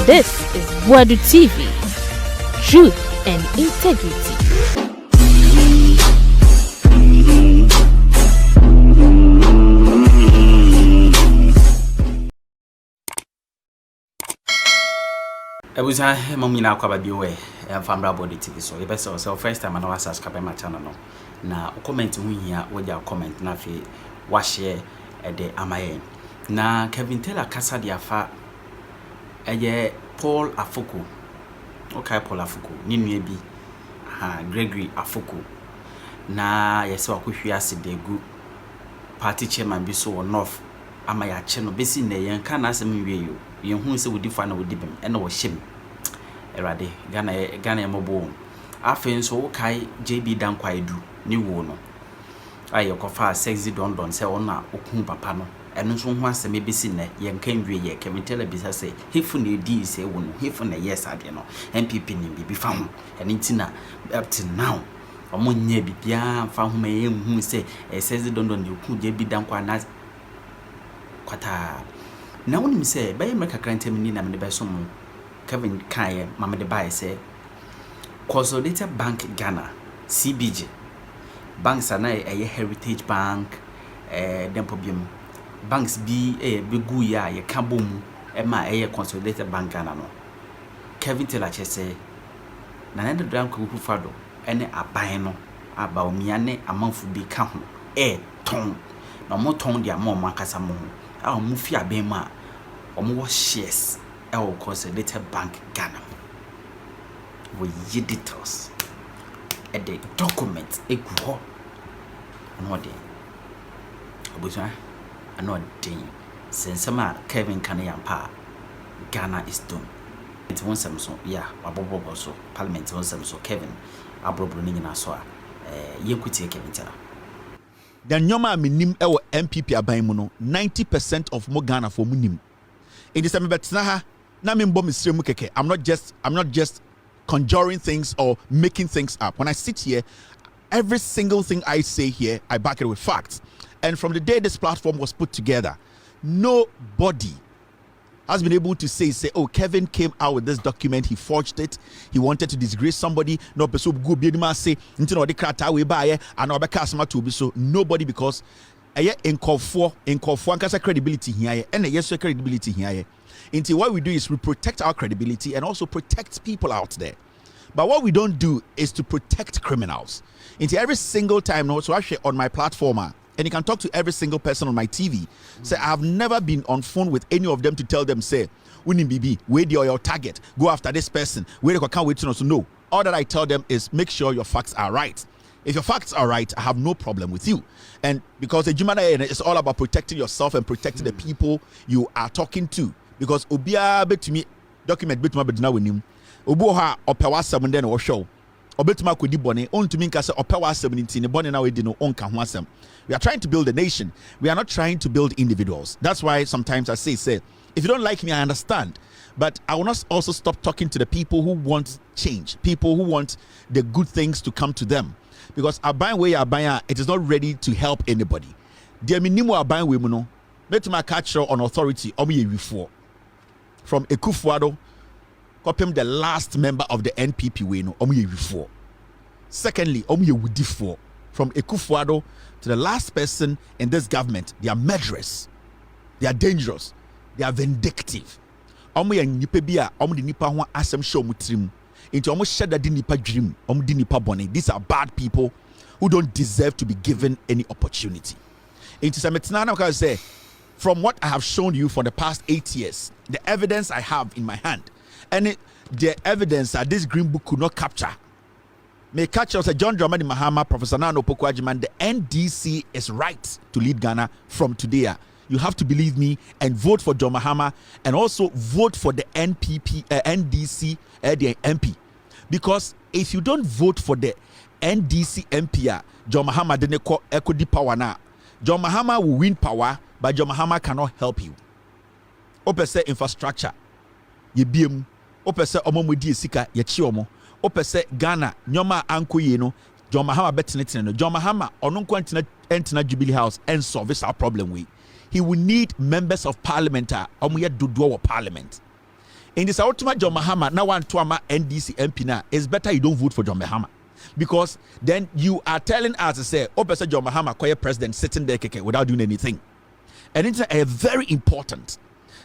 This is Wadu TV. Truth and integrity. Ebuza mami na akwa baby we famra body TV so you best so first time na subscribe my channel no na comment hu hia we ja comment na fe wa share de amaye na Kevin Taylor kasa dia fa eye Paul Afoko okay Paul Afoko ni nua bi Gregory Afoko na yese wakohwia sedegu party chairman bi so north ama ya che no besi na yen ka na asem wie yo yen hu se wodi fa na wodi bem e na wo hyem erade Ghana mobo afen so kai JB Dankwa edu ni wo no aye kofa sexy don se ona okun papa no eno so hu asem besi na yen kan wie ye kemitela bisa se hefu na edi se wo no hefu na yes ade no MPP ni bibi fa ho eni ntina up to now omo nya bibia fa ho ma yen hu se sexy don ni okun JB Dankwa na kwata na wonim se baye mreka krantem ni na me be so mo Kevin Kaye mama de buy say Consolidated Bank Ghana CBG banks are na Heritage Bank dem problem banks bi be gu ya ye ka bom ma Consolidated Bank Ghana no Kevin Taylor say na na de dran ko fado ene aban no aba omia ne amanfo bi ka ho ton na mo ton dia mo makasa mo a mo fi aban ma omo shares Consolidated Bank Ghana. We details at the document a grow. No day. Abuja, no day. Since Kevin Kanayampa, Ghana is doomed. It won't some so, yeah, Abobo also, Parliament won't some so, Kevin, Abrobrunning in Aswa, Yakuti Kevin Taylor. The Nyoma minim ewo MPP abaymuno 90% of mo Ghana for munim. In this time betnaha na me mbom misremu keke. I'm not just conjuring things or making things up. When I sit here, every single thing I say here, I back it with facts. And from the day this platform was put together, nobody has been able to say, oh, Kevin came out with this document, he forged it, he wanted to disgrace somebody, no person go be say, into the crata we buy and our customer to be so nobody because in call for credibility here and yes credibility here. Until what we do is we protect our credibility and also protect people out there. But what we don't do is to protect criminals. Until every single time, no, so actually on my platform, and you can talk to every single person on my TV. Say, I have never been on phone with any of them to tell them, say, winning BB, wait your target, go after this person, wait, I can't wait to know. So no, all that I tell them is make sure your facts are right. If your facts are right, I have no problem with you. And because the human is all about protecting yourself and protecting the people you are talking to. Because obia betumi document betuma bedina wenim obo ha opewa asem den wo hwew obetuma kodi bone ontumi nka se opewa asem nti ne bone na we di no onka ho asem. We are trying to build a nation. We are not trying to build individuals. That's why sometimes I say if you don't like me, I understand, but I will not also stop talking to the people who want change, people who want the good things to come to them, because aban we aban it is not ready to help anybody. The minimum aban we mu no betuma catch on authority omo before. From Ekufuado, kopim the last member of the NPP we no omuye before. Secondly, omuye wudi for. From Ekufuado to the last person in this government, they are murderous, they are dangerous, they are vindictive. Omuye nipa bia omu di nipa ho asem show mutrim. Into omu sheda di nipa dream, omu di nipa bone. These are bad people who don't deserve to be given any opportunity. Into sametina na say. From what I have shown you for the past 8 years, the evidence I have in my hand, and the evidence that this green book could not capture, may catch us. John Dramani Mahama, Professor Nano Pokuajiman, the NDC is right to lead Ghana from today. You have to believe me and vote for John Mahama, and also vote for the NDC, the MP, because if you don't vote for the NDC MP, John Mahama didn't equity power now. John Mahama will win power, but John Mahama cannot help you. Opese infrastructure, ye biem. Opese omomudi esika ye chiomo. Opese Ghana nyoma anko ye no. John Mahama betinetine no. John Mahama onunko entina Jubilee House and solve this our problem we. He will need members of parliament omo ye dodo wo parliament. In this ultimate John Mahama, now one to ama NDC MP now, it's better you don't vote for John Mahama. Because then you are telling us to say, oh, Professor John Mahama, quiet president sitting there without doing anything. And it's a very important.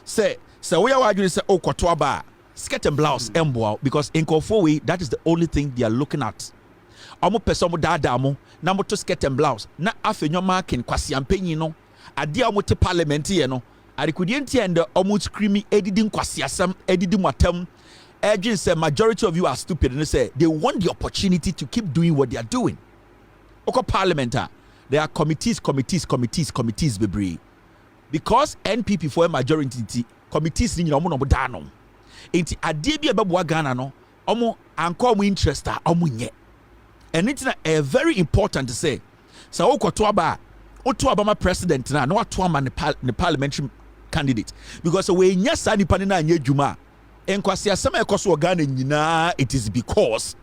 Say, so we are arguing say, oh, Kotoaba, skirt and blouse, because in Kofowe, that is the only thing they are looking at. Omo person mo dada mo na mo to skirt and blouse na afenyo marking kwasi ampenyi no ade omo te parliament ye no adikudie and omo screaming edidin kwasi asam edidin watam urging say majority of you are stupid and they say they want the opportunity to keep doing what they are doing. Oko parliament there are committees bebre because NPP for a majority committees ni omo no da no enti ade bi ebeboa Ghana no omo anko omo interest omo nye. And it's a very important to say. So, Otuaba president now, no Otuama the parliamentary candidate. Because when yes, I panina nye juma, and kwasia some ekoso Ghana it is because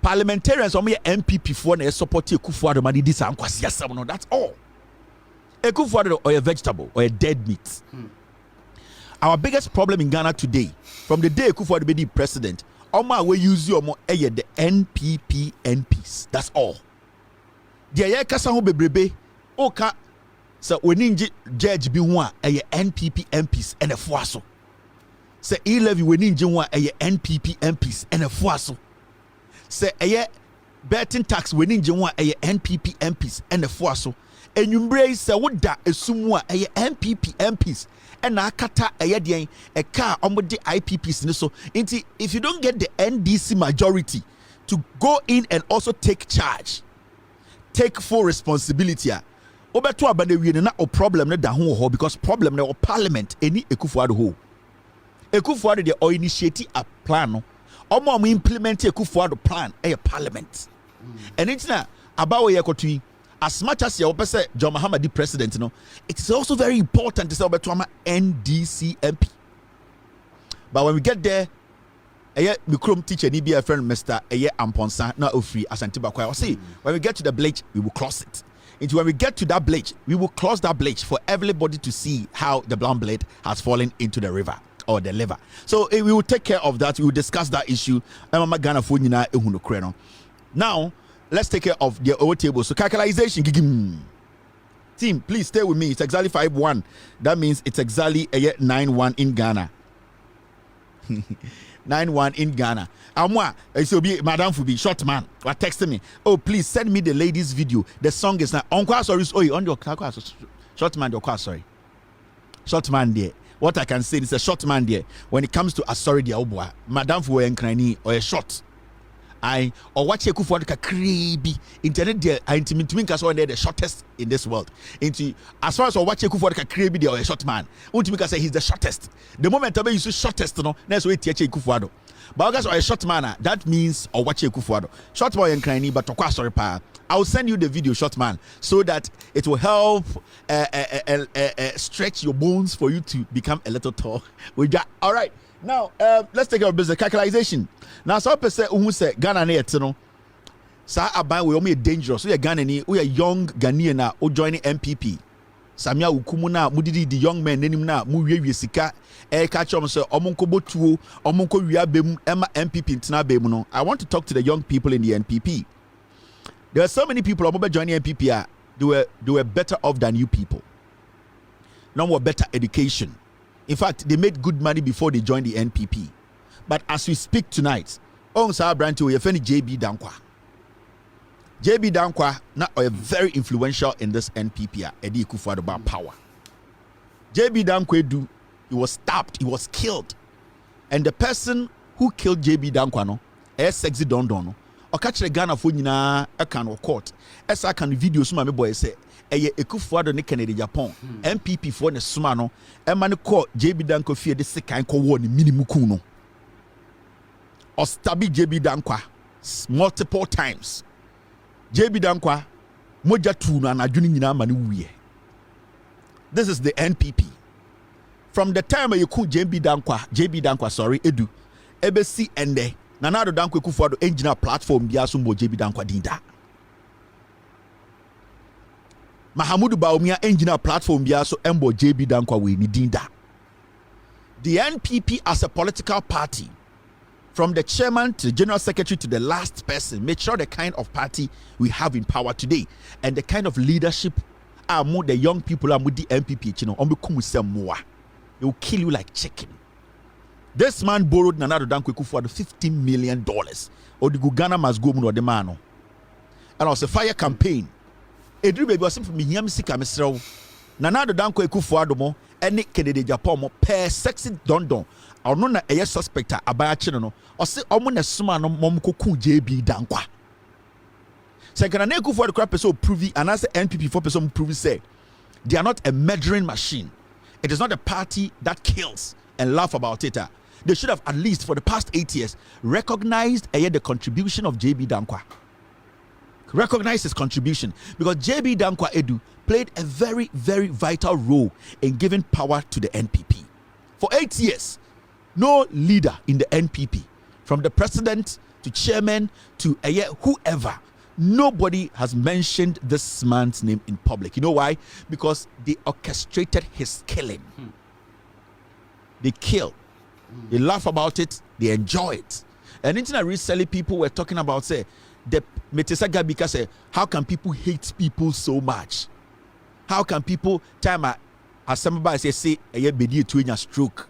parliamentarians or me MPP for ne support Kufuor money this and kwasia some no. That's all. A Kufuor or a vegetable or a dead meat. Our biggest problem in Ghana today, from the day Kufuor be the president. Oma we use you the NPP MPs. That's all. The aye kasa ho bebrebe oka so weninji judge bi ho a NPP MPs and efoaso. Say E-levy weninji ho a NPP MPs and efoaso. Say aye betting tax weninji ho a NPP MPs and efoaso. Enyumbre say woda esumu a NPP MPs and akata ayedien a car omode IPPs ne so inti if you don't get the NDC majority to go in and also take charge, take full responsibility, obeto abane wie na o problem ne da ho because problem ne o parliament eni Ekufuor ho. Ekufuor de o initiate a plan no omo implement Ekufuor plan a parliament and it's na about we yakotui. As much as you say John Mahama the president, it is also very important to say about NDC MP. But when we get there, Mikrom teacher ni be a friend Mr. Amponsa na ofri Asante Bakwa. I say when we get to the bleach, we will close it. And when we get to that bleach, we will close that bleach for everybody to see how the brown blade has fallen into the river or the liver. So we will take care of that. We will discuss that issue. Now, let's take care of the old table. So calculation. Team, please stay with me. It's exactly 5-1. That means it's exactly 9-1 in Ghana. 9-1 in Ghana. Amwa, so be Madam Fubi, short man, or texting me. Oh, please send me the ladies' video. The song is now on sorry. Oh, on your car. Short man, your car, sorry. Short man there. What I can say is a short man there. When it comes to sorry, the Obwa, Madam Fubi and Krani or a short. Or watch a Kufuor creepy internet there intimate so the shortest in this world. Into as far as watch a Kufuor creepy or a short man, Ultimate say he's the shortest. The moment you say shortest, no, that's why teacher Kufuor. But guys, or a short man, that means or watch a Kufuor. Short boy and cranny, but sorry, pa. I will send you the video, short man, so that it will help stretch your bones for you to become a little tall. All right. Now, let's take our business calculation. Now, so person who say Ghana na no. Sa aban we only dangerous. We are Ghana ni, we are young Ghanaian na o joining MPP. Samia ukumu na mudidi the young men nenim na mu wie sika catch on say omonko botuo omonko wi abem ema MPP ntina bem no. I want to talk to the young people in the NPP. There are so many people who joining NPP they were better off than you people. No more better education. In fact, they made good money before they joined the NPP. But as we speak tonight, on Sir Branty, we have JB Dankwa. JB Dankwa now are very influential in this NPP. Eddie Kufuor about power. JB Dankwa he was stabbed, he was killed, and the person who killed JB Dankwa no, sexy don no, or catch the Ghana for nyina a can court. As I can video so my boy say. Eye Ekufuor ne Kennedy Japan MPP for ne suma no e ma ne call JB Dankwa fie de sekan ko wo ne minimum ku no o stabi JB Dankwa multiple times. JB Dankwa moja tu no anadwuni nyina ma ne wuye. This is the NPP. From the time you ku JB Dankwa sorry edu ebesi ende na Nana Dankwa Ekufuor engineer platform bia so mbo JB Dankwa dinda. Mahamudu Baumia engineer platform bia so embo JB Dankwa we ni dinda. The NPP as a political party, from the chairman to the general secretary to the last person, make sure the kind of party we have in power today and the kind of leadership among the young people are with the NPP, they will kill you like chicken. This man borrowed Nana Dankwa Akufo-Addo $15 million. Or the Ghana must go or the man. And also fire campaign. Edri baby was from Yamsika Misro. Nana Dankwa Akufo-Addo mo any Kennedy Japan mo per sexy dondon. Or no a suspect abaya chino or say omuna suma no mom koku JB Dankwa. Second Akufo-Addo crap so prove and as the NPP for person prove say they are not a murdering machine. It is not a party that kills and laugh about it. They should have at least for the past 8 years recognized the contribution of JB Dankwa. Recognize his contribution because JB Dankwa Edu played a very, very vital role in giving power to the NPP. For 8 years, no leader in the NPP, from the president to chairman to whoever, nobody has mentioned this man's name in public. You know why? Because they orchestrated his killing. They kill. They laugh about it. They enjoy it. And internet recently, people were talking about say the Metesa because say how can people hate people so much? How can people time as somebody say a bedi to in stroke,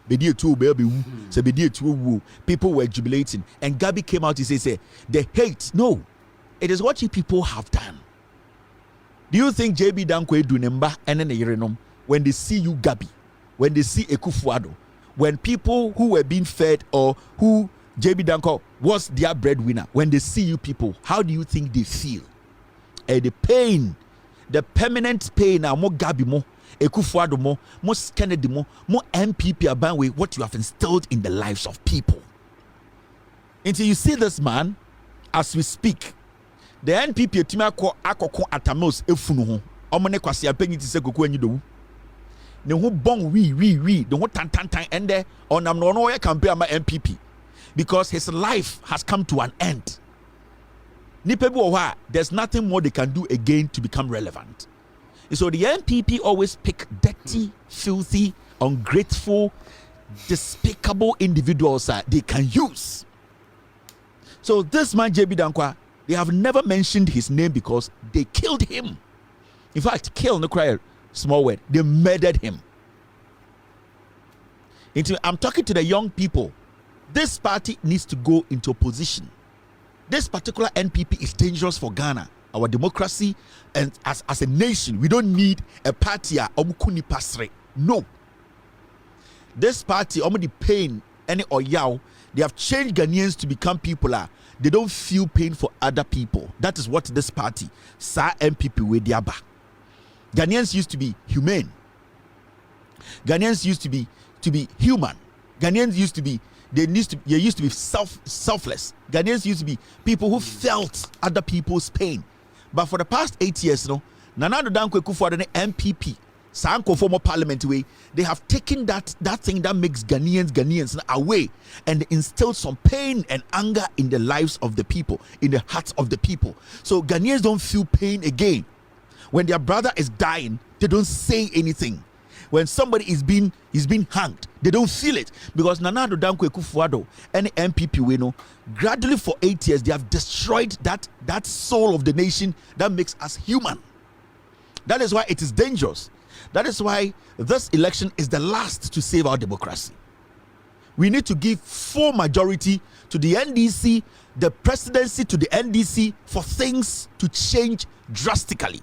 bedi to baby say bedi to people were jubilating and Gabi came out to say the hate no, it is what you people have done. Do you think JB Dankwa do number and then when they see you Gabi, when they see Akufo-Addo, when people who were being fed or who JB Dankwa was their breadwinner, when they see you people, how do you think they feel? The pain, the permanent pain, more Gabi mo, Akufo-Addo mo, more Kennedy mo MPP Abanwe, what you have instilled in the lives of people. Until you see this man, as we speak, the NPP Timako Akoko Atamos Efunu, Omone Kwasi Apenyi Tise Koku Enyido. Ne ho bong we the ho tan and there on am no campaign my MPP because his life has come to an end. There's nothing more they can do again to become relevant. And so the NPP always pick dirty, filthy, ungrateful, despicable individuals they can use. So this man JB Dankwa, they have never mentioned his name because they killed him. In fact, kill no cry. Small word, they murdered him. I'm talking to the young people. This party needs to go into opposition. This particular NPP is dangerous for Ghana, our democracy, and as a nation. We don't need a party omukuni pasre. No. This party, the pain, any oyao, they have changed Ghanaians to become people. They don't feel pain for other people. That is what this party, Sa NPP, with Diaba. Ghanaians used to be humane. Ghanaians used to be human. Ghanaians used to be selfless. Ghanaians used to be people who felt other people's pain. But for the past 8 years, Nana Dankwa Akufo-Addo and MPP, Sanko former Parliamentary, they have taken that thing that makes Ghanaians away and instilled some pain and anger in the lives of the people, in the hearts of the people. So Ghanaians don't feel pain again. When their brother is dying, they don't say anything. When somebody is being hanged, they don't feel it because Nana Dankwa Akufo-Addo and MPP gradually for 8 years they have destroyed that soul of the nation that makes us human. That is why it is dangerous. That is why this election is the last to save our democracy. We need to give full majority to the NDC, the presidency to the NDC for things to change drastically.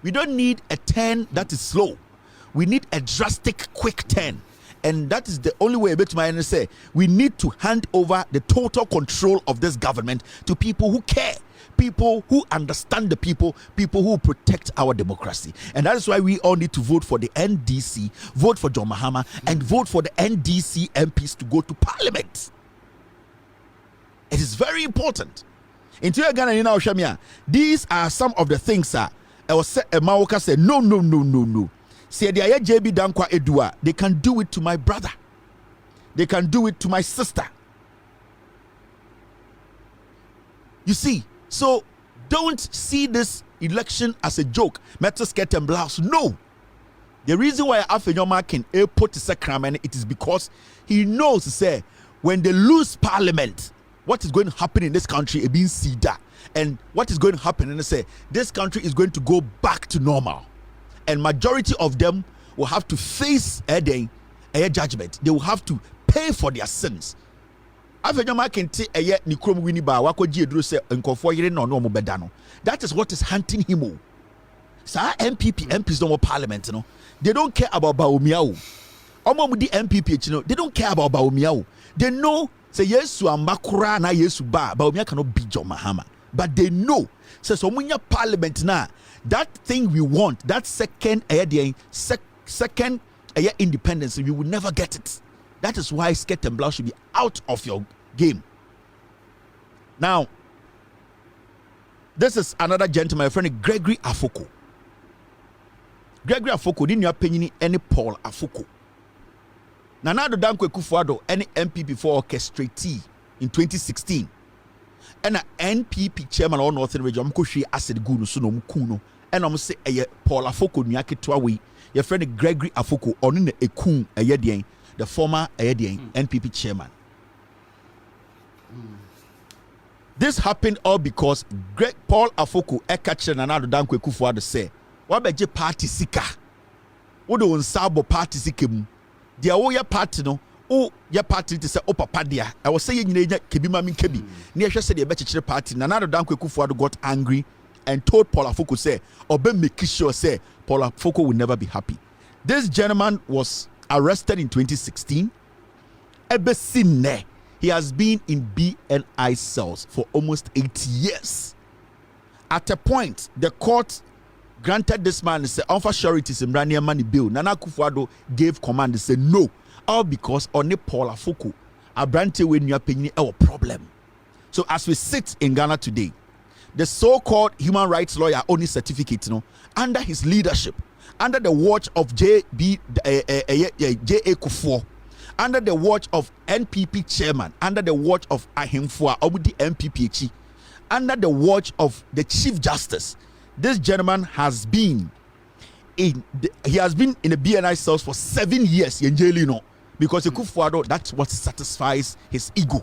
We don't need a turn that is slow. We need a drastic, quick turn. And that is the only way to say we need to hand over the total control of this government to people who care, people who understand the people who protect our democracy. And that is why we all need to vote for the NDC, vote for John Mahama, and vote for the NDC MPs to go to Parliament. It is very important. These are some of the things Mawoka said, no. Say they are JB Dankwa Edua. They can do it to my brother. They can do it to my sister. You see, so don't see this election as a joke. Metal skirt and blouse. No. The reason why Afenyoma can put the sacrament, it is because he knows, say, when they lose parliament, what is going to happen in this country is being seen that. And what is going to happen, and they say, this country is going to go back to normal. And majority of them will have to face a judgment. They will have to pay for their sins. Afenyoma can take a yet nikrom wini ba wakoji edru se nkofo yire no no mo bedano. That is what is hunting him. Sa MPs no more parliament no. They don't care about Bawumia. Omo mu di MPP no. They don't care about Bawumia. They know say Yesu ambakura na Yesu ba Bawumia cannot be John Mahama. But they know say so munya parliament na that thing we want, that second independence, we will never get it. That is why Skirt and Blouse should be out of your game. Now, this is another gentleman, my friend Gregory Afoko. Gregory Afoko didn't have penny any Paul Afoko. Nanado Danko Kufuado, any MPP for orchestratee in 2016. And an NPP chairman or Northern Region, Mkoshi Acid Gunu Suno Mukuno, and I'm say Paul Afoko Nyaki Twawi, your friend Gregory Afoko, on in a coon a yedian, the former NPP chairman. This happened all because Paul Afoko Ekache Nanado Danko Kufuado say, Wabeje party sika. Wodo unsabo party sikem. Dia wo ya party no. O ya party to say o papa dia. I was saying nyina kebi mami kebi. Na ehwe say de be chechire party. Nanado Danko Kufuado got angry and told Paul Afoko say, obe make sure say Paul Afoko will never be happy. This gentleman was arrested in 2016. Ebesine. He has been in BNI cells for almost 8 years. At a point, the court granted this man the offer sureties in Rania money bill. Nana Kufuado gave command to say no, all because only Paul Afoko Abrante when you are paying our problem. So as we sit in Ghana today, the so-called human rights lawyer only certificate, under his leadership, under the watch of J.A. Kufuor, under the watch of NPP chairman, under the watch of Ahimfua Obudi MPP, under the watch of the Chief Justice, this gentleman has been in the BNI cells for 7 years in jail, because Kufuor, that's what satisfies his ego.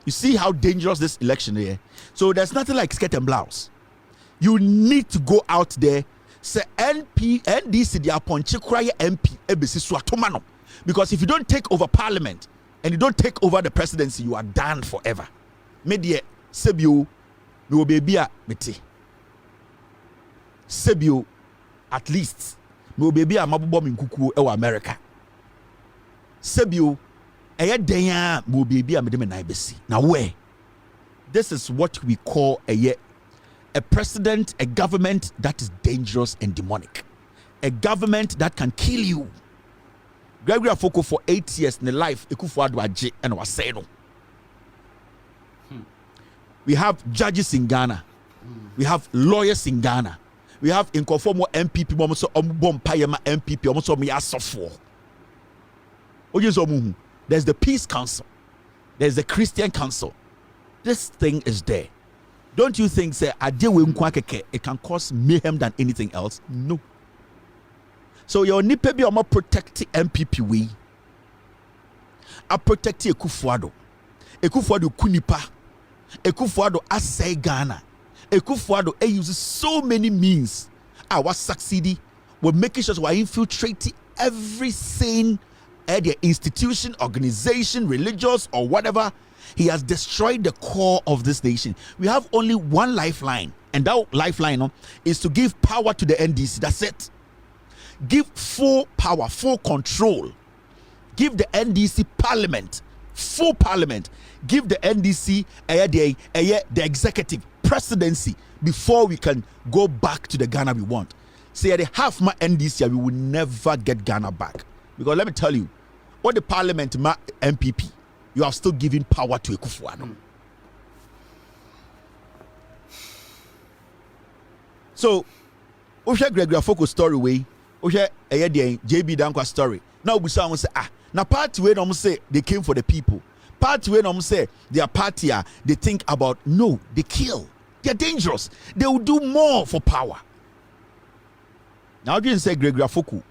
You see how dangerous this election is. So there's nothing like skirt and blouse. You need to go out there. Say NDC they upon Chikraya MP ebesi swatomano. Because if you don't take over parliament and you don't take over the presidency, you are done forever. Media Sebio no baby mete. Sebio at least no baby a mabubo minkuku ewa America. Sebio eye denya mo baby a medeme na ibesi. Now where? This is what we call a president, a government that is dangerous and demonic. A government that can kill you. Gregory Afoko for 8 years in the life, Ekufuado Aje and Waseno. We have judges in Ghana. We have lawyers in Ghana. We have in conformo MPP, almost Payama MPP, almost Miasofo. There's the Peace Council. There's the Christian Council. This thing is there. Don't you think, say, it can cause mayhem than anything else? No. So your nipe bi omo protect MPP we. A protect Ekufuado. Ekufuado kunipa. Ekufuado asay Ghana. Ekufuado uses so many means. Was succeeding. We're making sure we're infiltrating every sane institution, organization, religious or whatever. He has destroyed the core of this nation. We have only one lifeline, and that lifeline is to give power to the NDC. That's it. Give full power, full control. Give the NDC parliament, full parliament. Give the NDC the executive presidency before we can go back to the Ghana we want. Say at the half my NDC, we will never get Ghana back. Because let me tell you, what the parliament ma MPP, you are still giving power to Ekufuado. So, Osha Gregory Afoko story way, Osha JB Dankwa story. Now we say now party way no say they came for the people. Party way no say their party they think about no, they kill. They're dangerous. They will do more for power. Now you say Gregory Foku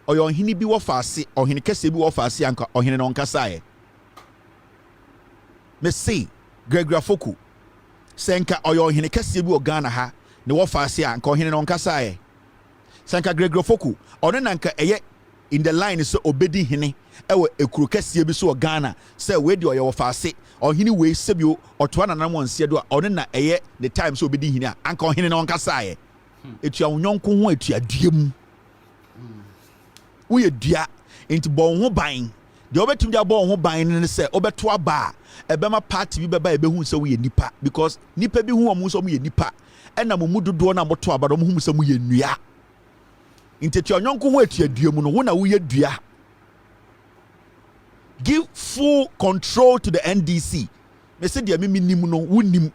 or your hini bi wo faase or hini kese bi wo faase anka or hini no nkasa me say Gregory Foku senka or your hini kese bi wo Ghana ha ne wo faase anka or hini no nkasa senka Gregory Foku or nanka eye in the line so obedi hini ewo ekuru kese bi so Ghana say we di or your faase or hini we sebio or to anana mo nsie do or na eye the time so obedi hini anka or hini no nkasa etua wonyonko ho etua duam wo ye dua enti bo ho ban de obetum dia bo ho ban ne se obeto aba ebema party bi beba ebehu se wo ye nipa because nipa bi hu omo so mo ye nipa ena mo mudodo na moto aba do mo hu se mo ye nua enti etua wonyonko ho etua duam no wo na wo ye dua. Give full control to the NDC. Me say dia mimi nim no wo nim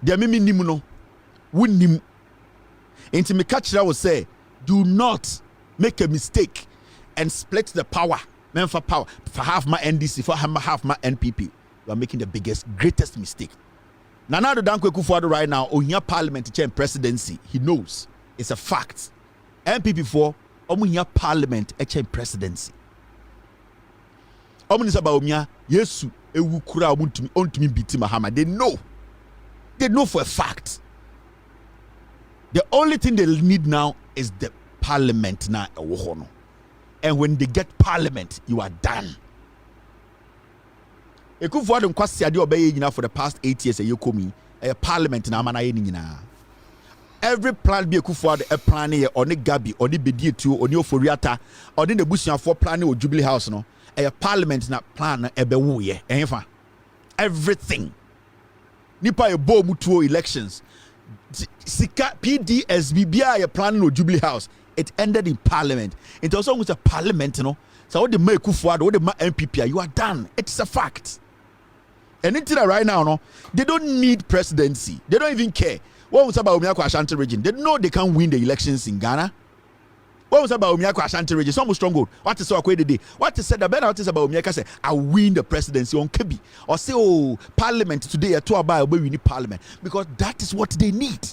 dia mimi nim no wunim into me catch that will say do not make a mistake and split the power men for power for half my NDC for half my NPP. You are making the greatest mistake. Nana Addo Dankwa Akufo-Addo right now ohia parliament chair presidency. He knows it's a fact. NPP for omuhia parliament chair presidency. Omunisa ba omia Yesu ewu kura ontumi biti Mahama. They know for a fact. The only thing they need now is the parliament now. And when they get parliament, you are done. Akufo-Addo nkwasi ade obeye nyina for the past 8 years a parliament na amana ye nyina. Every plan be Akufo-Addo a plan here on the Gabi on the Bedietu on the Oforiata on the Busianfo plan or Jubilee House no a parliament na plan ebewu ye enfa everything nipa e bo mutuo elections Sika PDSB bia a plan no Jubilee House. It ended in parliament. It also was a parliament, you know. So what the make Akufo-Addo, what the MPP, you are done. It's a fact. And until right now, no, they don't need presidency. They don't even care. What was about Omiako Ashanti region? They know they can win the elections in Ghana. What was about Omiako Ashanti region? Some strong good. What is so today? What is said the better is about Omiako say I win the presidency on Kebi or say oh parliament today at 2 about we need parliament because that is what they need.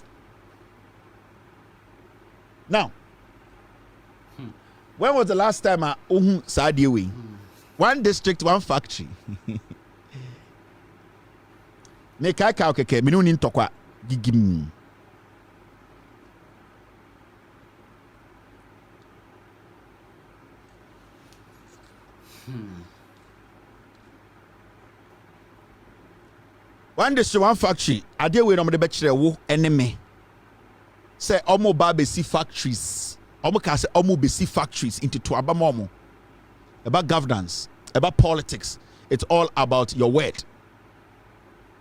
Now, when was the last time I Sadia way? One district, one factory. Ne kai ka okeke minu ni ntokwa gigim. One district, one factory. Ade we no me be kire wo enemy. Say omo ba be see factories. Omo ka say omo be see factories into to abamomo. About governance, about politics. It's all about your word.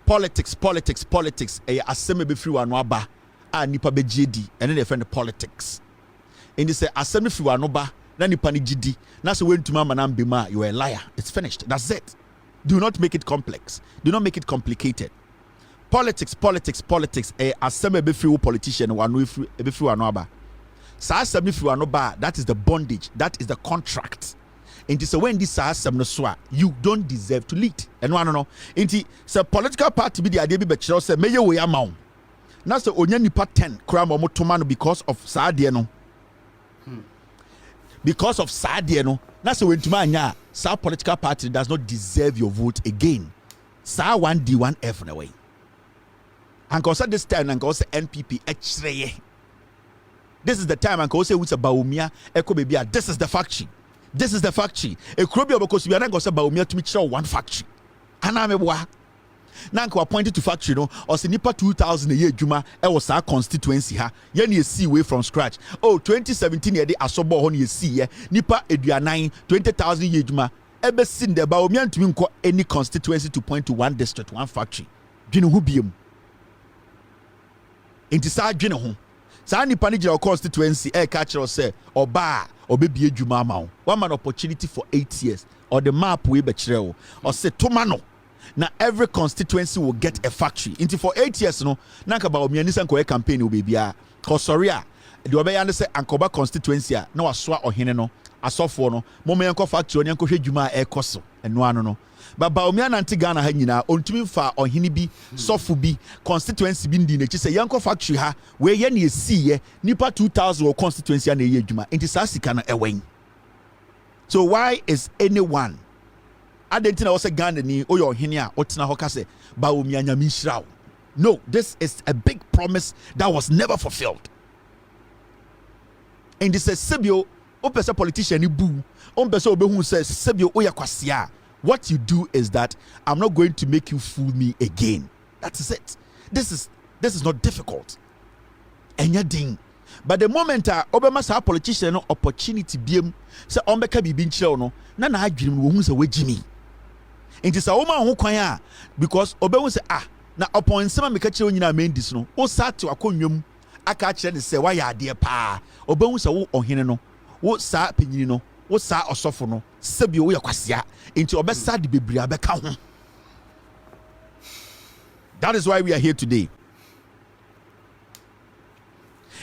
Politics. Aseme be free wano aba. A nipa be GD. And then they find the politics. And they say aseme free wano ba. Na nipa ni GD. Na se when to mama na mbima, you are a liar. It's finished. That's it. Do not make it complex. Do not make it complicated. Politics. Aseme be free politician wano be free wano aba. Sa aseme free wano ba. That is the bondage. That is the contract. Inti so when this asem no so you don't deserve to lead. And no. Inti so political party be the idea be chiro say meye we amount. Na so onya nipa 10 kra mo toma no because of saade no. Because of saade no. Na so wentuma anya sa political party does not deserve your vote again. Sa 1D 1F na way. And cause this time and cause NPP echreye. This is the time and cause we say Baumia eko bebia. This is the factory. This is the factory. A crobio because we are not going to say Baumia to meet one factory. Anamebwa. Nanko appointed to factory no or se nipa 2000 a year juma e was our constituency ha. Yen ye see way from scratch. Oh 2017 ye de asobo ho ye see ye nipa eduanan 20,000 year juma ebe sin de Baumia to nko any constituency to point to one district one factory. Dwene ho biem. Enti sa dwene ho. Sa nipa ni gira constituency e ka kire say oba obebie dwuma ma wo. One man opportunity for 8 years or the map we be kire wo. Or say tomano. Now every constituency will get a factory. Into for 8 years no nanka ba omiani sanko campaign wo bebia. Cause sorry a the obey and say ankoba constituency na waswa ohene no asofo no moma yanko factory yanko hwe dwuma ekoso eno ano no baba omia nanti Ghana ha nyina ontumi fa ohene bi sofo bi constituency bi ndi na chi se yanko factory ha we ye na esiye nipa 2000 or constituency na ye dwuma enti sa sika na ewen. So why is anyone adentina wo se Ghana ni oyo ohene a otina ho ka se ba omia nyame nhyirawo? No, this is a big promise that was never fulfilled. And this is Sebio, opesa politician ni boo, opesa obehu says Sebio oya kwasia. What you do is that I'm not going to make you fool me again. That is it. This is not difficult. Enya ding. But the moment obema sa politician no opportunity biem say ombeka bibi nkyerɛ no na na adwene wo hu say wagimi. Enti sa wo ma ho kwan a because obehu say na upon nsema meka kyerɛ nyina mendis no wo sate akonnwam aka kyerɛ ne sɛ wa ya ade pa obehu sɛ wo ohene no wo sa penyini no wo sa osofo no sebi wo yakwasea enti obesa de bebri abeka ho. That is why we are here today.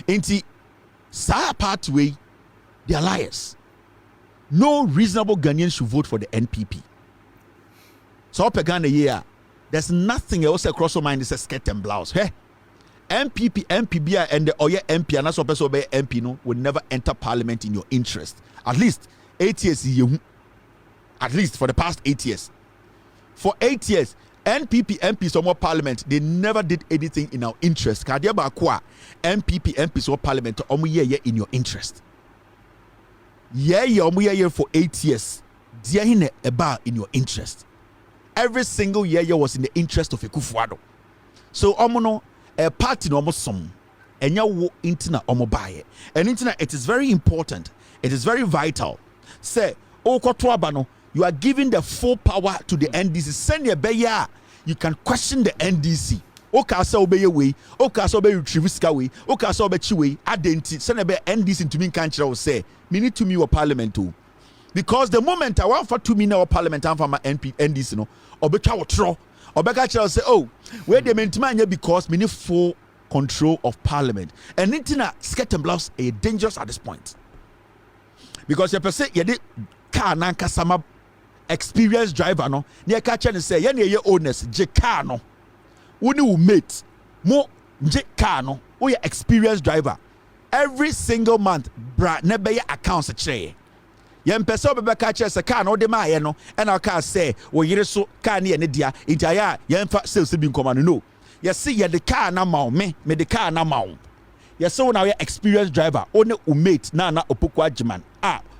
Enti sa pathway they are liars. No reasonable Ghanaian should vote for the NPP. So Ghana here, there's nothing else across your mind is a skirt and blouse. Hey, MPP, MPB, and the Oye MP, and that's what person obey MP no will never enter parliament in your interest. At least 8 years, at least for the past 8 years. For 8 years, NPP, MPs or more parliament, they never did anything in our interest. Kadiaba kwa MPP, MPs or parliament or in your interest. Yeah, for 8 years. Dia hine eba in your interest. Every single year was in the interest of Ekufuado. So omono a party no omosom enya wo intina omobaye. And intina it is very important. It is very vital. Say okoto abano you are giving the full power to the NDC. Send your beya you can question the NDC. Okasa obeye we, okasa obey retrieve ska we, okasa obechi we adenti send be NDC to me kan kire say me need to me your parliament too. Because the moment I want for 2 minutes of parliament and for my NDC no obetwa wotro obeka kire say oh where the mentima because me need full control of parliament and intina skirt and blouse a dangerous at this point because you per se ye de car na kasama experienced driver no na ka kire say ye na ye owners je car no woni wo mate mo je car no wo ye experienced driver every single month bra na be accounts kire yem pese obebeka kire se car no de ma ye no e na car say wo yire so car ne dia intaya yem fa sales bi nkoma no you see ye the car na ma me the car na ma you see wo na we experienced driver one umate na opoku agiman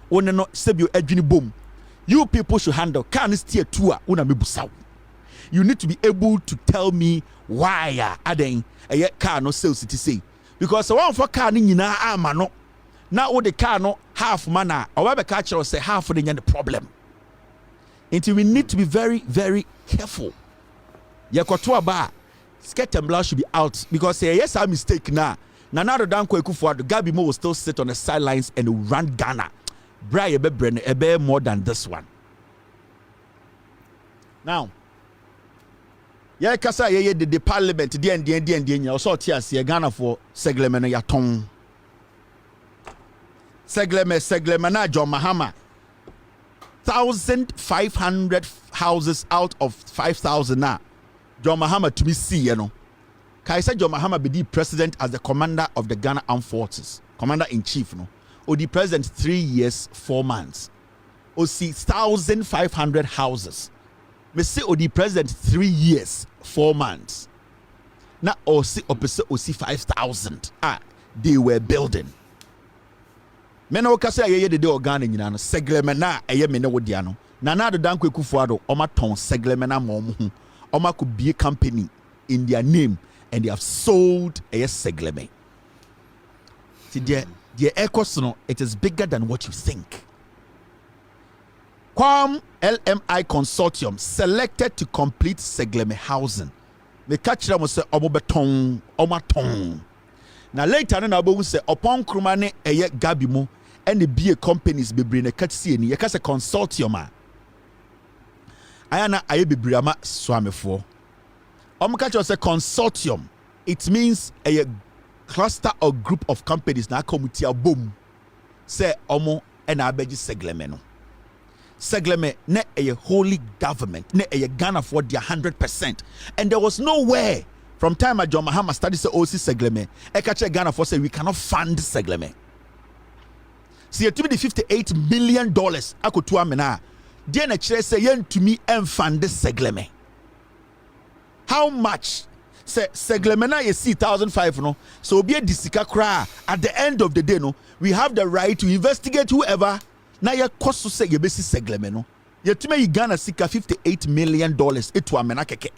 one no sebio adwini bom you people should handle car no steer two una mebusaw. You need to be able to tell me why aden a car no sales it say because one for car ni nyina ama no now all the car no half mana or we catch us say half of the problem. Until we need to be very very careful. Yakoto aba skirt and blouse should be out because say yes a mistake now Nana Dan Kwekufuado Gabi Mo will still sit on the sidelines and run Ghana. Bra ebe more than this one. Now yeah, kasa ye the parliament the so tias ye Ghana for Saglemi no yaton. Saglemi na John Mahama 1,500 houses out of 5,000 na John Mahama to be see you know. Kaisa John Mahama be the president as the commander of the Ghana Armed Forces, commander in chief no. Or the president 3 years 4 months. Or see 1,500 houses. Me say or the president 3 years 4 months. Now or see opposite or see 5,000. They were building. Men o kasa ye de organ nyina no Saglemi na eye me ne wodia no. Nana Dan Kwekufuado oma ton Saglemi na mom hu. Oma could be a company in their name and they have sold a Saglemi. See the ecos no it is bigger than what you think. Quam LMI consortium selected to complete Saglemi housing. The catch them say omobeton omaton. Now later na obo say upon krumane eye gabimo and the BA companies be bring a catch see ni yeka say consortium ayana aye bebre ama swamefo. Catch say consortium. It means a cluster or group of companies na committee boom say omo and abeji Saglemi no. Saglemi ne a holy government, ne a Ghana for the 100%. And there was nowhere from time John Mahama studied the OC Saglemi, Ekache Ghana for say we cannot fund Saglemi. See, you the $58 million I could to amena. Then a chair say yen to me and fund Saglemi. How much? Say Saglemi na you see 1,005 no. So be a disika kra. At the end of the day no, we have the right to investigate whoever. Na ye cost to say ye besi Saglemi no. Ye to me Ghana sika $58 million etu amena keke.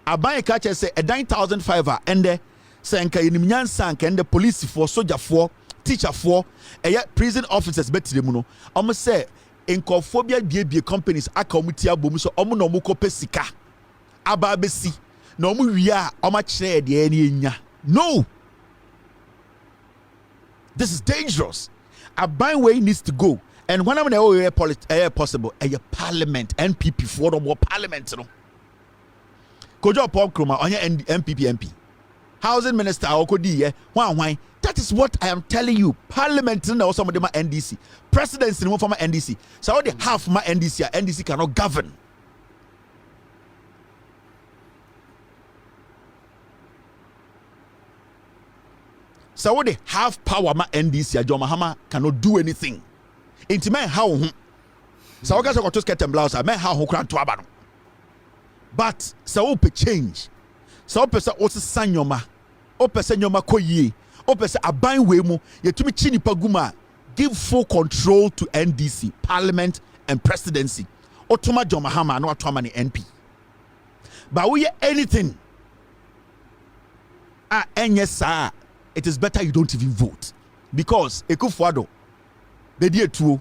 Aban catcher say a 9,005 and the sanka in Nyansank and the police for soldier for teacher for a prison officers better them no. Almost say incophobia be companies akamutia boom so no muko pesika. Ababesi no mu wia omachre de enya. No. This is dangerous. Aban way needs to go. And when I'm possible, a parliament, NPP for the parliament. No. Kojo Paul Kroma on your MPP MP. Housing Minister Okodi, why? That is what I am telling you. Parliament or some of them are NDC. Presidency no from my NDC. So all the half my NDC cannot govern. So what they have power my NDC John Mahama cannot do anything. Inti men how so what go to skirt and blouse men how kran to abano. But so ope change. So person also sanyoma. O person nyoma koyie. O person aban we mu yetumi chini paguma. Give full control to NDC, Parliament and Presidency. Otoma John Mahama no atoma ni NP. But we anything. Sir, it is better you don't even vote. Because Ekufuado, the dear two,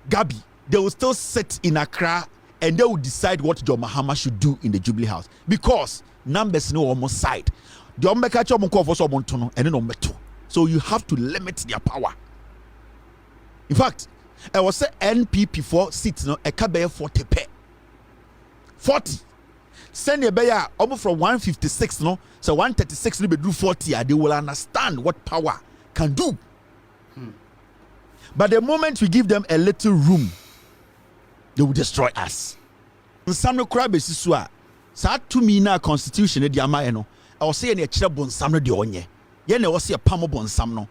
Gabi, they will still sit in Accra and they will decide what John Mahama should do in the Jubilee House. Because numbers no almost side. The Ombekacho Monko for Somontono and then Ombeto. So you have to limit their power. In fact, I was say NPP for seats no a kabe 40 pe. 40. Send a bear almost from 156 no, so 136 will be do 40. They will understand what power can do. But the moment we give them a little room, they will destroy us. Some no crab is swa. Sa to me na constitution e dia ma no. I was saying a chira bonsam no de onye. Ye na was say pamo bonsam no.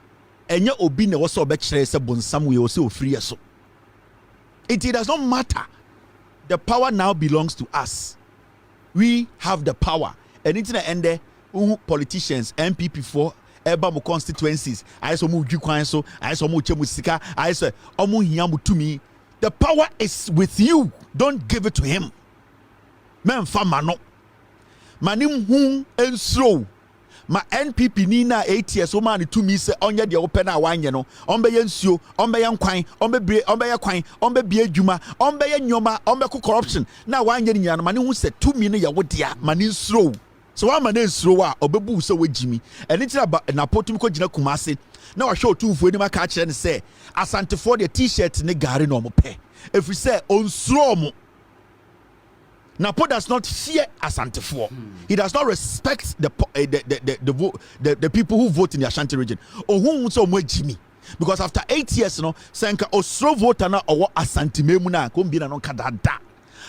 Enye obi na was obe chira se bonsam we was free so. It does not matter. The power now belongs to us. We have the power. And it's the end politicians, MPP for Ebamo constituencies. I saw mu Jukwan so I saw mu Chemusika. I saw Omu Hiamu to me. The power is with you. Don't give it to him. Men famano. Manim hum and slow. Ma NPP nina 8 years. O man to me say onye de open a wanye no. Ombe yensio, ombe yankwan, ombe bre, ombe yakwan, ombe bie juma, ombe nyoma, ombe ko corruption. Na wanye ni mani hu say 2 million ya wodia, mani slow. So one man is slow a obebu so we Jimmy. And it's about na potum ko gina Kumasi. Na wa show two fu ni maka kire ne say Asante for the t-shirt ne gari no mo pe. If we say on slow mo. Napo does not fear Asante for. He does not respect the people who vote in the Ashanti region. Or who so mo Jimmy. Because after 8 years no senka osro voter na or Asante memu na ko bi na no kadada.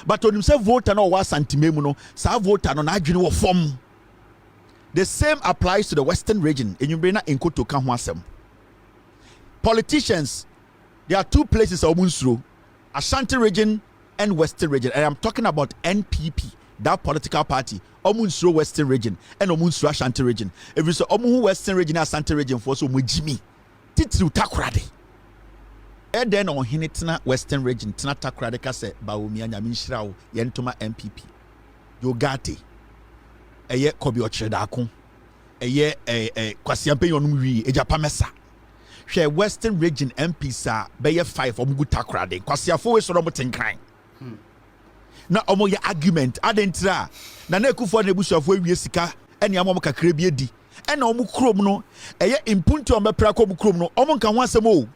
But when you say voter no wa Asante memu no sa voter no na adwene wo form. The same applies to the Western region. In Yubrina in Koto kan ho asem. Politicians, there are two places omunsuro. Ashanti region and Western region. And I'm talking about NPP, that political party. Omunsuro Western region and Omunsuro Ashanti region. If you say Omu Western region Ashanti region for so Jimmy. Titru takrade. And then on Hinitna Western region, Tina takrade kase Baumi and Yaminshirao, Yentoma MPP. Yogate. Eye Kobi Ochedakun. Eye Kwasiampe Yonumwi, Ejapamesa. Share Western region MP sa beye 5 omugu takrade. Kwasiafo we soro motenkan. Na omo ye argument adentra na Ekufo na ebusuafo awie sika ene amom kakra bi edi ena omo krom no eye impunti omo pra ko omo krom no omo nka ho asem o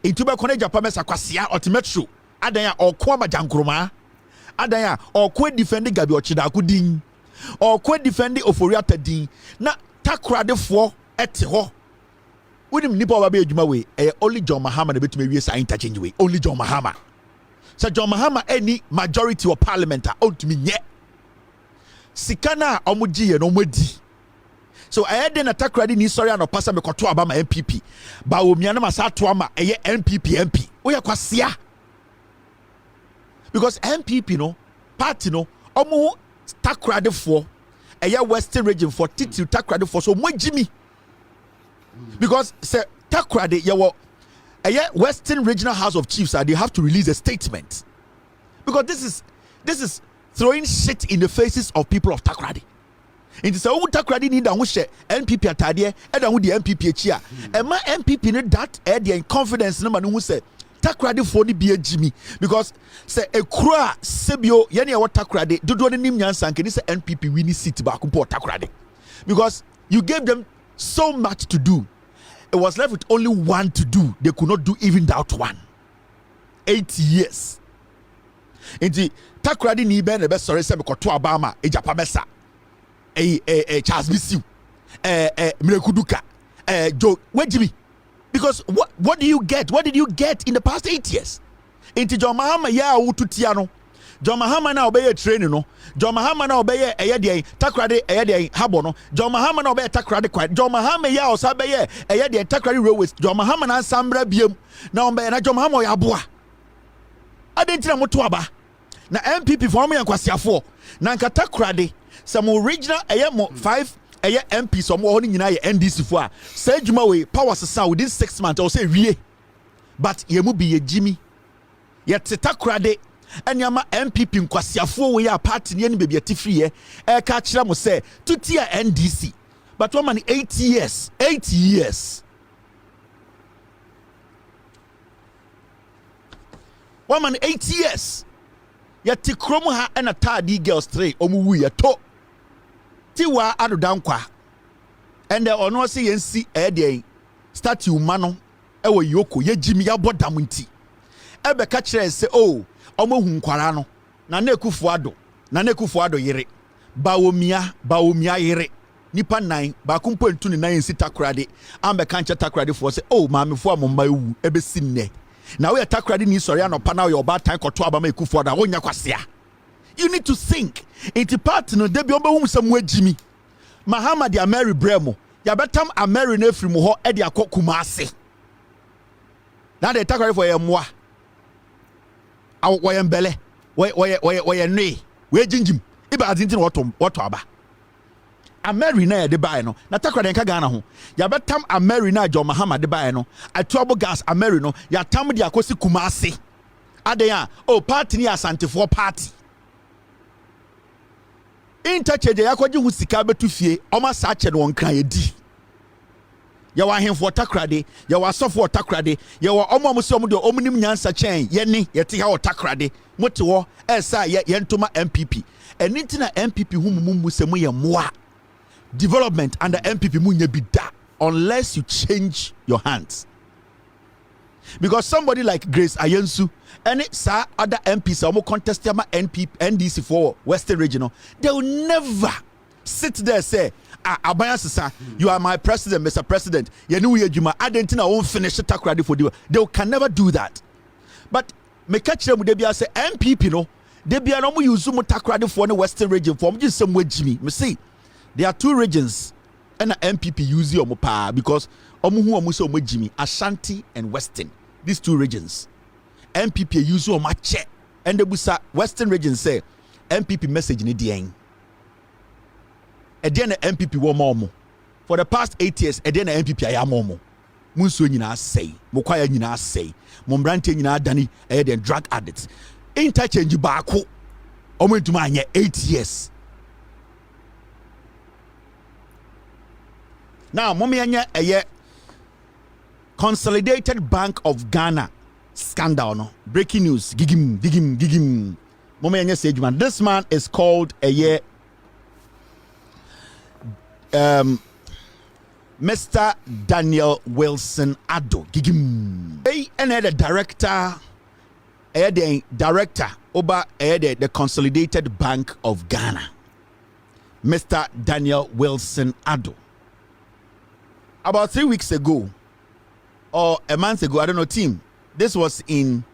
entu be kona Japamesa kwasia ultimately adan ya okwo amajankroma adan ya okwo defend Gabi Ochidako din okwo defend Oforiata din na takradefo ete ho Unim nipa wa be adwuma we only John Mahama na betumi wie sa interchange we. Only John Mahama. So John Mahama any majority of parliament outumi nye. Sikana omuji ye no modi. So I had na takradi ni sorry no pasa me koto aba ma MPP. Ba wo mia na masa to ama eye MPP MP. Wo ye kwasia. Because MPP no party no omu takradi for eye Western region for titil takradi for so mwajimi. Because say takradi ye wo eye Western Regional House of Chiefs they have to release a statement. Because this is throwing shit in the faces of people of Takrady. It is a Takrady need a wish NPP atade and who the MPP chia. And my MPP need that the confidence no man who say Takrady for the be Jimmy because say a croix sebio yani what Takrady do do nim nyansa nke this NPP winning seat back up Takrady. Because you gave them so much to do. It was left with only one to do. They could not do even that one. 8 years. Inti takradi ni be na be sorry say me koto abama ejapa mesa Charles Bisiu Mrekuduka Joe Wejimi. Because what do you get? What did you get in the past 8 years? Inti John Mahama ya ututia no. John Mahama na obeye training no. John Mahama na obeye eyede takrade eyede habo no. John Mahama na obeye takrade kwai. John Mahama ya osabeye eyede takrade railways. John Mahama na sambra biem na obeye na John Mahama ya boa. Adentina moto aba. Na MPP for me yankwasiafo. Na nka takrade some original mo 5 MP so mo ho nyina ye NDC fo a. Say djuma we power sesa within 6 months or say wie. But ye mu bi ye Jimmy. Ye takrade Enyama MPP nkwasiafo we ya party ne baby atifriye ka kira mo say tutia NDC but one man 8 years 8 years one man 8 years ya tikrom ha na tadi girls 3 omuwu ye to tiwa adodankwa and ono say yensi dey statue mano ewo yoko ye Jimmy ya bodam nti ebe ka kira say oh omo hu nkwara no na nekufu ado yere bawomia yere nipa 9 ba kumpo ntu ne 9 si takrade ambe kanche takrade for say oh maamefo amomba ewu ebesi nne na we takrade ni sori anopa na your bad time koto abama ekufu ado wonya kwasea. You need to think into part no de bi obehu sam wagimi Muhammad ya Mary Bremo ya betam Ameri na efri mu ho e de akokuma ase na de takrade for yemwa awoye mbele woye nwe we jinjim iba azintin woto aba Ameri na de bae no na takrade nka Ghana ho ya betam Ameri na John Mahama de bae no atuabo gas Ameri no ya tam de akosi kumase adan oh party ni asantefo party interchange yakoji hu sika betu fie oma sa che no nkran edi ya wa henfo takrade ya wa sofo takrade ya wa omo se omo de omnim nyansa chen ye ne ye te ha o takrade mote wo esa ye ntoma MPP eni na MPP hu mumu se mu ye moa development under MPP mu nya bi da unless you change your hands. Because somebody like Grace Ayensu and sa other MPs omo contest ma NDC for Western Regional, they will never sit there say Abaya Sisa, you are my president, Mr. President. You know Juma. I didn't know I won't finish the takrade for you. They can never do that. But me catch them with say MPP no, they be no more use mo takrade for the Western region for just some way Jimmy. Me see, there are 2 regions and MPP use your pa because omu hu omu so mo Jimmy, Ashanti and Western. These 2 regions, MPP use your match and the busa Western region say MPP message ni dien. Again, MPP wo more. For the past 8 years, again MPP aya more. Munso nyina say, mokwaya nyina say, mombrante nyina dani den drug addicts. Interchange baako. Omo ntuma anye 8 years. Now, momi anya eye Consolidated Bank of Ghana scandal no. Breaking news. Gigim. Momi anya say man. This man is called Mr. Daniel Wilson Addo. Gigim. And the director over the Consolidated Bank of Ghana. Mr. Daniel Wilson Addo. About 3 weeks ago, or a month ago, I don't know, team. This was in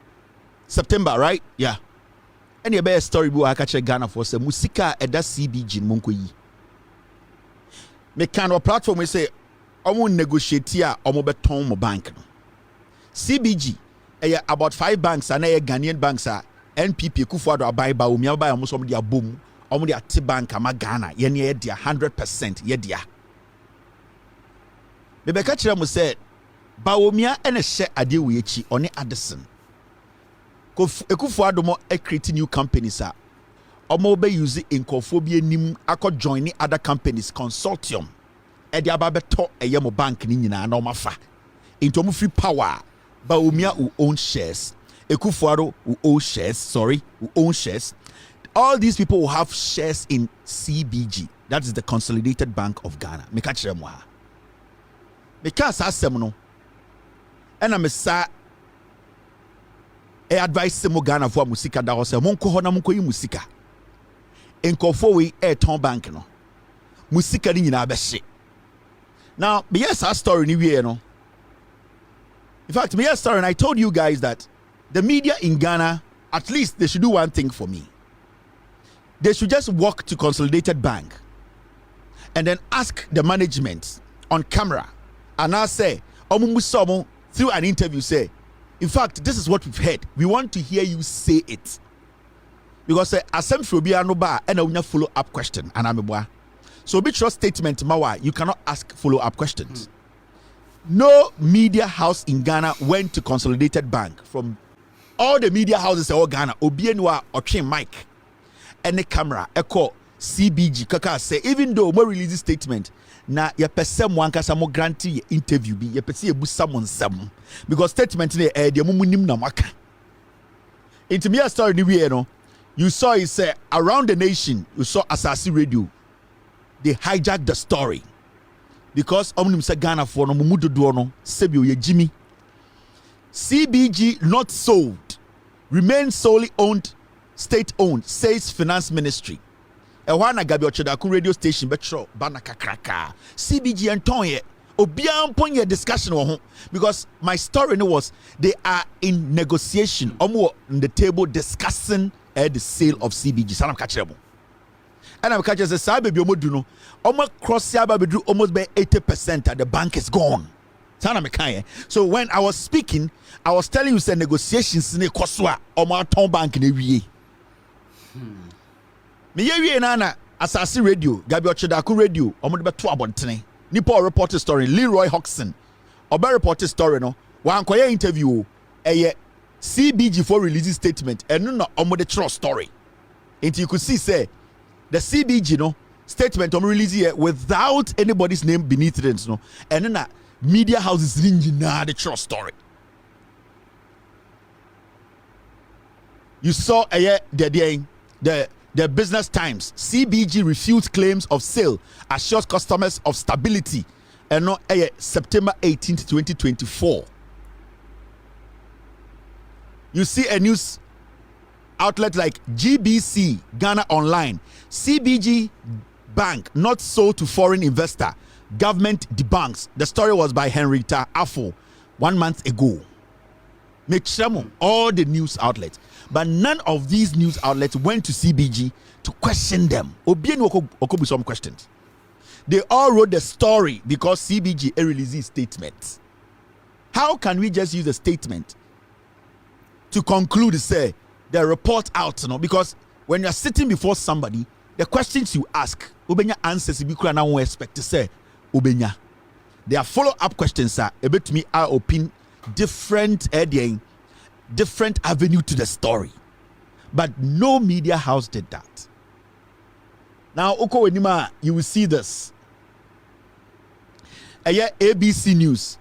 September, right? Yeah. And you better story I catch Ghana for some musika at that CBG Munkoyi. Me kind of platform we say, I won't negotiate here or beton bank. CBG, about 5 banks and Ghanaian banks are NPP Kufuado buy by Umia by almost some their boom, almost their T-Bank ama Ghana, yenye dia 100% yedia. Bebe catch them said, Baumia and a share adi wichi on Addison. Kufuado mo create new companies are. Omo be use incophobia nim ako joining other companies consortium. Edi ababeto eyemo bank ni nyina na omafa. Into omo free power. Baumia who own shares. Ekufuado who own shares. Who own shares. All these people will have shares in CBG. That is the Consolidated Bank of Ghana. Me catch them wa. Me can't say no. And I'm a advice mo Ghana for musika da hose monko ho na monko yi musika. Enkofo we ton bank no. Musika ni nyina be. Now, yes, our story ni we no. In fact, yes, story, and I told you guys that the media in Ghana, at least they should do one thing for me. They should just walk to Consolidated Bank and then ask the management on camera and now say, through an interview, say, in fact, this is what we've heard. We want to hear you say it. Because asem phobia no ba and a follow up question and I'm so be trust statement mawa you cannot ask follow up questions. No media house in Ghana went to Consolidated Bank. From all the media houses in Ghana, Obienwa or train mic and the camera echo CBG kaka say even though more release this statement na ya person one kasa mo grantee interview bi ya pese ebu someone some because statement ne de mo munim na maka. It me a story ni we no you saw it say around the nation you saw Asasi Radio they hijacked the story because omnim say Ghana for no mumu do no sebi oye Jimmy CBG not sold remain solely owned state owned says finance ministry. Ewana Gabi Ochedaku radio station betro bana kakraka CBG and Tonye obian ponye discussion on because my story was they are in negotiation omo on the table discussing the sale of CBG sanam kachiremo and I'm catching the sabe bi omodu no omo cross yaba bedru almost by 80% and the bank is gone sanam mekaye. So when I was speaking I was telling you say negotiations ne koswa omo ton bank na wie me ye na Asasi Radio Gabi Ochedaku Radio omo de beto abontene nipa report story Leroy Hodgson oba report story no wan koye interview CBG for release statement and no omo de true story and you could see say the CBG no statement release here without anybody's name beneath it no and na media houses na the true story. You saw the Business Times CBG refutes claims of sale, assures customers of stability and no September 18th 2024. You see a news outlet like GBC Ghana Online, CBG Bank not sold to foreign investor, government debunks. The story was by Henrietta Afo 1 month ago. Make sure all the news outlets, but none of these news outlets went to CBG to question them. Okobu some questions. They all wrote the story because CBG released statements. How can we just use a statement to conclude, say, the report out? No? Because when you're sitting before somebody, the questions you ask, ubenya answers you can expect to say, ubenya. There are follow-up questions, sir. About me, I opine different avenue to the story, but no media house did that. Now Oko Wenima, you will see this ABC News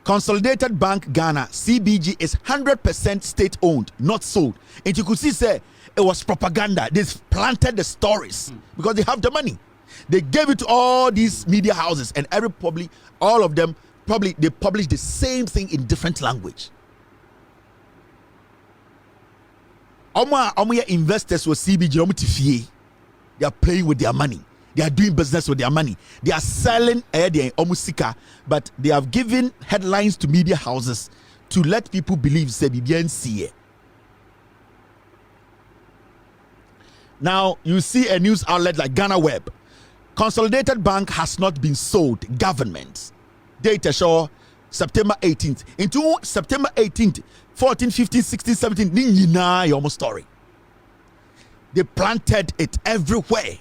Consolidated Bank Ghana CBG is 100% state owned, not sold. And you could see say it was propaganda. They planted the stories because they have the money. They gave it to all these media houses and all of them they publish the same thing in different language. Omo investors with CBG, they are playing with their money. They are doing business with their money. They are selling their omusika, but they have given headlines to media houses to let people believe say BBNC. Now you see a news outlet like Ghana Web. Consolidated Bank has not been sold. Government data show September 18th into September 18th, 14, 15, 16, 17. Nina your story. They planted it everywhere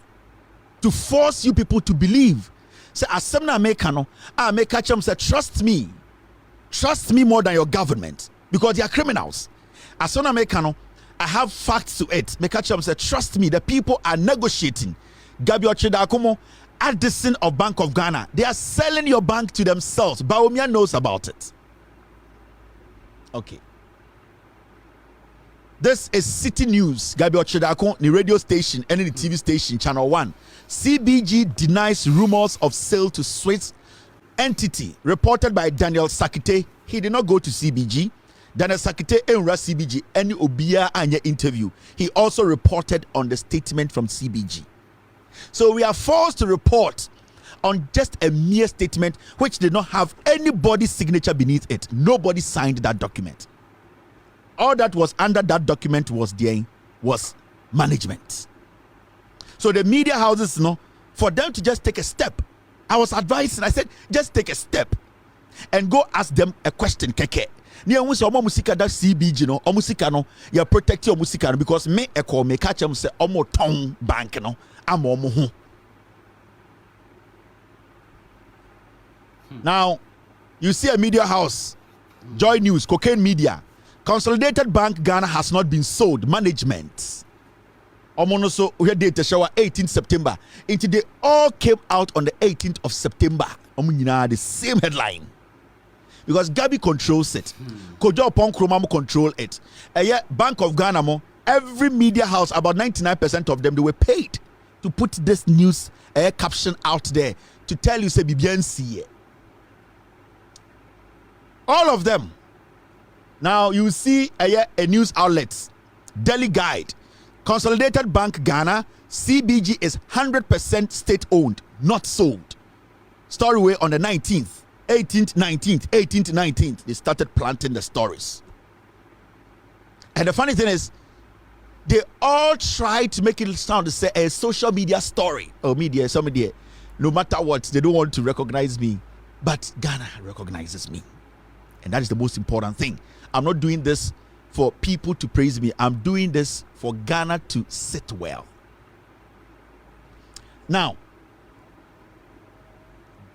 to force you people to believe. Say, Asemna Mekano, make them say, trust me more than your government because they are criminals. Asemna Mekano, I have facts to it. Make them say, trust me, the people are negotiating. Gabi Ochedakomo, Addison of Bank of Ghana, they are selling your bank to themselves. Baumia knows about it. Okay. This is City News. Gabi Ochedakomo, the radio station and the TV station, Channel 1. CBG denies rumors of sale to Swiss entity. Reported by Daniel Sakite. He did not go to CBG. Daniel Sakite enra CBG any obia anya interview. He also reported on the statement from CBG. So we are forced to report on just a mere statement which did not have anybody's signature beneath it. Nobody signed that document. All that was under that document was management. So the media houses, for them to just take a step. I was advising, I said, just take a step and go ask them a question. Keke. Near we say musika that CBG no, musika no, you protect your musika because me echo me catch them say omo town bank no, amomo. Now, you see a media house, Joy News, Cocaine Media, Consolidated Bank Ghana has not been sold. Management. Omonoso we had data show 18th September. Into they all came out on the 18th of September. The same headline. Because Gabi controls it. Kojo upon Kromamo control it. Bank of Ghana mo, every media house, about 99% of them, they were paid to put this news caption out there to tell you say BBNC. All of them. Now you see a news outlet, Daily Guide, Consolidated Bank Ghana, CBG is 100% state-owned, not sold. Storyway on the 19th. 18th, 19th, they started planting the stories. And the funny thing is, they all try to make it sound to say a social media story. Oh, media, some media. No matter what, they don't want to recognize me. But Ghana recognizes me. And that is the most important thing. I'm not doing this for people to praise me. I'm doing this for Ghana to sit well. Now,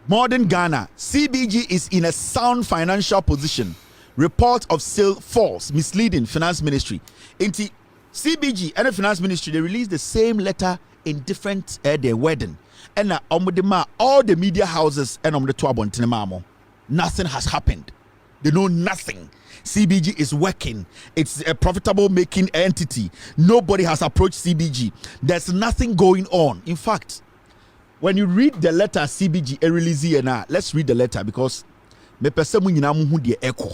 modern Ghana, CBG is in a sound financial position. Report of sale false, misleading Finance Ministry. Into CBG and the Finance Ministry, they released the same letter in different their wedding. And all the media houses and the Tuabon, nothing has happened. They know nothing. CBG is working. It's a profitable making entity. Nobody has approached CBG. There's nothing going on. In fact, when you read the letter CBG release here now, let's read the letter because me pese mu nyina mu hu de echo.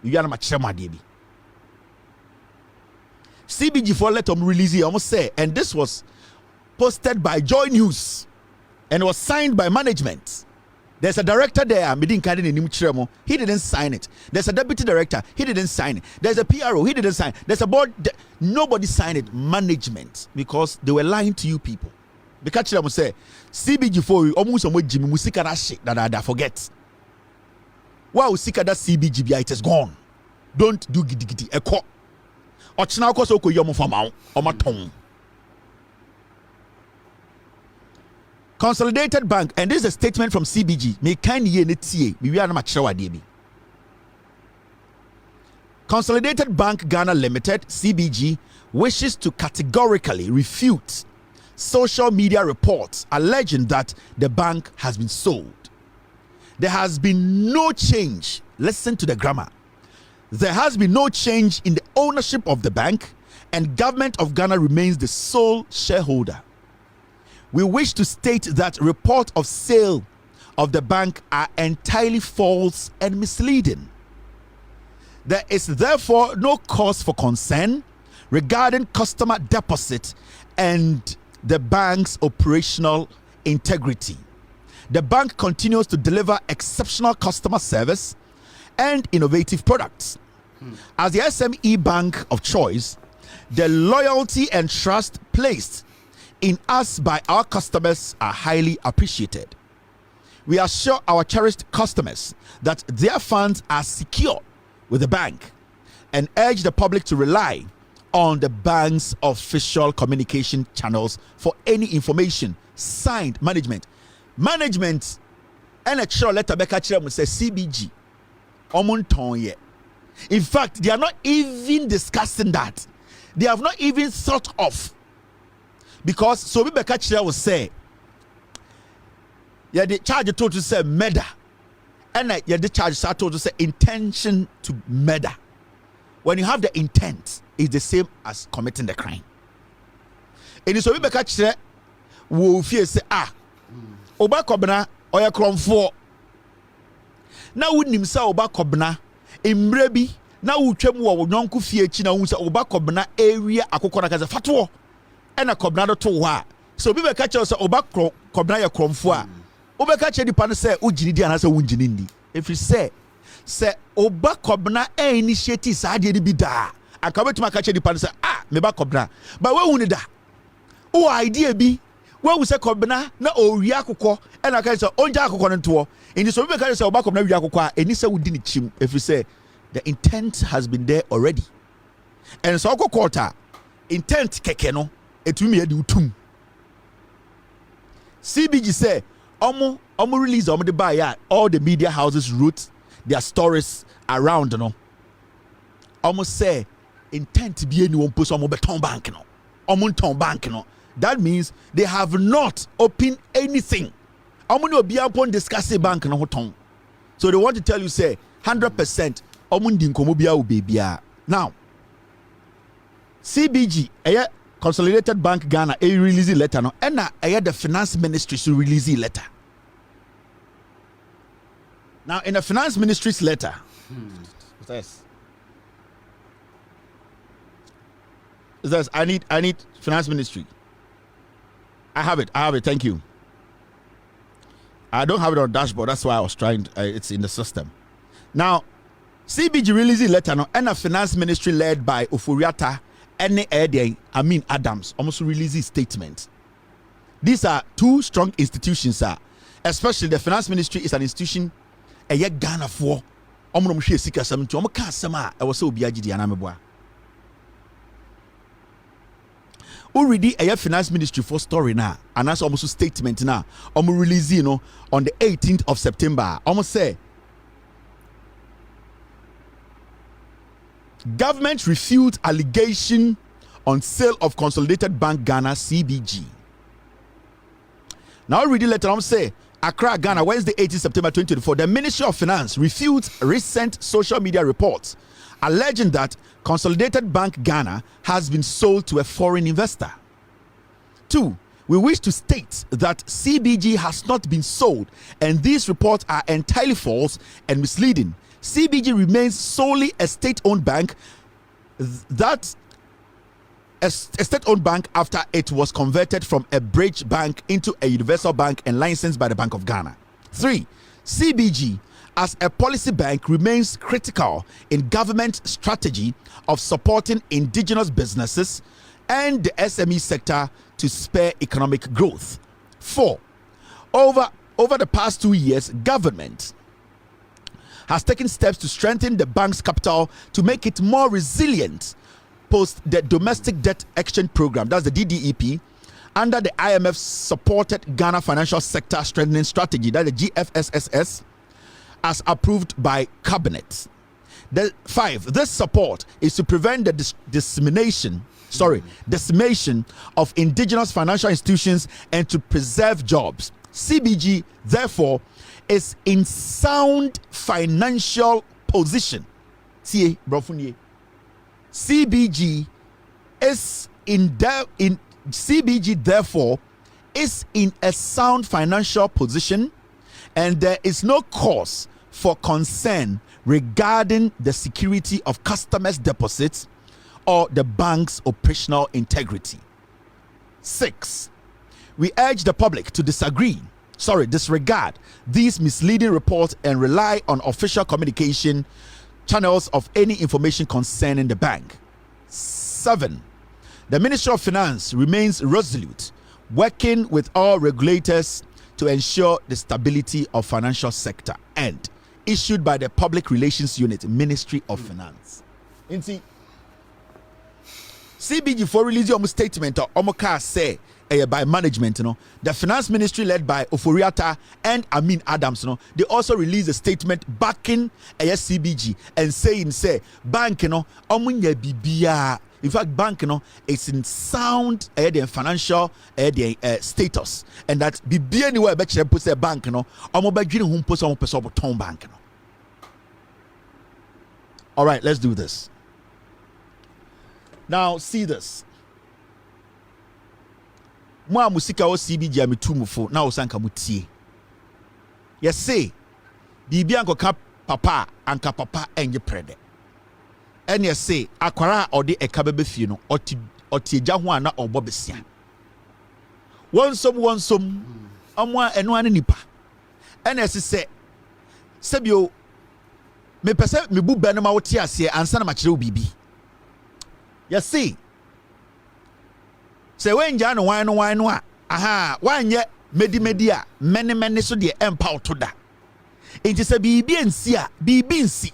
You are na machema de bi. CBG for letter release here almost say, and this was posted by Joy News and was signed by management. There's a director there, he didn't sign it. There's a deputy director, he didn't sign it. There's a PRO, he didn't sign it. There's a board, nobody signed it. Management, because they were lying to you people. Because them say CBG for you, almost some way Jimmy Musika that shit that I forget. Wow, Sika that CBG it is gone. Don't do giddy echo. Ochina ko so ko yomo fama o maton. Consolidated Bank, and this is a statement from CBG. Me kind ye netie, we are na machewa debi. Consolidated Bank Ghana Limited, CBG, wishes to categorically refute social media reports alleging that the bank has been sold. There has been no change. Listen to the grammar. There has been no change in the ownership of the bank, and Government of Ghana remains the sole shareholder. We wish to state that reports of sale of the bank are entirely false and misleading. There is therefore no cause for concern regarding customer deposit and the bank's operational integrity. The bank continues to deliver exceptional customer service and innovative products. As the SME bank of choice, the loyalty and trust placed in us by our customers are highly appreciated. We assure our cherished customers that their funds are secure with the bank and urge the public to rely on the bank's official communication channels for any information. Signed, management. And a sure letter back at say CBG. In fact, they are not even discussing that. They have not even thought of. Because so we back at will say, yeah, the charge told to say murder. And yeah, the charge told to say intention to murder. When you have the intent, it's the same as committing the crime. And so we back at will fear say oba kobna oya kromfo na wonim sa oba kobna emre bi na wotwam wo nyonko fie chi na hu sa oba kobna area akokora kaza fatwo e na kobna do to wa so bi be ka che so oba kobna ya kromfo a oba ka che dipa no se ugini di anasa wungini ndi efri se oba kobna initiate sa de bi da akabetima ka che dipa no se me ba kobna ba we hu ni da o idea bi we say kobna na owi akokọ e na ka say onja akokọ no to in so we ka say oba kobna wi akokọ a eni say wudi ni chim if you say the intent has been there already and so akokọ intent keke no etumi edi utum CBG say omo release omo de buy ya all the media houses wrote their stories around no omo say intent bi eni won post omo beton bank no omo ton bank no. That means they have not opened anything. Omuni obi upon discuss bank no hoton. So they want to tell you say 100% omundi nkomo bia obebia. Now CBG Consolidated Bank Ghana release letter no and the finance ministry to release letter. Now in the finance ministry's letter says I need finance ministry. I have it. Thank you. I don't have it on dashboard. That's why I was trying. It's in the system. Now, CBG released a letter no, and a finance ministry led by Ofuriata and Amin Adams almost released a statement. These are two strong institutions, especially the finance ministry is an institution. A year Ghana for Omromshi Sika 70. Omakasama. I was so biaji di anameboa. Already a finance ministry for story now, and that's almost a statement now. Release on the 18th of September. Almost say government refutes allegation on sale of Consolidated Bank Ghana CBG. Now already later on say Accra, Ghana, Wednesday 18th September 2024. The Ministry of Finance refutes recent social media reports alleging that Consolidated Bank Ghana has been sold to a foreign investor. 2. We wish to state that CBG has not been sold and these reports are entirely false and misleading. CBG remains solely a state-owned bank after it was converted from a bridge bank into a universal bank and licensed by the Bank of Ghana. 3. CBG as a policy bank remains critical in government strategy of supporting indigenous businesses and the SME sector to spur economic growth. 4. Over the past 2 years, government has taken steps to strengthen the bank's capital to make it more resilient post the Domestic Debt Exchange Program, that's the DDEP, under the IMF supported Ghana Financial Sector Strengthening Strategy, that's the GFSSS, as approved by cabinet. 5. This support is to prevent the decimation of indigenous financial institutions and to preserve jobs. CBG, therefore, is in sound financial position. CBG therefore is in a sound financial position, and there is no cause for concern regarding the security of customers' deposits or the bank's operational integrity. 6. We urge the public to disregard these misleading reports and rely on official communication channels of any information concerning the bank. 7. The Ministry of Finance remains resolute, working with all regulators to ensure the stability of financial sector, and issued by the Public Relations Unit, Ministry of Finance. Inti CBG for release your statement or omoka say by management, the finance ministry led by Oforiata and Amin Adams, they also released a statement backing CBG and saying bank, omunya bibia. In fact, bank, it's in sound financial status, and that bibia anywhere bet you put a bank, bank. All right, let's do this. Now, see this. Mo musika o CBG ametumufo na osanka mutie. Yes say bibi ankoka papa anka papa enye prede. En yes say akwara ode eka bebe fie no oti eja ho ana obo besia. Wonsom amwa eno ane nipa. En yes say sebio me pese me bu banu ma wote ase ansa na ma kire obibi. Yes see say when jano wine no aha wanye medi a many so de empower to da enti say bibi ensi a bibi nsi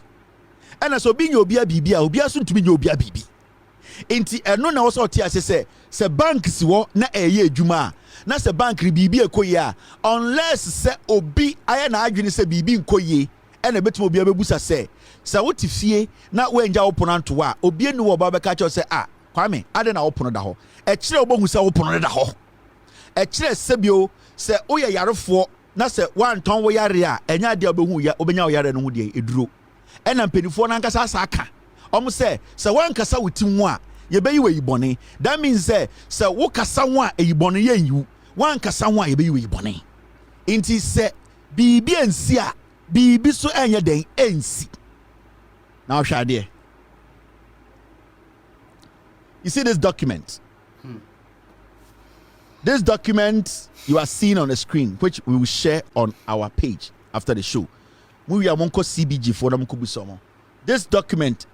ena so bi nya obi a bibi a obi aso ntumi nya obi a bibi enti eno na wo so tie ase say bank si wo na eye adwuma na say bank ri bibi ekoye a unless say obi aye na adwene say bibi nkoye ena betumo obi abebusa say wote fie na wenja wopono nto a obi enu wo ba beka che say Kwame ade na wopono da ho e kire obohu se wopono da ho e kire sebio se oye yarefo na se wanton wo yare a enya de obohu ya obenya wo yare no ho de eduro ena mpenifo na nkasa asa aka omo se wankasa wotim ho a ye beyi we yibone. That means se wo kasa ho a eyibone ye yiwu wankasa ho a ye beyi we yibone. Inti se bibi ensi a bibi so enye den ensi. Now shade. You see this document? This document you are seeing on the screen, which we will share on our page after the show. We are monko CBG for them kubusomo. This document,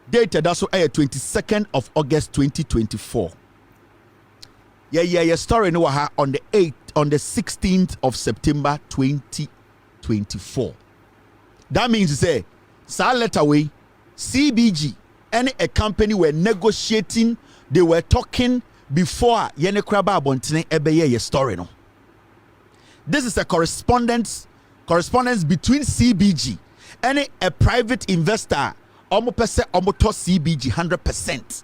dated also 22nd of August 2024. Story no on the 16th of September 2024. That means to say, letter way, CBG and a company were negotiating, they were talking before yene kraba abontene ebeye ye story no. This is a correspondence between CBG and a private investor omo pese omo to CBG 100%.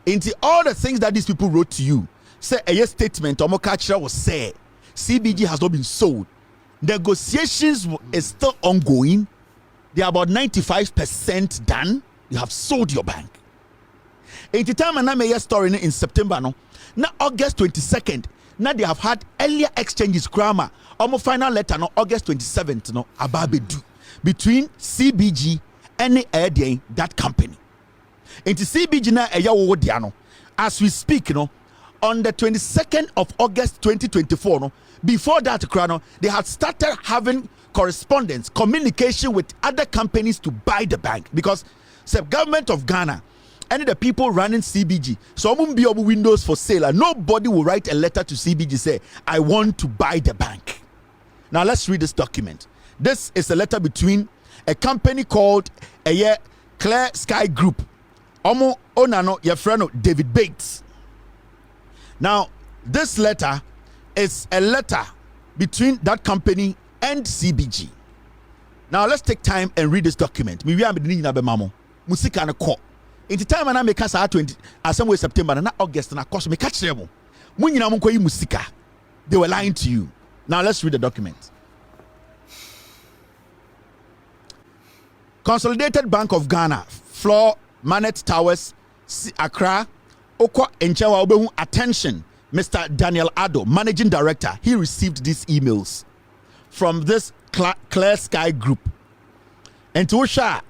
Into all the things that these people wrote to you, say a statement omo kachira was say CBG has not been sold. Negotiations is still ongoing. They are about 95% done. You have sold your bank. In the time and I made a story in September, no, now August 22nd. Now they have had earlier exchanges. Grammar, almost final letter, no, August 27th, no, ababedu between CBG and that company. Into CBG na diano. As we speak, no, on the 22nd of August 2024, no, before that, they had started having correspondence, communication with other companies to buy the bank because the government of Ghana and the people running CBG, so be windows for sale, and nobody will write a letter to CBG say, I want to buy the bank. Now let's read this document. This is a letter between a company called Clear Sky Group, Omo Onano, your friend David Bates. Now this letter is a letter between that company and CBG. Now let's take time and read this document. Me we am the mamo. Musika na ko. In the time na make us 20 somewhere September na August na course me catch them. Mu nyina mo koyi musika. They were lying to you. Now let's read the document. Consolidated Bank of Ghana, Floor, Manet Towers, Accra, Okwa Enchewa Obehu, attention. Mr. Daniel Addo, Managing Director, he received these emails from this Clear Sky Group. And to Usha,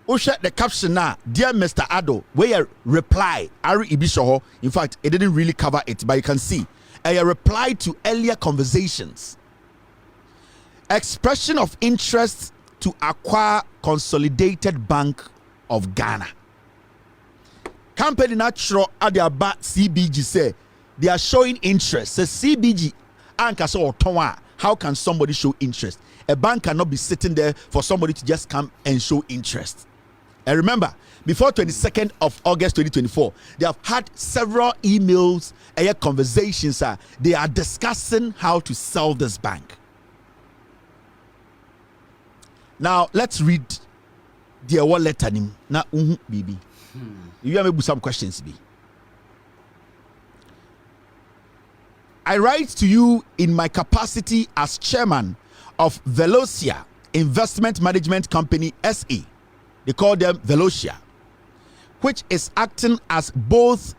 Osha the caption now, dear Mr. Ado, where you reply, Ari Ibishoho. In fact, it didn't really cover it, but you can see a reply to earlier conversations. Expression of interest to acquire Consolidated Bank of Ghana. Company natural at their back CBG say they are showing interest. Say CBG anka so otonwa. How can somebody show interest? A bank cannot be sitting there for somebody to just come and show interest. And remember, before 22nd of August 2024, they have had several emails and conversations. They are discussing how to sell this bank. Now, let's read the letter. Now, baby. You have some questions, B. I write to you in my capacity as chairman of Velocia Investment Management Company SE. They call them Velocia, which is acting as both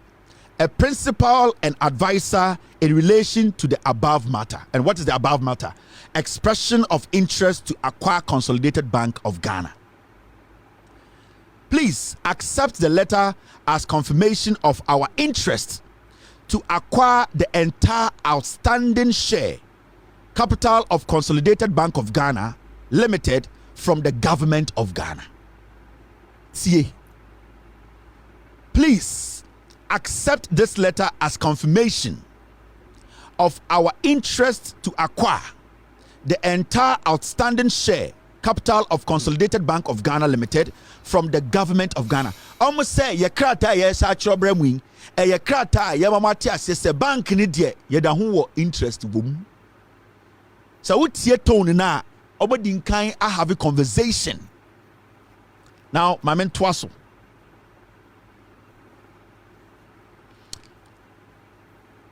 a principal and advisor in relation to the above matter. And what is the above matter? Expression of interest to acquire Consolidated Bank of Ghana. Please accept the letter as confirmation of our interest to acquire the entire outstanding share capital of Consolidated Bank of Ghana Limited from the government of Ghana. See, please accept this letter as confirmation of our interest to acquire the entire outstanding share capital of Consolidated Bank of Ghana Limited from the government of Ghana. Almost say ye krata ye sa chrobremwin e ye krata ye mama ti asese bank ni de ye da ho wo interest wom. So wotie tone na obodi nkan I have a conversation. Now my men twaso.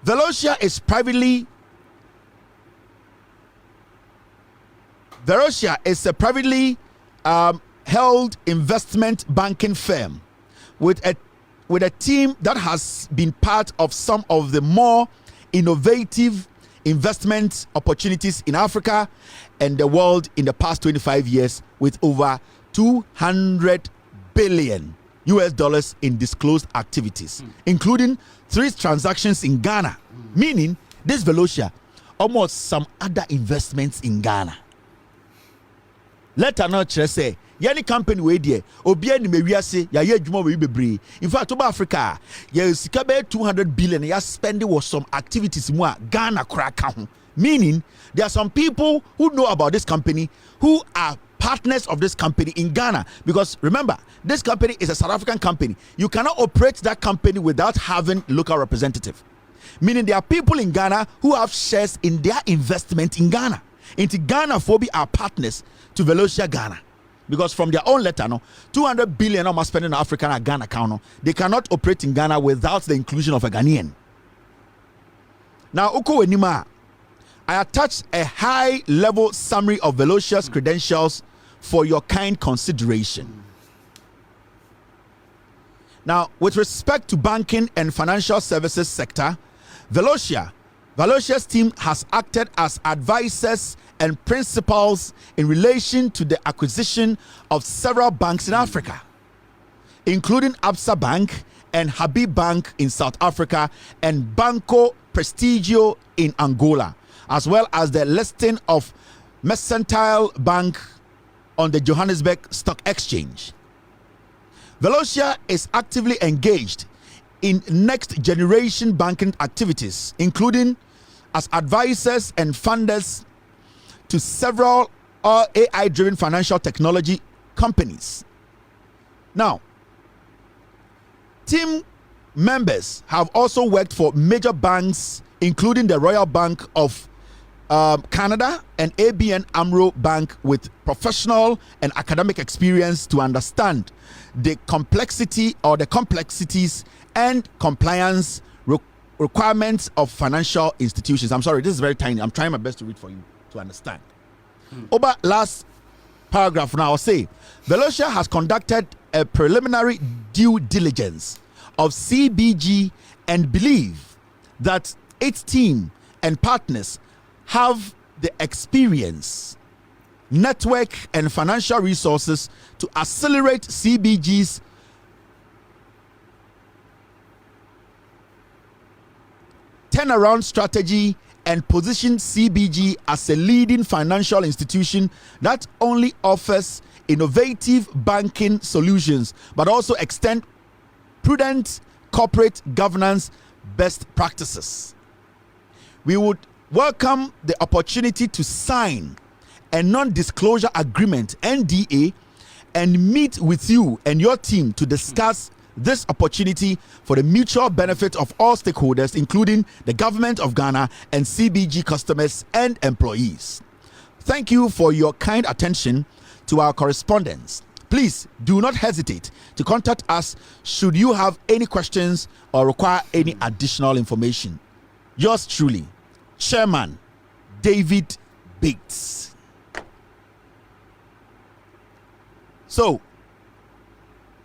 Velocia is a privately held investment banking firm with a team that has been part of some of the more innovative investment opportunities in Africa and the world in the past 25 years, with over $200 billion in disclosed activities, including 3 transactions in Ghana, meaning this Velocia almost some other investments in Ghana. Let her not say any company we there obi ni mewiase ya ye adwuma we bebre. In fact, over Africa ya sika be 200 billion ya spending was some activities mu a Ghana kraka ho, meaning there are some people who know about this company who are partners of this company in Ghana, because remember, this company is a South African company. You cannot operate that company without having local representative, meaning there are people in Ghana who have shares in their investment in Ghana. Into Ghana for be our partners to Velocia Ghana, because from their own letter, 200 billion almost spending in African and Ghana account, they cannot operate in Ghana without the inclusion of a Ghanaian. Now, Oko Wenima, I attached a high-level summary of Velocia's credentials for your kind consideration. Now, with respect to banking and financial services sector, Velocia's team has acted as advisors and principals in relation to the acquisition of several banks in Africa, including Absa Bank and Habib Bank in South Africa and Banco Prestigio in Angola, as well as the listing of Mercantile Bank on the Johannesburg Stock Exchange. Velocia is actively engaged in next generation banking activities, including as advisors and funders to several AI-driven financial technology companies. Now, team members have also worked for major banks, including the Royal Bank of Canada and ABN AMRO Bank, with professional and academic experience to understand the complexity or the complexities and compliance requirements of financial institutions. I'm sorry, this is very tiny. I'm trying my best to read for you to understand. Over last paragraph now, I'll say Velocia has conducted a preliminary due diligence of CBG and believe that its team and partners have the experience network, and financial resources to accelerate CBG's turnaround strategy and position CBG as a leading financial institution that only offers innovative banking solutions but also extend prudent corporate governance best practices. We would welcome the opportunity to sign a non-disclosure agreement (NDA) and meet with you and your team to discuss this opportunity for the mutual benefit of all stakeholders, including the government of Ghana and CBG customers and employees. Thank you for your kind attention to our correspondence. Please do not hesitate to contact us should you have any questions or require any additional information. Yours truly, Chairman David Bates. So,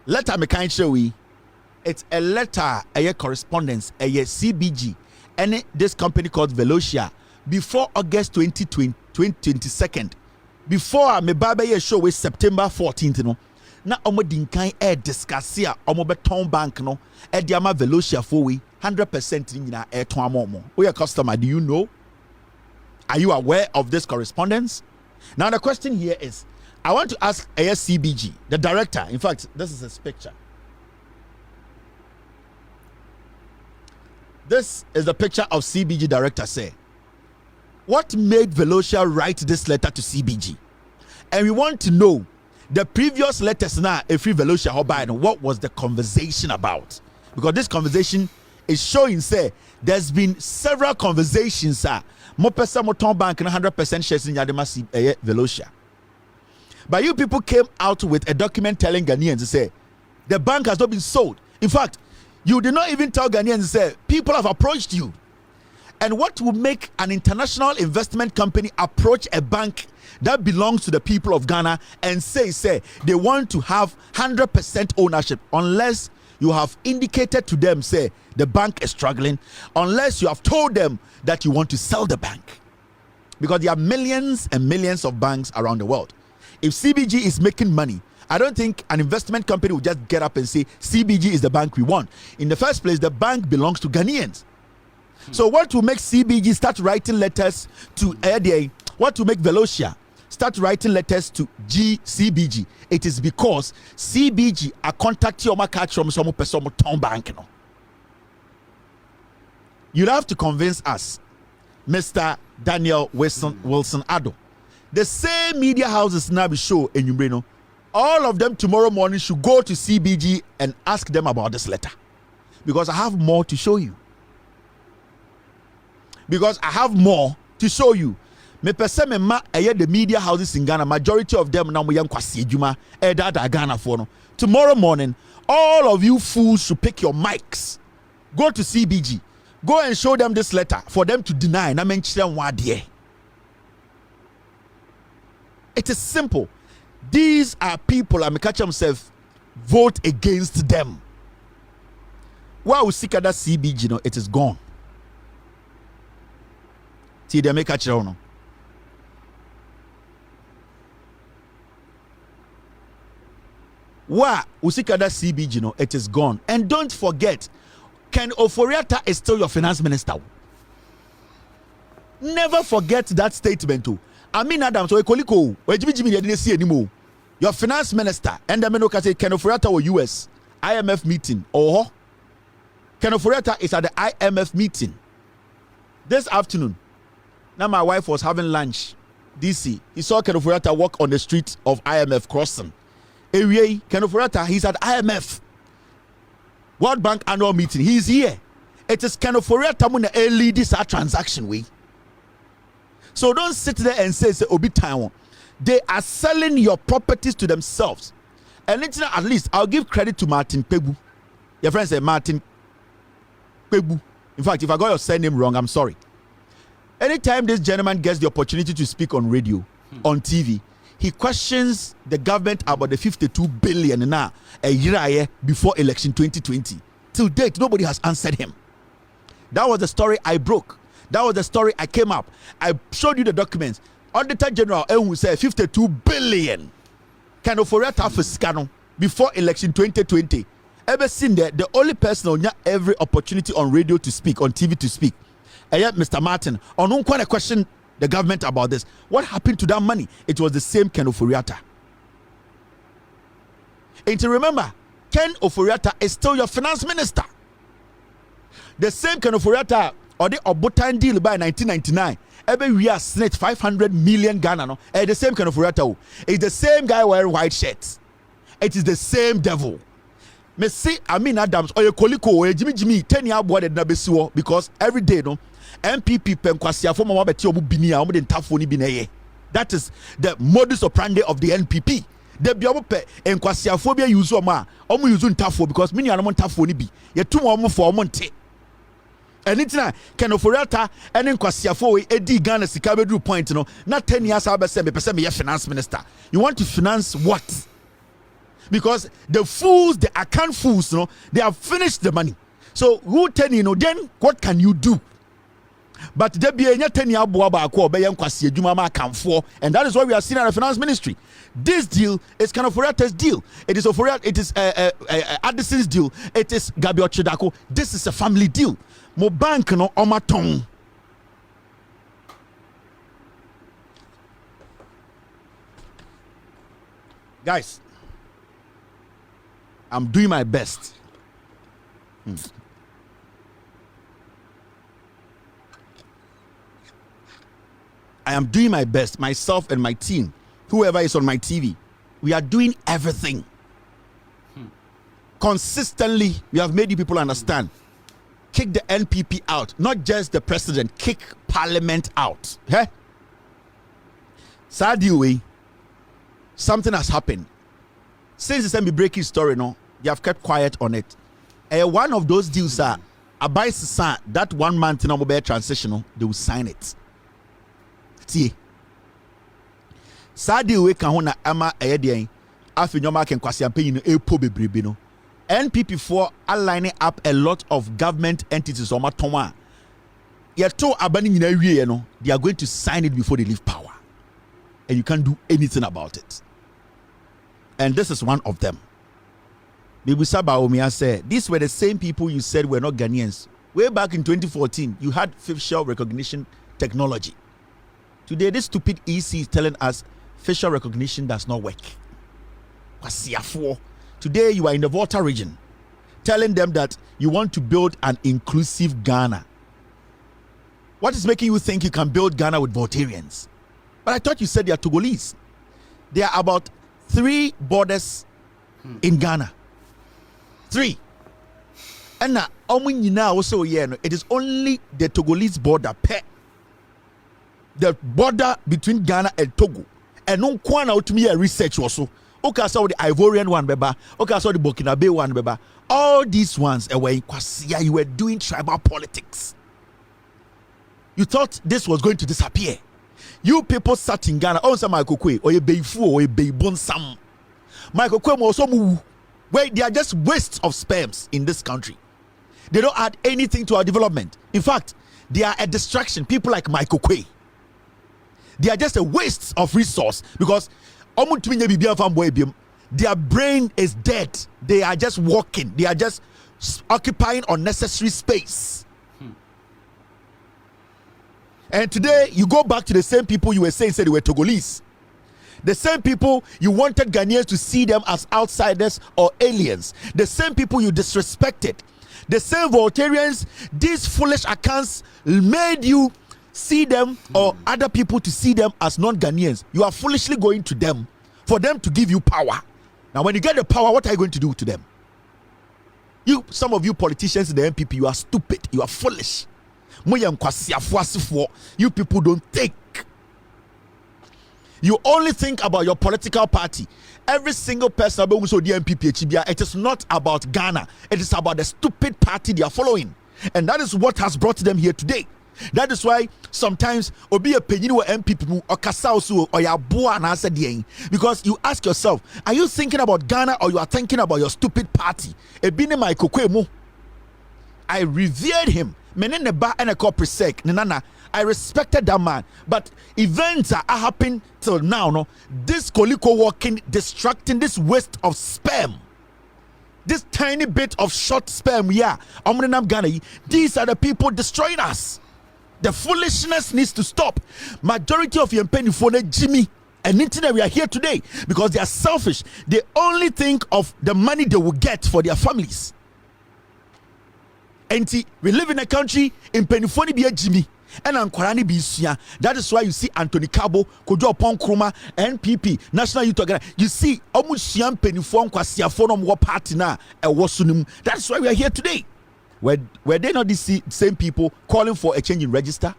letter me kind show we. It's a letter, a correspondence, a CBG, and this company called Velocia before August 2022, before me baba ye show with September 14th no. Na omo dinkan discuss here omo beton bank no e dia ma Velocia for we 100% nyina e ton amomo. We are customer, do you know? Are you aware of this correspondence? Now the question here is, I want to ask CBG, the director. In fact, this is his picture. This is the picture of CBG director say, what made Velocia write this letter to CBG? And we want to know the previous letters now, if we Velocia and what was the conversation about? Because this conversation is showing say there's been several conversations more person moton bank and 100% shares in Yadema Velocia. But you people came out with a document telling Ghanaians to say the bank has not been sold. In fact, you did not even tell Ghanaians to say people have approached you. And what will make an international investment company approach a bank that belongs to the people of Ghana and say they want to have 100% ownership unless you have indicated to them say the bank is struggling, unless you have told them that you want to sell the bank? Because there are millions and millions of banks around the world. If CBG is making money, I don't think an investment company will just get up and say CBG is the bank we want. In the first place, the bank belongs to Ghanaians. So what will make CBG start writing letters to what will make Velocia start writing letters to CBG? It is because CBG are contacting your catch from some person town bank. You'll have to convince us, Mr. Daniel Wilson Addo. The same media houses now be show in Umbreno. All of them tomorrow morning should go to CBG and ask them about this letter, because I have more to show you. Because I have more to show you. Me pese me ma the media houses in Ghana, majority of them now yam kwasi adwuma da Ghana for no. Tomorrow morning, all of you fools should pick your mics. Go to CBG. Go and show them this letter for them to deny. Na menchire wade. It is simple. These are people, I'm catch themselves, vote against them. Why we seek that CBG, no, it is gone. See, they make a no. Why we seek that CBG, no, it is gone. And don't forget, Ken Oforiatta is still your finance minister. Never forget that statement too. I mean, Adam, so Ekoliko, where Jimmy didn't see anymore. Your finance minister, and the men who say Ken Oforiatta or US IMF meeting. Oh, Ken Oforiatta is at the IMF meeting this afternoon. Now my wife was having lunch, DC. He saw Ken Oforiatta walk on the street of IMF crossing. Ken Oforiatta, he's at IMF World Bank annual meeting. He's here. It is Ken Oforiatta who lead this transaction way. So don't sit there and say Obi Taiwan. They are selling your properties to themselves. And at least I'll give credit to Martin Pebu. Your friend said Martin Pebu. In fact, if I got your surname wrong, I'm sorry. Anytime this gentleman gets the opportunity to speak on radio, on TV, he questions the government about the 52 billion now a year before election 2020. Till date, nobody has answered him. That was the story I broke. That was the story I came up. I showed you the documents. Auditor General who said 52 billion. Kind of for that before election 2020. Ever seen that the only person on every opportunity on radio to speak, on TV to speak, and yet Mr. Martin, on no one question the government about this. What happened to that money? It was the same Ken Oforiatta. And to remember, Ken Oforiatta is still your finance minister. The same Ken Oforiatta or the Obotan deal by 1999. Every year snatched 500 million Ghana. No, the same Ken Oforiatta. It's the same guy wearing white shirts. It is the same devil. Me see Amin Adams or your Koliko or Jimmy 10 year boy na besiwo because every day no MPP penkwasiafo mama beti obu binia omu den tafoni bineye. That is the modus operandi of the NPP. The biobu pe enkwasiafo bia use oma omu use ntafo because mini anamo ntafoni bi ye tum omu for omu nte. Anything Ken Oforiatta and enkwasiafo we edi Ghana sika bedru point no na 10 years abese me pese me ye finance minister. You want to finance what? Because the fools, the account fools, they have finished the money. So who tell you, then what can you do? But there be a 10 year boaba for, and that is what we are seeing at the finance ministry. This deal is kind of Oforiatta's deal. It is Addison's deal. It is Gabriel Chidako. This is a family deal. Mo bank no omatong. Guys, I'm doing my best. I am doing my best, myself and my team, whoever is on my TV. We are doing everything. Consistently, we have made you people understand. Kick the NPP out, not just the president, kick parliament out. Hey? Sadly, something has happened. Since the same breaking story, they have kept quiet on it. One of those deals are that 1 month in a transitional, they will sign it. See, Sadi we can hona ama ayedian afi nyoma ken kwase ampanyi no epo bebrebe no. NPP for aligning up a lot of government entities on matoma. Yeto abani nyina wie no, they are going to sign it before they leave power. And you can't do anything about it. And this is one of them. Bibu Saba Omia said, these were the same people you said were not Ghanaians. Way back in 2014, you had facial recognition technology. Today, this stupid EC is telling us facial recognition does not work. Today, you are in the Volta region, telling them that you want to build an inclusive Ghana. What is making you think you can build Ghana with Voltarians? But I thought you said they are Togolese. There are about 3 borders in Ghana. 3. And now, also it is only the Togolese border pet. The border between Ghana and Togo. And no one out to me a research also. Okay, I saw the Ivorian one, beba. Okay, I saw the Burkina Faso one, beba. All these ones away, you were doing tribal politics. You thought this was going to disappear. You people sat in Ghana, also Michael Kwe, or a Beifu, or a Beibon Sam. Michael Kwe also move. Wait, they are just wastes of sperms in this country. They don't add anything to our development. In fact, they are a distraction. People like Michael Kwe. They are just a waste of resource because their brain is dead. They are just walking. They are just occupying unnecessary space. And today, you go back to the same people you were saying said they were Togolese. The same people you wanted Ghanaians to see them as outsiders or aliens. The same people you disrespected. The same Voltarians, these foolish accounts made you see them or other people to see them as non-Ghanaians. You are foolishly going to them for them to give you power. Now, when you get the power, what are you going to do to them? Some of you politicians in the NPP, you are stupid. You are foolish. You people don't think. You only think about your political party. Every single person the NPP, it is not about Ghana. It is about the stupid party they are following. And that is what has brought them here today. That is why sometimes obi a penyin or MPP or kasausu or ya boa na said because you ask yourself, are you thinking about Ghana or you are thinking about your stupid party? Ebine my kokwemu. I revered him. Menene ba ene ko presek nana I respected that man. But events are happening till now. No, this Koliko walking, distracting, this waste of sperm, this tiny bit of short sperm. Yeah, these are the people destroying us. The foolishness needs to stop. Majority of your penny for the Jimmy. And internet, we are here today because they are selfish. They only think of the money they will get for their families. And we live in a country in Penifoni be a Jimmy and Ankorani be Sia. That is why you see Anthony Cabo, Kojo Ponkruma, NPP, National Youth Organization. You see almost Siam Penifon Kwasia Forum War Party now a Wasunum. That's why we are here today. Were they not the same people calling for a change in register?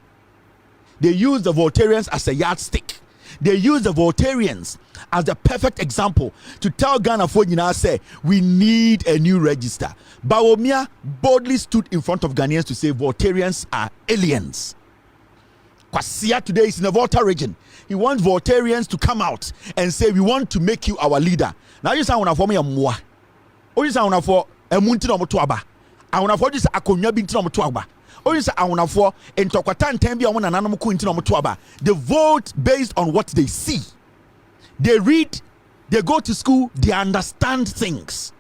They use the Voltarians as a yardstick. They use the Voltarians as the perfect example to tell Ghana for say we need a new register. Bawumia boldly stood in front of Ghanaians to say Voltarians are aliens. Kwasia today is in the Volta region. He wants Voltarians to come out and say we want to make you our leader. Now you sound for me a moi. Or you sound for a muntin omotuaba. I want to just a konya bintin omotuaba. Or is a for in Tokwatan Tembi on an animal Mutuaba. They vote based on what they see. They read, they go to school, they understand things.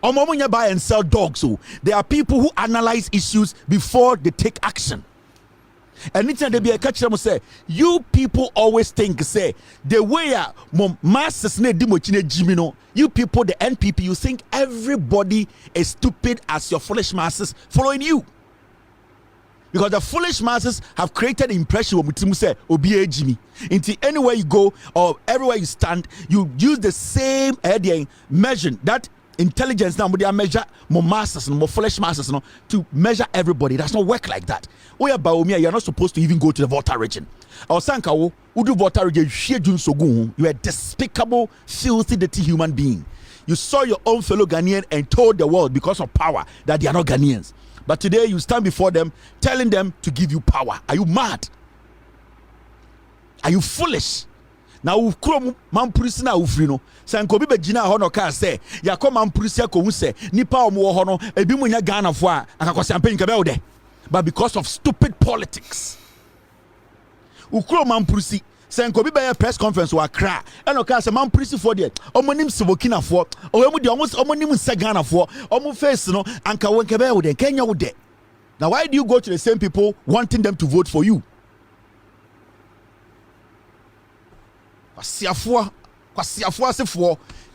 Omomunya buy and sell dogs. So there are people who analyze issues before they take action. And anytime they be a catch them say, you people always think say the way masses ne dimochine jimino. You people, the NPP, you think everybody is stupid as your foolish masses following you. Because the foolish masses have created the impression of Mutimu say Obi Jimmy. Until anywhere you go or everywhere you stand, you use the same measure that intelligence now they measure more masses and more foolish masses to measure everybody. It does not work like that. You're not supposed to even go to the Volta region. Or Sankawo, Udu Volta region, you are a despicable, filthy, dirty human being. You saw your own fellow Ghanaian and told the world because of power that they are not Ghanaians. But today you stand before them telling them to give you power. Are you mad? Are you foolish? Now ukrom mampurisi na ufrino sanko bi begina ho no ka say yakọ mampurisi akohu say nipa omo ho no ebi munya Ghana fo a akakwase ampanyin ka be wo de, but because of stupid politics ukrom mampurisi sanko bi be press conference wa kra eno ka say mampurisi fo de omonim sebokina fo owemu de omonim se Ghana fo omo face no anka won ka be wo de Kenya wo de. Now why do you go to the same people wanting them to vote for you?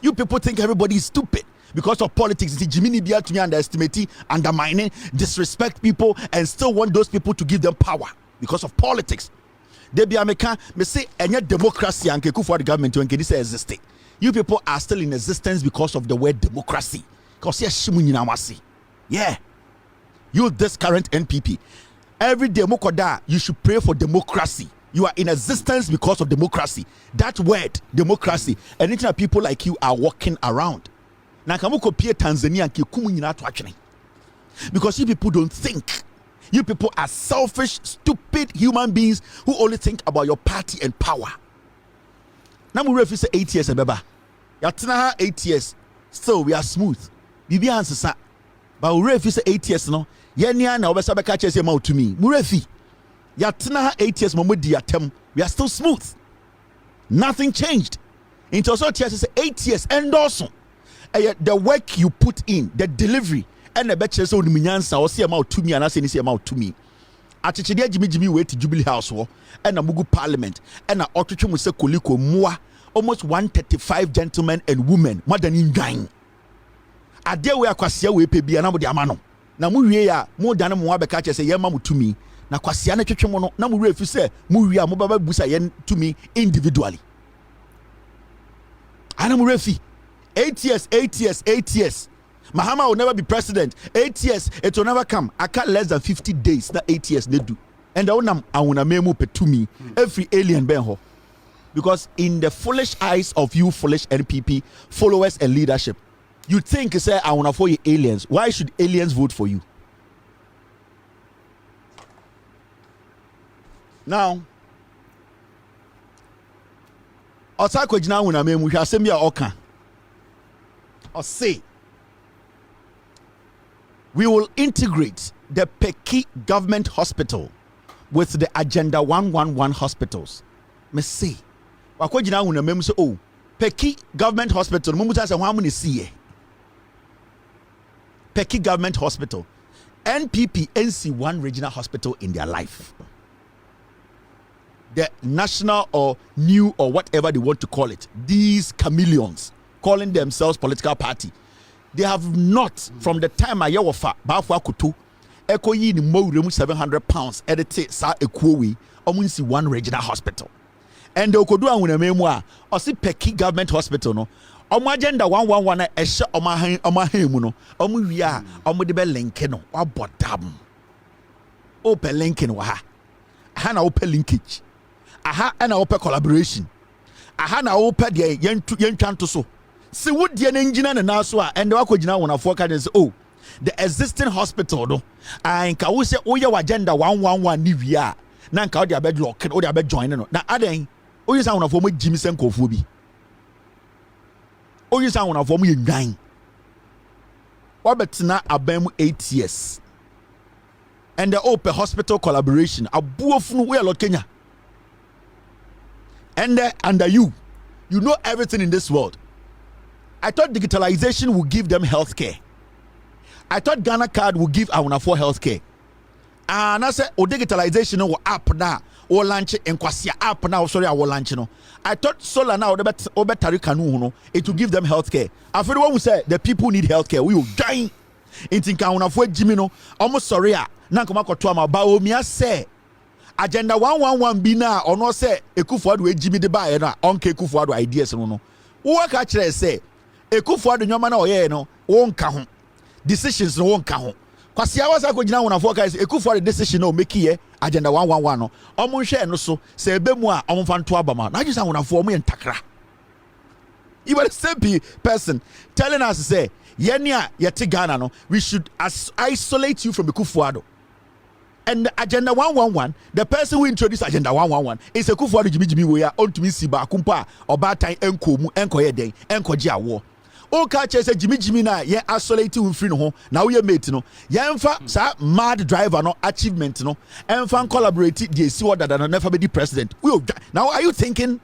You people think everybody is stupid because of politics. The Jimmy Bia to me underestimating, undermining, disrespect people, and still want those people to give them power because of politics. They be American, me say any democracy and for the government to this exist. You people are still in existence because of the word democracy. Because yeah, you this current NPP. Every day you should pray for democracy. You are in existence because of democracy. That word, democracy, and it's that people like you are walking around. Now, Tanzania because you people don't think. You people are selfish, stupid human beings who only think about your party and power. Now, we say 8 years, beba. Yatna 8 years. Still, we are smooth. Bibi answer, but we say 8 years, no. Yenya na obesa beka chese ma to me. Murefi. Yatna 8 years we are still smooth. Nothing changed. Into also say 8 years and also the work you put in, the delivery and the betches on Minyansa or see amount to me and I say this amount to me. Atichidia Jimmy wait to Jubilee House and a Mugu Parliament and a Otuchum se Koliko Mua, almost 135 gentlemen and women, more than in dying. A dear way Aquasia we pay be an amano. Na muya more than Muabeka say Yamamu to me. Na kwasia na twetwe mo no na mo refi se mo wi a mo baba busa ye to me individually. Ana mo refi 8 years. Mahama will never be president. 8 years, it will never come. I can't less than 50 days. That 8 years they do. And I wanna memo pe to me every alien benho. Because in the foolish eyes of you foolish NPP followers and leadership, you think say I wanna for you aliens. Why should aliens vote for you? Now, Osako jina wuna me mu hwasem ya oka. Or say we will integrate the Peki government hospital with the Agenda 111 hospitals. Me say, wakojina una mem say, oh, Peki government hospital, mumuta say how many see Peki government hospital, NPP NC one regional hospital in their life. The national or new or whatever they want to call it, these chameleons calling themselves political party, they have not, from the time I yawafa bafwa kutu eko yi ni mo £700 edit sa ekuowi omunsi one regional hospital. And the okodu anwuna memu a osi Peki government hospital no omo agenda 111 na ehye omahan mu no omo wi a omo de be link no wabodam open link no ha na open linkage aha na open collaboration aha na open de yentwa nto so se wodie na ngina na so a and wakogina wonafo ka say oh the existing hospital no anka wo se wo ye agenda 111 ni wi a na nka wo de abedlock wo de abejoin no na aden wo yesa wonafo mo jimi senkofo bi o yesa wonafo mo ye nwan wabetena abam 8 years and the open hospital collaboration abuofunu we lot Kenya and under you know everything in this world. I thought digitalization would give them health care. I thought Ghana card would give our for health care. And I said, oh, digitalization no app now, or launch and kwasia app now. Sorry, I will launch no. I thought solar now the better canoe no. It will give them health care. After the one who said the people need health care, we will die. In think I want to Jimmy no. Almost sorry, nankoma kotoama ba omia say. Agenda 111 bi na ono say Ekufuado we Jimmy de ba na onke Ekufuado ideas no. Wo ka kire say Ekufuado nyoma na oye no wonka ho decisions no wonka ho kwasi awasa ko gina wonafo ka say Ekufuado decision no make here agenda 111 no omo hwe no so say ebemu a omo fa nto abama na agisa wonafo omo yentakra. You are the same person telling us say yenia yete Ghana no we should isolate you from Ekufuado. And the agenda 111, the person who introduced agenda 111 is Ekufuado Jimmy we are on to me siba kumpa or bad time enko ye den enko ji awo. O ka che say Jimmy na ye isolate you free no ho na we mate no. Ye emfa sa mad driver no achievement no. Emfa collaborate the see what that never be the president. Now are you thinking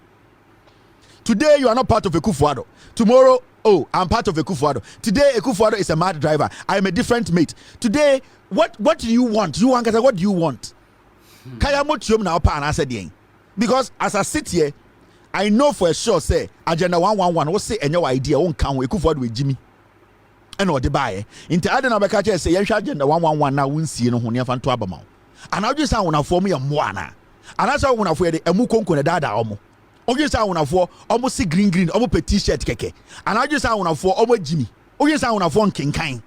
today you are not part of Ekufuado? Tomorrow, oh, I'm part of Ekufuado. Today Ekufuado is a mad driver. I am a different mate. Today what do you want? You want what do you want? Kaya motium na opa na said because as I sit here, I know for sure say agenda 111 will say any idea won't come with Ekufuado with Jimmy. And what the buy into other number catcher say agenda 111 now won't see no honia fan to abama. And I just want to form me a moana. And that's how when I wear the emukonko na dada omo. Oje sa wona fo omo si green omo pe t-shirt keke. And I just sa wona fo omo Jimmy. Oje sa wona fo nkenkan.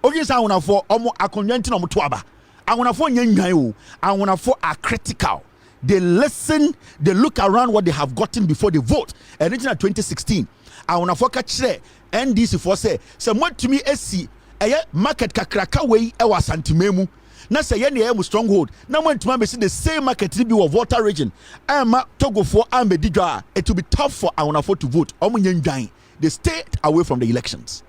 Oje sa wona fo omo akonwanti na omo to aba. And wona fo nyanwan o. And wona fo are critical. They listen, they look around what they have gotten before they vote. And in 2016, and wona fo ka kire NDC for say what to me esi market kakraka we e wa santimemu. Na say ye na e stronghold na mo ntuma be see the same market be of water region ama Togo for ambedidwa it will be tough for Awonafo to vote omunyan. They stayed away from the elections.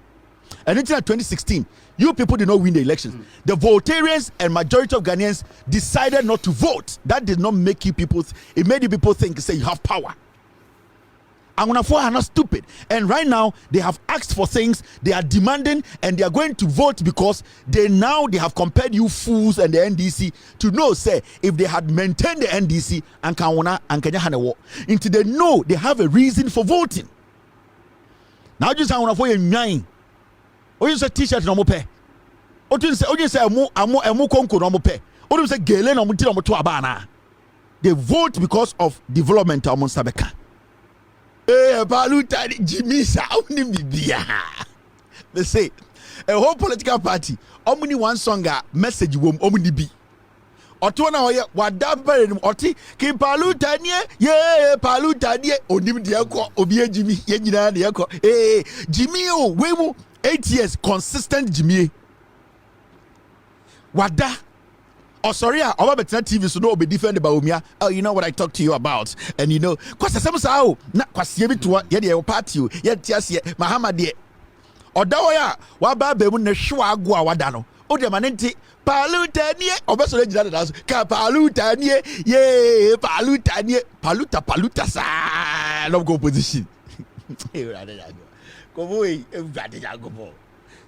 And in 2016 you people did not win the elections. The Voltarians and majority of Ghanaians decided not to vote. That did not make you people, it made you people think say you have power. Awonafo are not stupid, and right now they have asked for things, they are demanding, and they are going to vote because they have compared you fools and the NDC to know say if they had maintained the NDC and Kawona and Kenya Hanewo until they know they have a reason for voting. Now just Awonafo ye nyan. Oyin say t-shirt no mo pe. Oyin say emu konko no mo pe. Oyin say gele no mo ti no mo to abana. They vote because of development among Sabeka. Baluta Jimmy sa only bibia. They say a whole political party omuni one song message wom omuni bi. Oto na oye wadabere nim oti ki paluta nie ye paluta nie onim de ekọ obi Jimmy ye nyina de ekọ Jimmy o we mu 8 years consistent Jimmy wada. Oh, sorry, over better TV so no be defend about me. Oh, you know what I talked to you about, and you know, cause some sao na cause ye to ye de party you ye tias ye Muhammad ye. Oda oya wa ba be mu na hwa agwo a wada no. O de manenti palutanie obeso le jira da so ka palutanie ye palutanie paluta sa no go position. E rade da go. Ko boy e rade da go bo.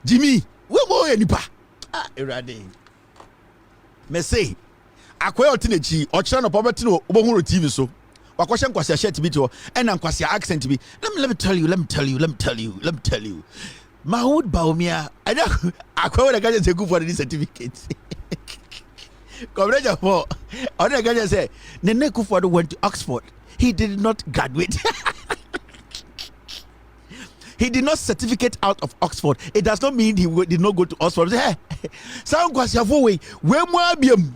Jimmy, we mo e nipa. Ah e rade. Me say akoya otinechi o kira no poverty no obohuru TV so. Wakoshe nkwasi shirt bi to and nkwasi accent bi. Let me tell you. Mahoud Baumia, I don't. I call the guy say good for the certificate. Comrade for other guy say Nene Kufuor went to Oxford. He did not graduate. He did not certificate out of Oxford. It does not mean he did not go to Oxford. Hey, sound kwasiafo we mo abiem.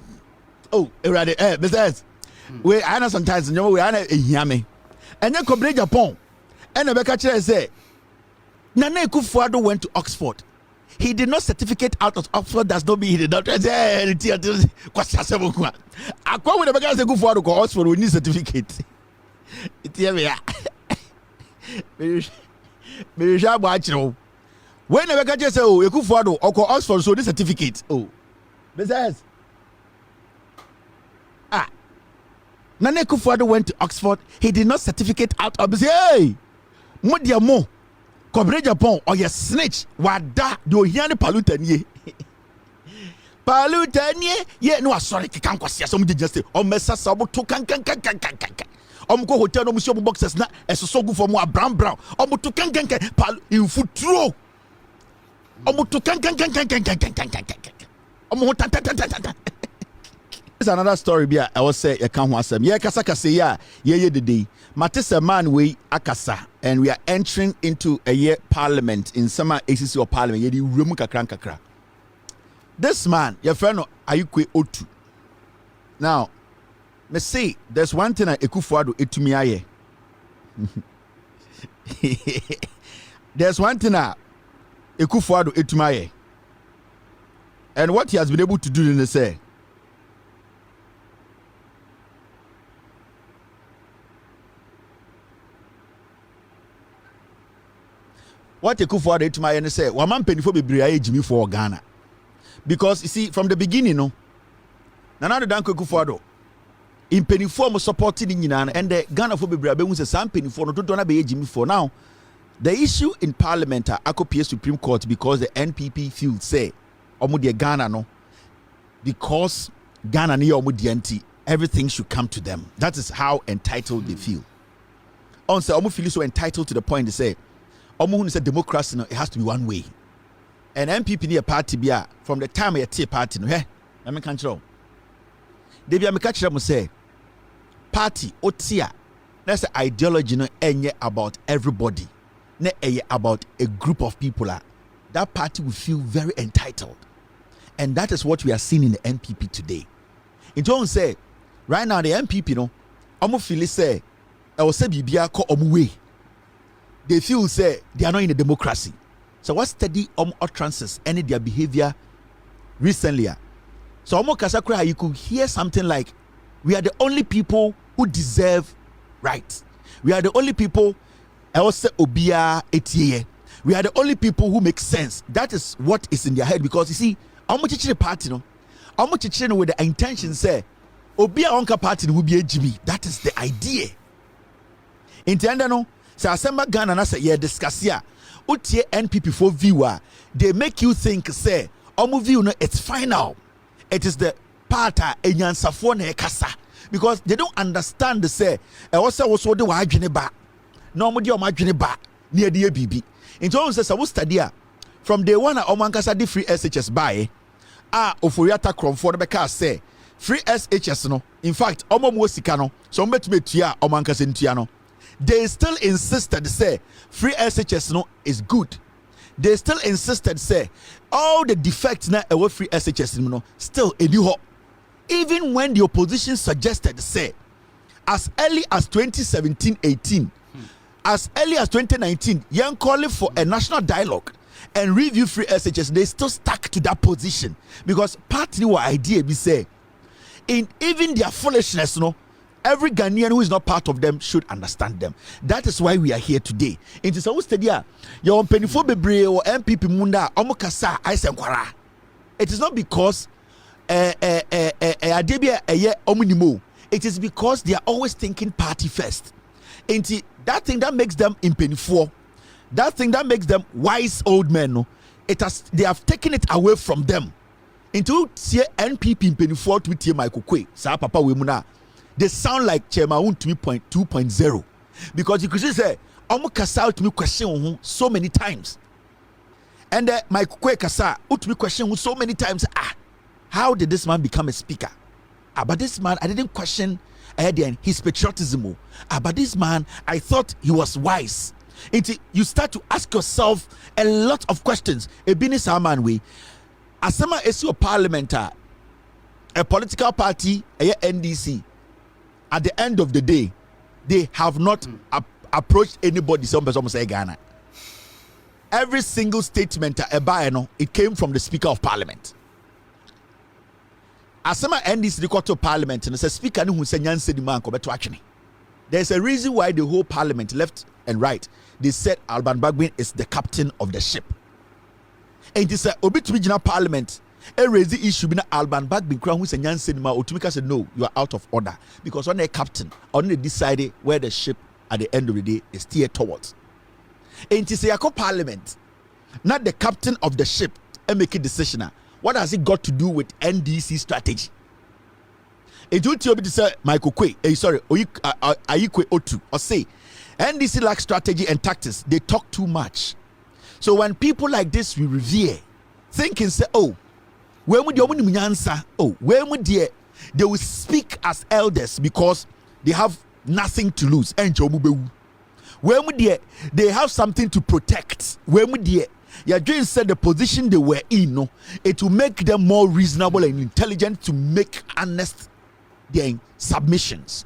Oh, erade Mr. We I know sometimes you know we are ehia and then Comrade Japan and Rebecca Chere say Nana Kufuor went to Oxford. He did not certificate out of Oxford. Does not mean he did not. Akwa we never get Kufuor to Oxford. We need certificate. Me shall watch you. When never get say oh Kufuor or Oxford so this certificate. Oh, besides, Nana Kufuor went to Oxford. He did not certificate out of. Hey, mo. Kobre Japan or your snitch wada do hiane palutanie ye no sorry kan kwase asom just o mesa sabo to kan go hotel no musio boxes na esoso gu for mo brown o to kan pal infutro o to kan o tan. There's another story bia I was say you can asem ye kasa ya ye the day matisa man we akasa and we are entering into a year parliament in summer ACC or parliament ye di wuremu kakra. This man your friend Ayikwe Otu. Now me say there's one thing Ekufuor etumi aye. There's one thing Ekufuor etumi aye. And what he has been able to do in the say what Ekufuor did to my end say, one man penny for be Jimmy for Ghana. Because you see, from the beginning, no, Nana Danko Ekufuor in penny form supporting in Yinan and the Ghana for be was a some penny for no to be Jimmy for now. The issue in Parliament Akopia Supreme Court because the NPP field say Omudia Ghana no because Ghana near Omudianti everything should come to them. That is how entitled they feel. On say Omu feel so entitled to the point they say Omu said democracy no, it has to be one way. And MPP near party bia from the time I tea party no hey I mean can't you they be me catch them say party otia that's the ideology no enye about everybody ne about a group of people that party will feel very entitled. And that is what we are seeing in the NPP today. In terms say right now the NPP no omu feel say I will say bibia ko omu way. They feel say they are not in a democracy. So what study utterances and their behavior recently? So Kasakura, you could hear something like, we are the only people who deserve rights. We are the only people obia etiye. We are the only people who make sense. That is what is in their head because you see, the party no, with the intention say, obia onka party will be a GB. That is the idea. Intenda no. So Asemba Ghana na say yeah discuss ya. Utie NPP for viewer, they make you think say omu view no it's final. It is the part enyansafo na ekasa because they don't understand the say e also de wa adwene ba. No omu de omu adwene ba na e de bibi. In terms say we study from day one omu ankasa de free SHS buy oforiata kromfo de beka say free SHS no in fact omu mo sika no so mbetime tua omu ankasa ntua no. They still insisted say free SHS no is good. They still insisted say all the defects na ewe free SHS no still edi. Even when the opposition suggested say as early as 2017-18, as early as 2019, young calling for a national dialogue and review free SHS, they still stuck to that position because party or idea be say in even their foolishness no. Every Ghanaian who is not part of them should understand them. That is why we are here today. It is our study. Your penifo bebre or MPP munda omokasa I say kwara. It is not because it is because they are always thinking party first. And that thing that makes them impeniful, that thing that makes them wise old men, no, they have taken it away from them. Into NPP impeniful to be Michael Kwe, Sa Papa Wemuna. They sound like Chemaun 2.0 because you could say, Omo Kasa to me question so many times. And Michael Kwe Kasa to me question so many times. How did this man become a speaker? But this man, I didn't question his patriotism. But this man, I thought he was wise. You start to ask yourself a lot of questions. Ebini Saman way. Asema is your parliamentary, a political party, a NDC. At the end of the day, they have not approached anybody. Some person say Ghana. Every single statement, it came from the Speaker of Parliament. Asema NDC the to Parliament and the Speaker who said Nyanse man come to action. There's a reason why the whole Parliament, left and right, they said Alban Bagbin is the captain of the ship. And it is a obit regional Parliament. A raise the issue been Alban Bagbin crown who said Nyanse man Otumika said no, you are out of order because when a captain only decided where the ship at the end of the day is steered towards. And it is a Parliament, not the captain of the ship, and make a decision. What has it got to do with NDC strategy? It would tell me to say Michael Kwe, Ayikwe Otu, or say NDC lacks strategy and tactics. They talk too much. So when people like this we revere, thinking say, oh, where would you answer? Oh, where would they will speak as elders because they have nothing to lose. Where would they have something to protect? Where would Yadrin said the position they were in, no, it will make them more reasonable and intelligent to make honest their submissions.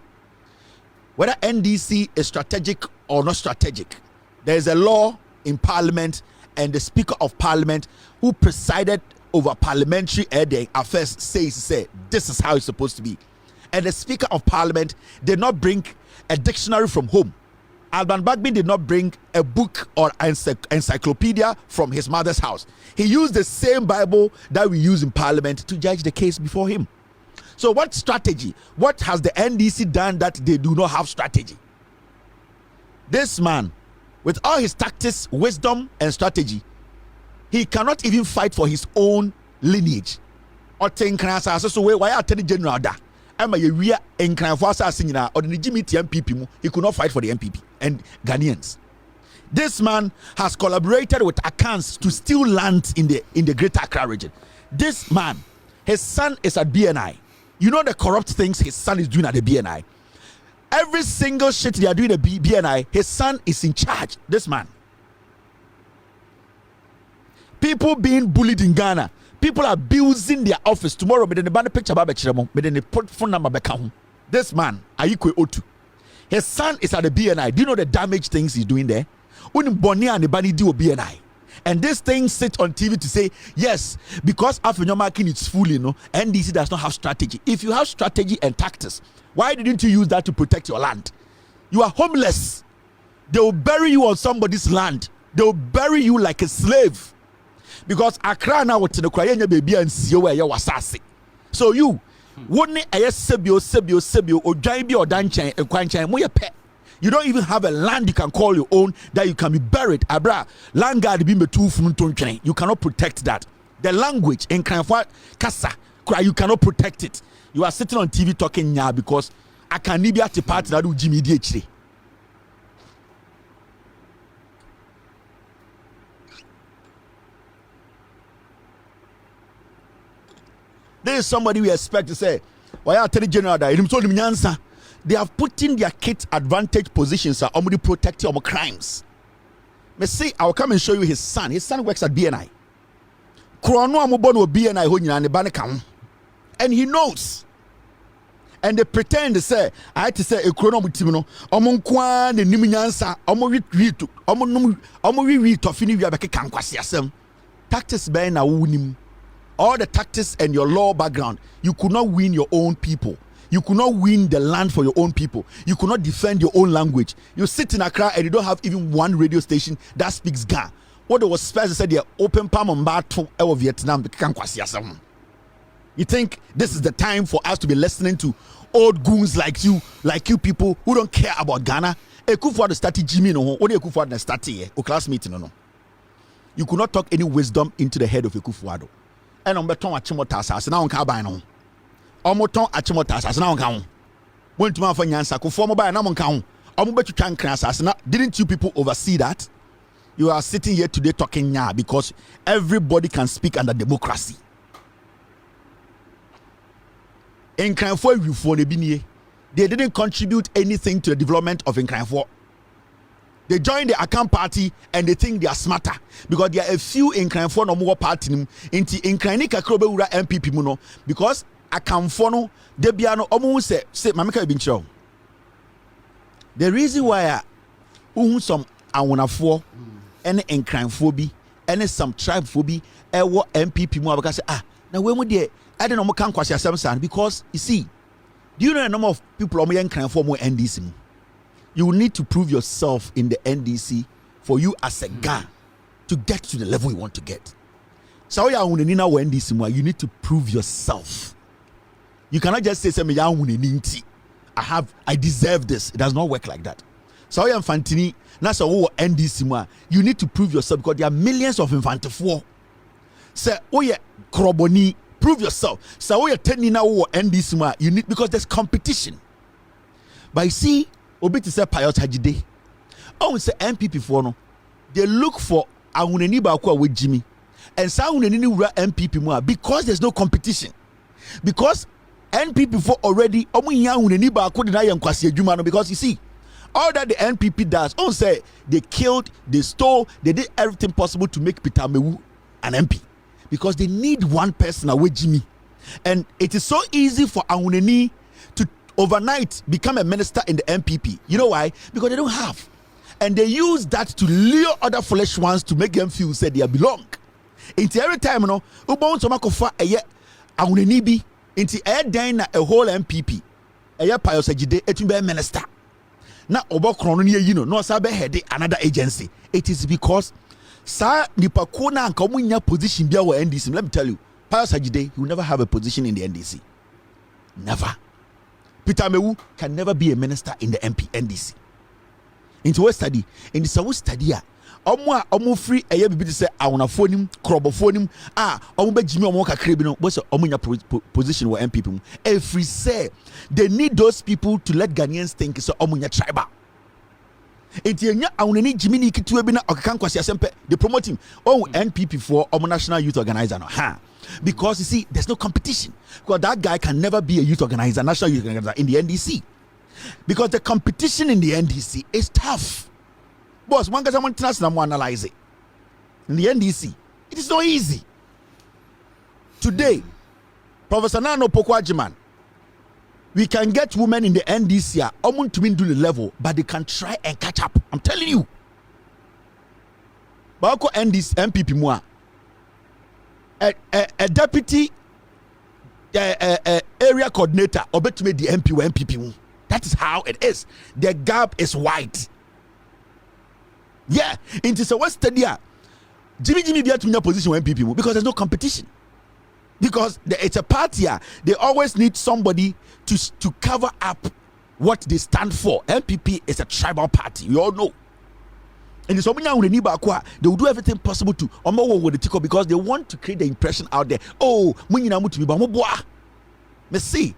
Whether NDC is strategic or not strategic, there is a law in Parliament, and the Speaker of Parliament who presided over parliamentary affairs says this is how it's supposed to be. And the Speaker of Parliament did not bring a dictionary from home. Alban Bagbin did not bring a book or encyclopedia from his mother's house. He used the same Bible that we use in Parliament to judge the case before him. So what strategy? What has the NDC done that they do not have strategy? This man, with all his tactics, wisdom, and strategy, he cannot even fight for his own lineage. Or think, so why are you general da? He could not fight for the MPP and Ghanaians. This man has collaborated with Akans to steal land in the Greater Accra region. This man, his son is at BNI. You know the corrupt things his son is doing at the BNI. Every single shit they are doing at BNI, his son is in charge. This man. People being bullied in Ghana. People are abusing their office. Tomorrow, but then the banner picture about but then they put phone number back home. This man, Ayikwe Otu, his son is at the BNI. Do you know the damage things he's doing there? Bonia and the Bani do BNI. And this thing sits on TV to say, yes, because after your marking it's full, NDC does not have strategy. If you have strategy and tactics, why didn't you use that to protect your land? You are homeless. They will bury you on somebody's land. They will bury you like a slave. Because Accra now what's in the Krayanya baby and see where you was assassin. So you wouldn't a sebio or giant or danchan and quanchan mo your pet. You don't even have a land you can call your own that you can be buried. Abra land guard be me two from train. You cannot protect that. The language in Kranfa Kasa you cannot protect it. You are sitting on TV talking now because I can be at the party that do Jimmy DHD. There is somebody we expect to say, why are telling general that they have put in their kids advantage positions are only protecting our crimes. Me say I will come and show you his son. His son works at BNI. Krono amubono BNI ho nyina ne ba ne ka. And he knows. And they pretend to say, I had to say a krono mutim no omo nkoa ne nim nyansa omo wi to fini wi abeke kan kwase asem. Tactics be na wunim. All the tactics and your law background, you could not win your own people. You could not win the land for your own people. You could not defend your own language. You sit in Accra and you don't have even one radio station that speaks Ga. what was Spurs said, the open palm on battle over Vietnam. You think this is the time for us to be listening to old goons like you people who don't care about Ghana? Ekufuado started Jimmy no. What Ekufuado started here? O classmate no. You could not talk any wisdom into the head of Ekufuado. And on beton achimota asase na onka ban no. Omoton achimota asase na onka ho. Went to man for nyansa ko form ban na onka ho. Omo betwitwa nkran asase na. Didn't you people oversee that? You are sitting here today talking now because everybody can speak under democracy. Nkranfo awifo ne bi nie. They didn't contribute anything to the development of Nkranfo. They join the Akan party and they think they are smarter because there are a few Nkranfo no more party nim inti Nkrani kakro be wura MPP mu no because Akanfo no de bia no omo say mameka bi nchiro. The reason why some awonafo and Nkranfo bi and some tribe fo bi e wo MPP mu abaka say na we mu de I don't know kan kwasi asem san because you see, do you know the number of people omo Nkranfo mu NDC mu? You will need to prove yourself in the NDC for you as a guy to get to the level you want to get. So you need to prove yourself. You cannot just say I deserve this. It does not work like that. So Fantini, that's a NDC. You need to prove yourself because there are millions of Infantifo. Say, oh yeah, Kroboni, prove yourself. So oh yeah, NDC. You need because there's competition. But you see, obi to say Payot Hajide. Oh, say MPP for no. They look for awuneni baako with Jimmy. And sa awuneni wura MPP mu because there's no competition. Because NPP for already omo nya awuneni baako de na ye nkwase adwuma no because you see all that the NPP does, on say they killed, they stole, they did everything possible to make Peter Mewu an MP because they need one person away Jimmy. And it is so easy for awuneni to overnight become a minister in the MPP. You know why? Because they don't have. And they use that to lure other foolish ones to make them feel said they belong. Into every time, you know, ubon to makofa eye awuneni bi into a whole MPP. Eye Payosajide etumbe minister. Na obokron no ye no sabe head another agency. It is because sa nipa ko na anka omunya position bia wo NDC. Let me tell you, Payosajide, he will never have a position in the NDC. Never. Peter Mewu can never be a minister in the NDC. Into what study? In the Sawu study, omo free eye bibi say awonafo nim, krobofo nim, omo be jimi omo kakre bi no, but omo nya position wo MPP mu. Every say they need those people to let Ghanaians think so omo nya tribal. Enti enya awonani jimi ni kitu bi na okakan kwasi asempe, they promote him. Oh, NPP for omo national youth organizer no. Because you see, there's no competition. Because that guy can never be a youth organizer, national youth organizer in the NDC. Because the competition in the NDC is tough. Boss, one guy want to analyze it. In the NDC, it is not easy. Today, Professor Nano Pokwajiman, we can get women in the NDC almost to do the level, but they can try and catch up. I'm telling you. Bako NDC MPP mua. A deputy area coordinator or bet to make the MP or MPP. That is how it is. The gap is wide. Yeah, into so what's the Jimmy be at position when MPP because there's no competition. Because it's a party, they always need somebody to cover up what they stand for. MPP is a tribal party, we all know. And so they will do everything possible to with the ticket because they want to create the impression out there. Oh, me see.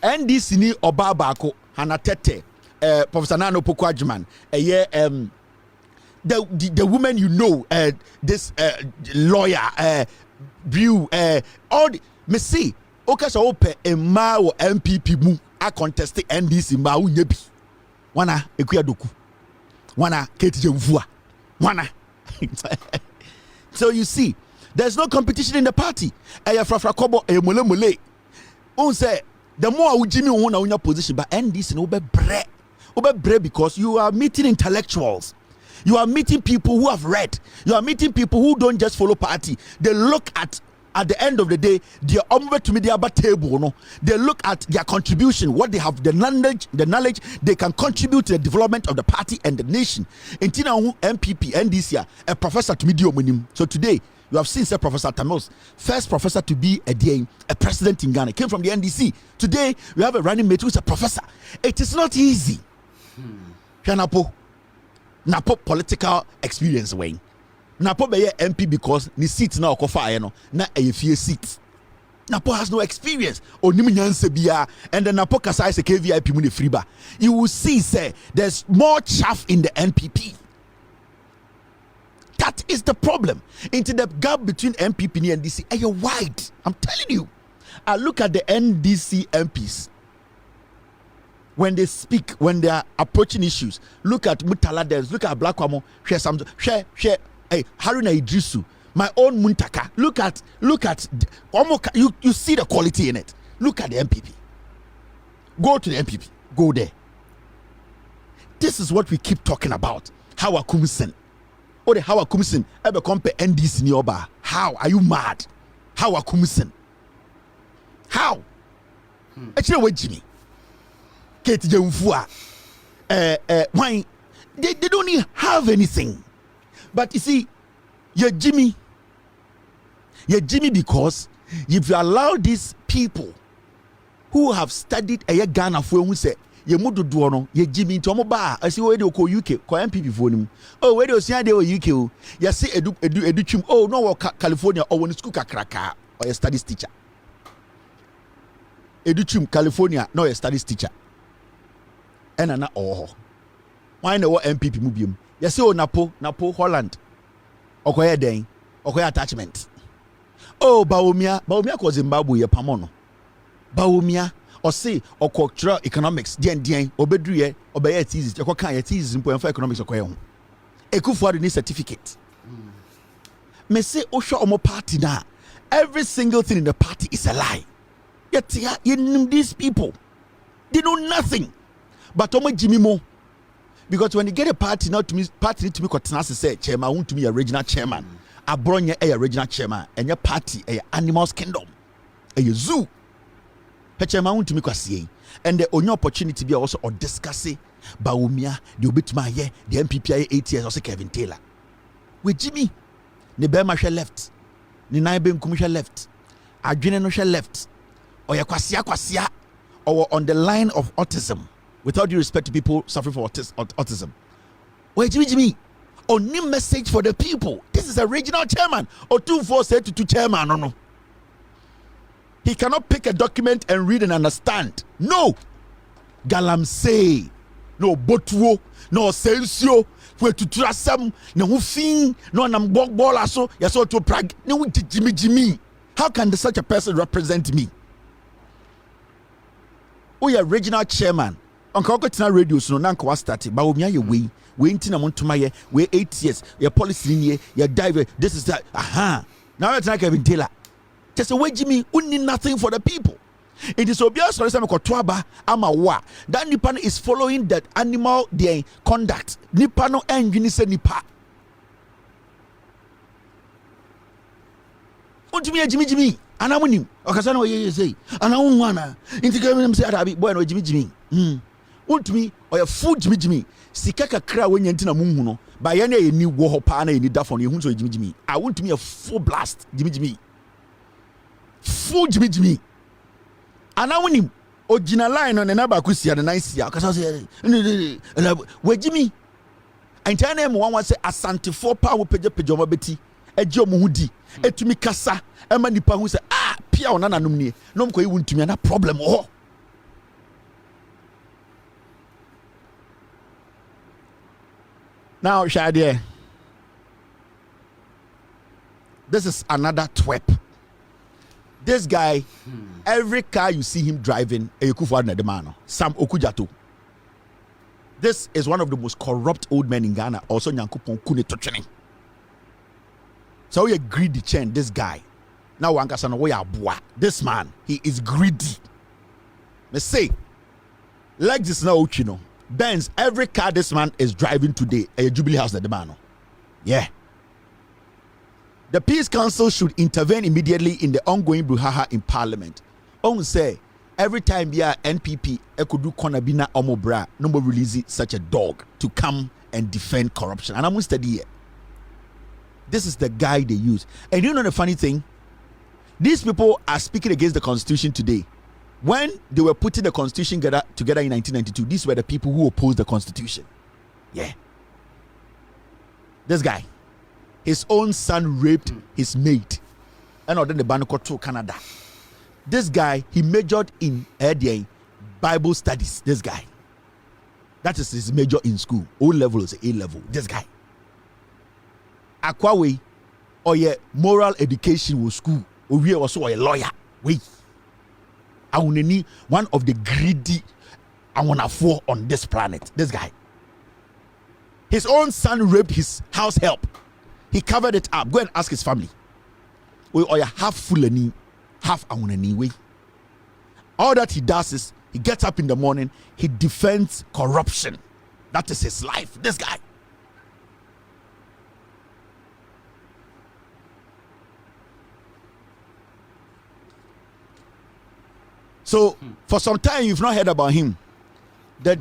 NDC ni Obabako Hanatete, Professor Nano Pokwajiman, the woman you know, this lawyer, view, all the me see. Okay, so open a ma or MPP mu a contest NDC ma unyebi. Wana ekuya doku. Wana ketije mvua. Wana. So you see, there's no competition in the party. Eya frafra kobo e mole mole. On say the more ujimi won na unya position but NDC no be bre because you are meeting intellectuals. You are meeting people who have read. You are meeting people who don't just follow party. They look at at the end of the day, they are over to media table. No, they look at their contribution, what they have, the knowledge they can contribute to the development of the party and the nation. In Tina MPP and this year, a professor to media minim. So today, you have seen Professor Tamils, first professor to be a president in Ghana, came from the NDC. Today, we have a running mate who is a professor. It is not easy. Napo political experience way. Napo be MP because ni seat na okofa no na efie seat. Napo has no experience. Onim nyanse bia and the Napo kasa is a KVIP mu ne friba. You will see say there's more chaff in the NPP. That is the problem. Into the gap between MPP and NDC are wide. I'm telling you. I look at the NDC MPs. When they speak, when they are approaching issues, look at Mutala Dens, look at Black Wamo, share Haruna Idrisu, my own Muntaka. Look at you see the quality in it. Look at the MPP. Go to the MPP. Go there. This is what we keep talking about. How Kumsen. Or the How Kumsen ever compare NDC Nioba. How are you mad? How Kumsen? How? Actually, what Jimmy? Kate Jemfua. Why? They don't even have anything. But you see, you're Jimmy because if you allow these people who have studied a Ghana for who say ye mudu duono ye Jimmy into omoba I see where they go UK ko MPP for him. Oh where they say they UK you see edu chim oh no California or one school kakraka or a studies teacher. Edu chim California no a studies teacher. And na oh why no MPP mubium you say oh Napo Holland okoye den okoye attachment oh Baumia ko Zimbabwe ye pamono Baumia or say or cultural economics dien obedruye obeye thesis e kan ye thesis mpo for economics okoye ho Ekufuado ni certificate me say osho omo party na every single thing in the party is a lie yet these people they know nothing but omo Jimmy mo. Because when you get a party, not to me, party need to me continue say chairman, I want to be a regional chairman. I brought you a regional chairman, and your party a animals kingdom, a zoo. A chairman want to me say, and the only opportunity be also or discussing Baumia, the Obitma, the MPP 8 years, also Kevin Taylor. With Jimmy, the Bermasha left, the Naibem Kumisha left, Adrenanosha left, or Yakwasia, or on the line of autism. Without due respect to people suffering from autism. Wait, Jimmy. Only message for the people. This is a regional chairman or 2472 chairman. No. He cannot pick a document and read and understand. No. Galamsey. No Botuo. No Sensio. Where to trust some. No thing. No Nambok Bola. So, yes, to Prague. No, Jimmy. How can such a person represent me? We are regional chairman. Uncle Tina radio so nanka was started, but we intina montumaye, we 8 years, your policy in your diver, this is that. Aha. Now it's like Kevin Taylor. Just a way, Jimmy, we need nothing for the people. It is obvious for some Kotwaba, Amawa. That Nipan is following that animal their conduct. Nipano and Unisa Nipa. Jimmy. Anamunim. Okasano ye say. Anawana. Integrate say Arabi. Bueno, Jimmy. Ultimi or food Jimmy. Sikaka kra when yentina munhu no. Ba ye na ni wo ho pa na ni da for no ehun so Jimmy. I want to me a full blast Jimmy. Full Jimmy. Anamunim. Ogina line on na ba kusia na nice ya. Okasano say we Jimmy. Antana mo wan say asante for pa wo peje omo beti. Eje omo hudi. Etumi kasa. Ema nipa hu say pia ona nanom nie. No mko yi wuntumi na problem ho. Now, Shadie, this is another twerp. This guy, every car you see him driving, Sam Okujato. This is one of the most corrupt old men in Ghana. Also, Nyankupon Kune Tochene. So, you greedy chain, this guy. Now, this man, he is greedy. Let's say, like this now, Uchino. Benz, every car this man is driving today, a Jubilee House at the man. Yeah. The Peace Council should intervene immediately in the ongoing brouhaha in Parliament. On say every time we are NPP, Ekudu Konabina Omobra, no more release such a dog to come and defend corruption. And I'm going to study it. This is the guy they use. And you know the funny thing? These people are speaking against the Constitution today. When they were putting the Constitution together in 1992, these were the people who opposed the Constitution. Yeah. This guy. His own son raped his mate. And then the ban to Canada. This guy, he majored in Bible studies. This guy. That is his major in school. O level is A level. This guy. Akwawe, or moral education was school. Or we also a lawyer. Wait. I want to need one of the greedy I want to fall on this planet. This guy. His own son raped his house help. He covered it up. Go and ask his family. Or you half Fulani, half Aunani way. All that he does is he gets up in the morning, he defends corruption. That is his life. This guy. So for some time you've not heard about him. The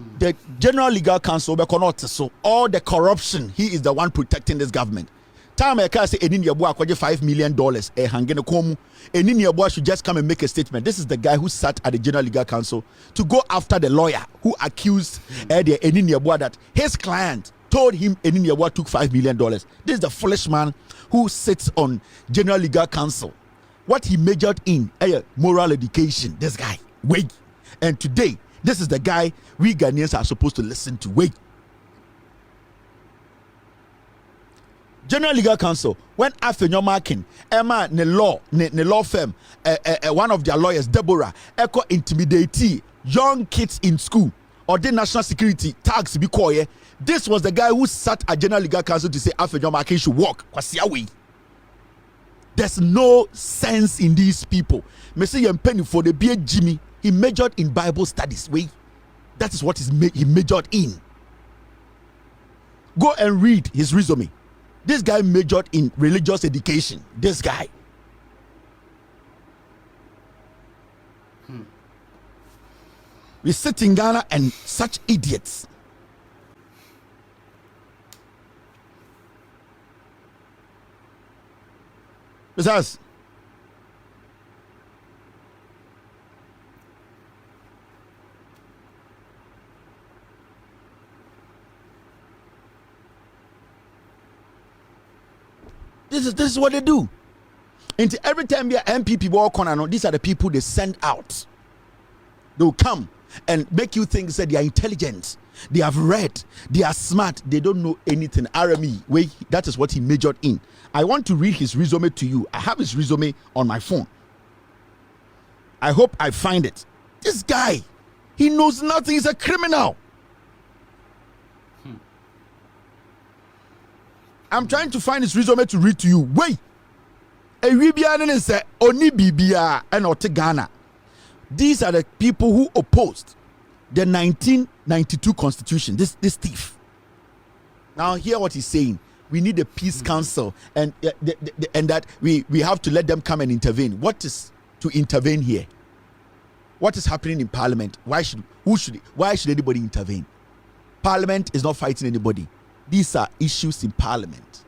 General Legal Council, so all the corruption, he is the one protecting this government. Time I can say $5 million hanging komu. Eninia should just come and make a statement. This is the guy who sat at the General Legal Council to go after the lawyer who accused Eninia that his client told him Eninia took $5 million. This is the foolish man who sits on General Legal Council. What he majored in moral education. This guy, wait. And today, this is the guy we Ghanaians are supposed to listen to. Wait. General Legal Council, when after your marking, Emma, ne law firm, one of their lawyers, Deborah, echo intimidate young kids in school, or the national security tags be quiet. This was the guy who sat at General Legal Council to say after your marking should walk. There's no sense in these people. Messi and Penny for the beer Jimmy, he majored in Bible studies. Wait, that is what he majored in. Go and read his resume. This guy majored in religious education. This guy. We sit in Ghana and such idiots. Besides, this is what they do. And every time we are MPP walk on, these are the people they send out. They will come and make you think that they are intelligent, they have read, they are smart, they don't know anything. RME, wait, that is what he majored in. I want to read his resume to you. I have his resume on my phone. I hope I find it. This guy, he knows nothing. He's a criminal. I'm trying to find his resume to read to you. Wait. These are the people who opposed the 1992 constitution. This thief. Now hear what he's saying. We need a peace council, and that we have to let them come and intervene. What is to intervene here? What is happening in Parliament? Why should anybody intervene? Parliament is not fighting anybody. These are issues in Parliament.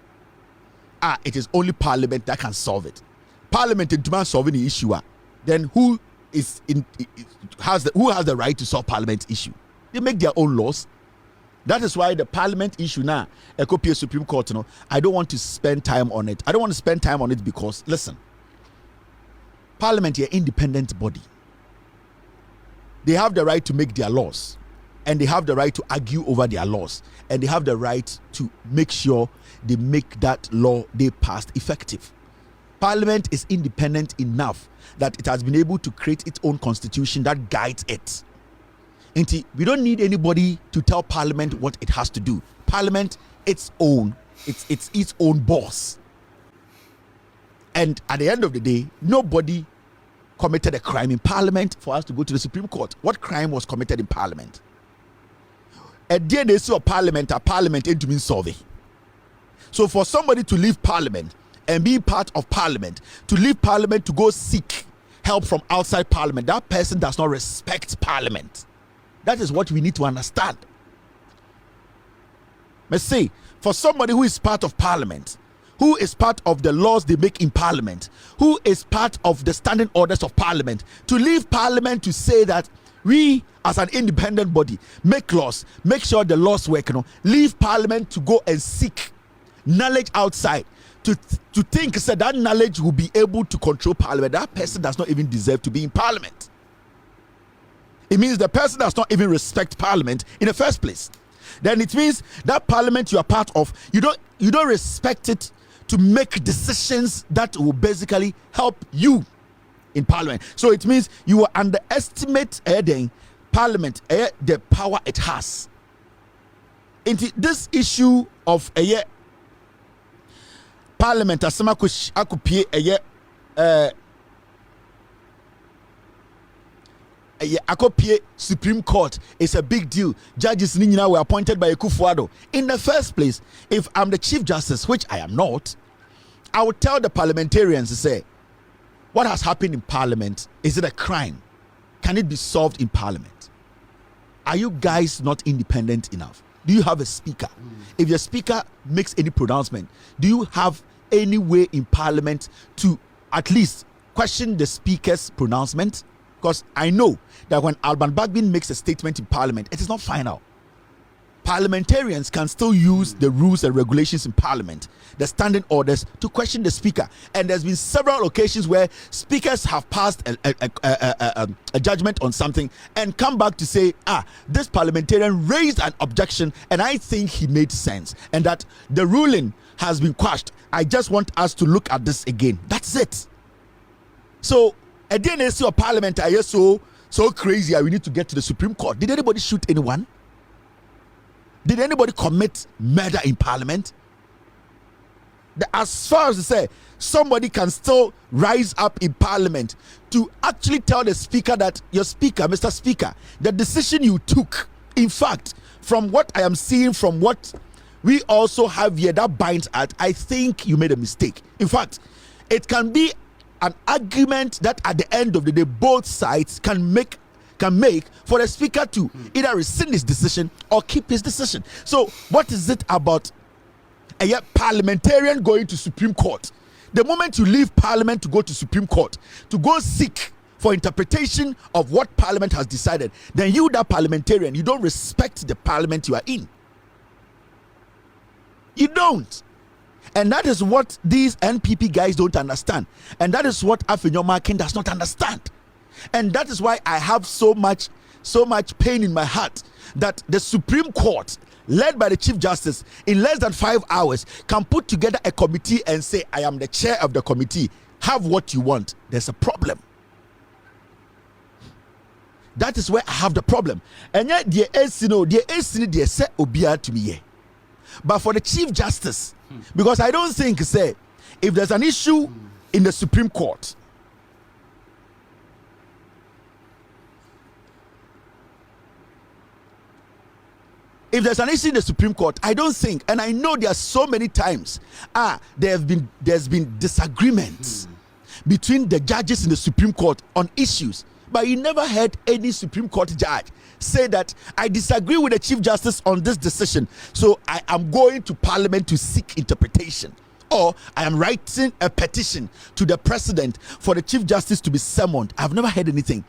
It is only Parliament that can solve it. Parliament in demand solving the issue. Then who has the right to solve Parliament issue? They make their own laws. That is why the Parliament issue now, a copy of Supreme Court, I don't want to spend time on it. I don't want to spend time on it because, listen, Parliament is an independent body. They have the right to make their laws, and they have the right to argue over their laws, and they have the right to make sure they make that law they passed effective. Parliament is independent enough that it has been able to create its own constitution that guides it. And we don't need anybody to tell Parliament what it has to do. Parliament, it's its own boss. And at the end of the day, nobody committed a crime in Parliament for us to go to the Supreme Court. What crime was committed in Parliament? A day Parliament into mean survey. So for somebody to leave Parliament and be part of parliament, to leave parliament to go seek help from outside parliament, that person does not respect parliament. That is what we need to understand. Let's say, for somebody who is part of parliament, who is part of the laws they make in parliament, who is part of the standing orders of parliament, to leave parliament to say that we as an independent body make laws, make sure the laws work, leave parliament to go and seek knowledge outside, to think that knowledge will be able to control parliament, that person does not even deserve to be in parliament. It means the person does not even respect parliament in the first place. Then it means that parliament you are part of, you don't respect it to make decisions that will basically help you in parliament. So it means you will underestimate parliament, the power it has. Into this issue of parliament, as some akupie akopie Supreme Court is a big deal. Judges Ninyina were appointed by Akufo-Addo. In the first place, if I'm the Chief Justice, which I am not, I would tell the parliamentarians to say, what has happened in Parliament, is it a crime? Can it be solved in Parliament? Are you guys not independent enough? Do you have a speaker? If your speaker makes any pronouncement, do you have any way in Parliament to at least question the speaker's pronouncement? Because I know that when Alban Bagbin makes a statement in Parliament, it is not final. Parliamentarians can still use the rules and regulations in Parliament, the standing orders, to question the speaker. And there's been several occasions where speakers have passed a judgment on something and come back to say, this parliamentarian raised an objection and I think he made sense, and that the ruling has been quashed. I just want us to look at this again. That's it. So a DNC or Parliament are so crazy. We need to get to the Supreme Court. Did anybody shoot anyone? Did anybody commit murder in Parliament? As far as to say, somebody can still rise up in Parliament to actually tell the speaker that, your speaker, Mr. Speaker, the decision you took, in fact, from what I am seeing, from what we also have here that binds at, I think you made a mistake. In fact, it can be an argument that at the end of the day, both sides can make for the speaker to either rescind his decision or keep his decision. So what is it about a parliamentarian going to Supreme Court? The moment you leave Parliament to go to Supreme Court, to go seek for interpretation of what Parliament has decided, then you, that parliamentarian, you don't respect the Parliament you are in. You don't. And that is what these NPP guys don't understand. And that is what Afenyomakin does not understand. And that is why I have so much pain in my heart that the Supreme Court, led by the Chief Justice, in less than 5 hours can put together a committee and say, I am the chair of the committee, have what you want. There's a problem. That is where I have the problem. And yet the AC say obia to me. But for the Chief Justice, because I don't think, say, if there's an issue in the Supreme Court, there's Supreme Court, I don't think, and I know there are so many times, there's been disagreements between the judges in the Supreme Court on issues, but you never heard any Supreme Court judge say that I disagree with the Chief Justice on this decision, so I am going to Parliament to seek interpretation, or I am writing a petition to the President for the Chief Justice to be summoned. I've never heard anything.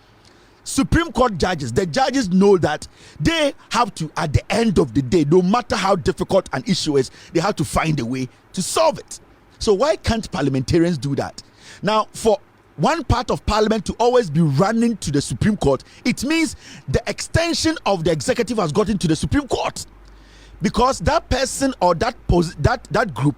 Supreme Court judges, the judges know that they have to, at the end of the day, no matter how difficult an issue is, they have to find a way to solve it. So why can't parliamentarians do that? Now, for one part of Parliament to always be running to the Supreme Court, it means the extension of the executive has gotten to the Supreme Court, because that person or that group,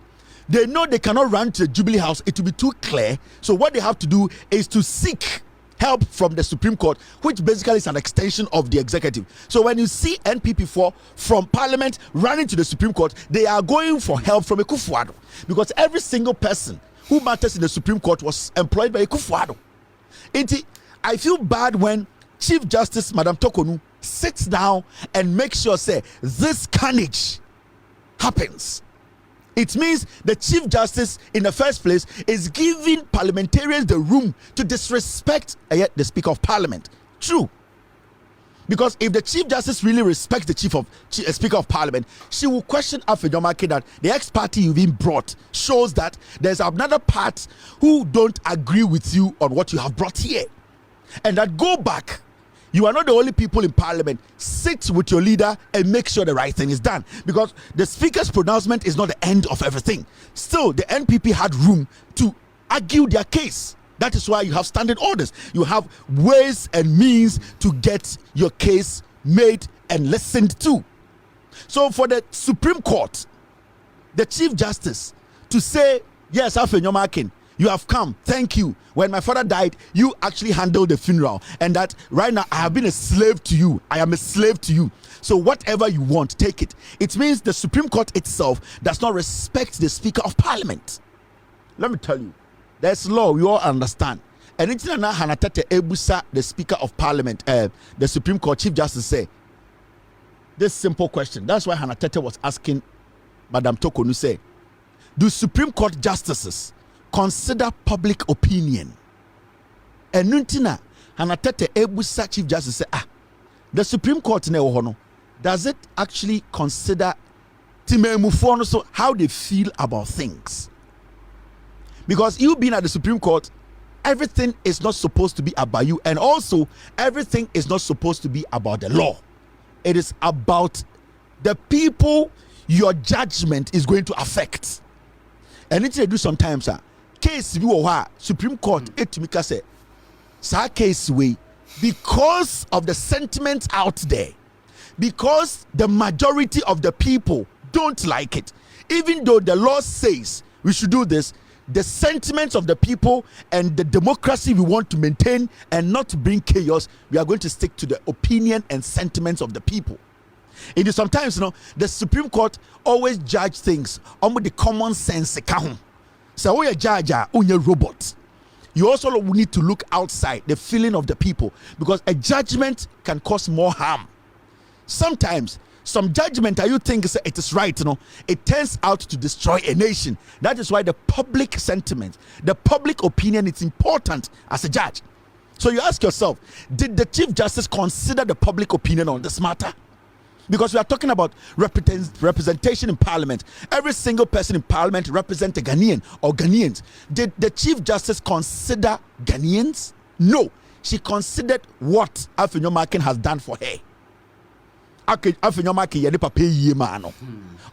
they know they cannot run to the Jubilee House. It will be too clear. So what they have to do is to seek help from the Supreme Court, which basically is an extension of the executive. So when you see NPP4 from Parliament running to the Supreme Court, they are going for help from Akufo-Addo, because every single person who matters in the Supreme Court was employed by Akufo-Addo. I feel bad when Chief Justice Madam Tokonu sits down and makes sure, say, this carnage happens. It means the Chief Justice, in the first place, is giving parliamentarians the room to disrespect the Speaker of Parliament. True. Because if the Chief Justice really respects the Speaker of Parliament, she will question Afenyomarkin that the ex-party you've been brought shows that there's another part who don't agree with you on what you have brought here. And that go back. You are not the only people in Parliament. Sit with your leader and make sure the right thing is done. Because the Speaker's pronouncement is not the end of everything. Still, the NPP had room to argue their case. That is why you have standing orders. You have ways and means to get your case made and listened to. So for the Supreme Court, the Chief Justice, to say, yes, Afenyomarkin, you have come, thank you. When my father died, you actually handled the funeral. And that right now, I have been a slave to you. I am a slave to you. So whatever you want, take it. It means the Supreme Court itself does not respect the Speaker of Parliament. Let me tell you, there's law, we all understand. And it's not Hanatete Ebusa, the Speaker of Parliament, the Supreme Court Chief Justice, say this simple question. That's why Hanatete was asking Madam Tokonu, say, do Supreme Court justices consider public opinion? And Nuntina Hanatete Ebusa Chief Justice say, the Supreme Court does it actually consider so how they feel about things? Because you being at the Supreme Court, everything is not supposed to be about you, and also everything is not supposed to be about the law. It is about the people your judgment is going to affect. And it's do sometimes case we Supreme Court etumika say sa case we, because of the sentiments out there, because the majority of the people don't like it, even though the law says we should do this, the sentiments of the people and the democracy we want to maintain and not to bring chaos, we are going to stick to the opinion and sentiments of the people. It is sometimes, the Supreme Court always judge things on the common sense. So we are judge, robot. You also need to look outside the feeling of the people, because a judgment can cause more harm. Sometimes some judgment that you think it is right, it turns out to destroy a nation. That is why the public sentiment, the public opinion is important as a judge. So you ask yourself, did the Chief Justice consider the public opinion on this matter? Because we are talking about representation in Parliament. Every single person in Parliament represents a Ghanaian or Ghanaians. Did the Chief Justice consider Ghanaians? No. She considered what Afenyomarkin has done for her. Afenyomarkin yede papa yie ma no.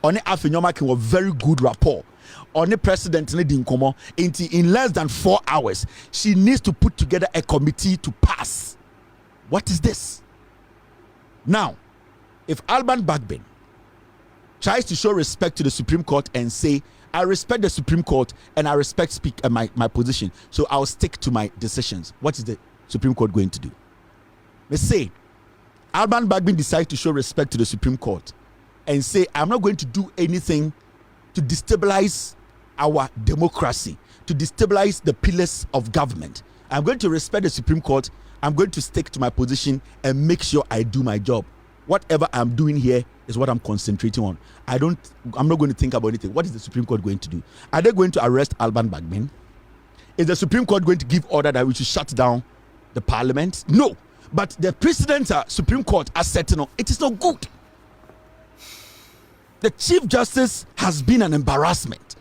Oni Afenyomarkin was very good rapport. Oni president ne di nkomo. In less than 4 hours, she needs to put together a committee to pass. What is this? Now, if Alban Bagbin tries to show respect to the Supreme Court and say, I respect the Supreme Court and I respect my position, so I'll stick to my decisions, what is the Supreme Court going to do? Let's say Alban Bagbin decides to show respect to the Supreme Court and say, I'm not going to do anything to destabilize our democracy, to destabilize the pillars of government. I'm going to respect the Supreme Court. I'm going to stick to my position and make sure I do my job. Whatever I'm doing here is what I'm concentrating on. I'm not going to think about anything. What is the Supreme Court going to do? Are they going to arrest Alban Bagbin? Is the Supreme Court going to give order that we should shut down the Parliament? No. But the precedent Supreme Court has said, it is not good. The Chief Justice has been an embarrassment.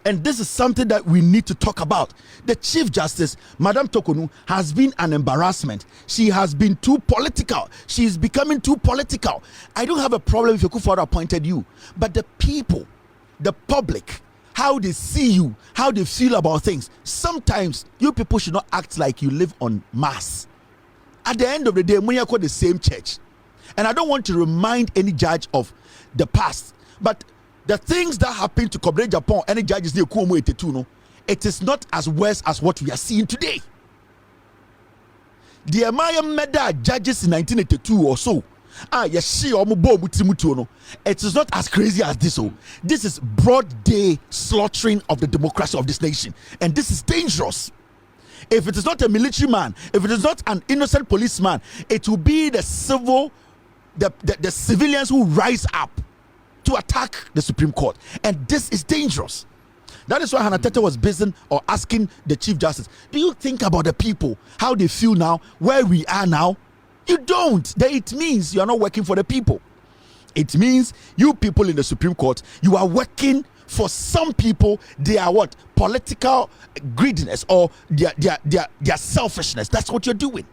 And this is something that we need to talk about. The Chief Justice, Madam Tokonu, has been an embarrassment. She has been too political. She is becoming too political. I don't have a problem if Akufo-Addo appointed you. But the people, the public, how they see you, how they feel about things, sometimes you people should not act like you live on Mars. At the end of the day, we are called the same church. And I don't want to remind any judge of the past. But the things that happened to Kobre Japan, any judges, it is not as worse as what we are seeing today. The Amaya Meda judges in 1982 or so, it is not as crazy as this. This is broad day slaughtering of the democracy of this nation. And this is dangerous. If it is not a military man, if it is not an innocent policeman, it will be the civilians who rise up to attack the Supreme Court. And this is dangerous. That is why Hannah Tete was busy or asking the Chief Justice, do you think about the people, how they feel now, where we are now? You don't. Then it means you are not working for the people. It means you people in the Supreme Court, you are working for some people. They are what? Political greediness or their selfishness. That's what you're doing.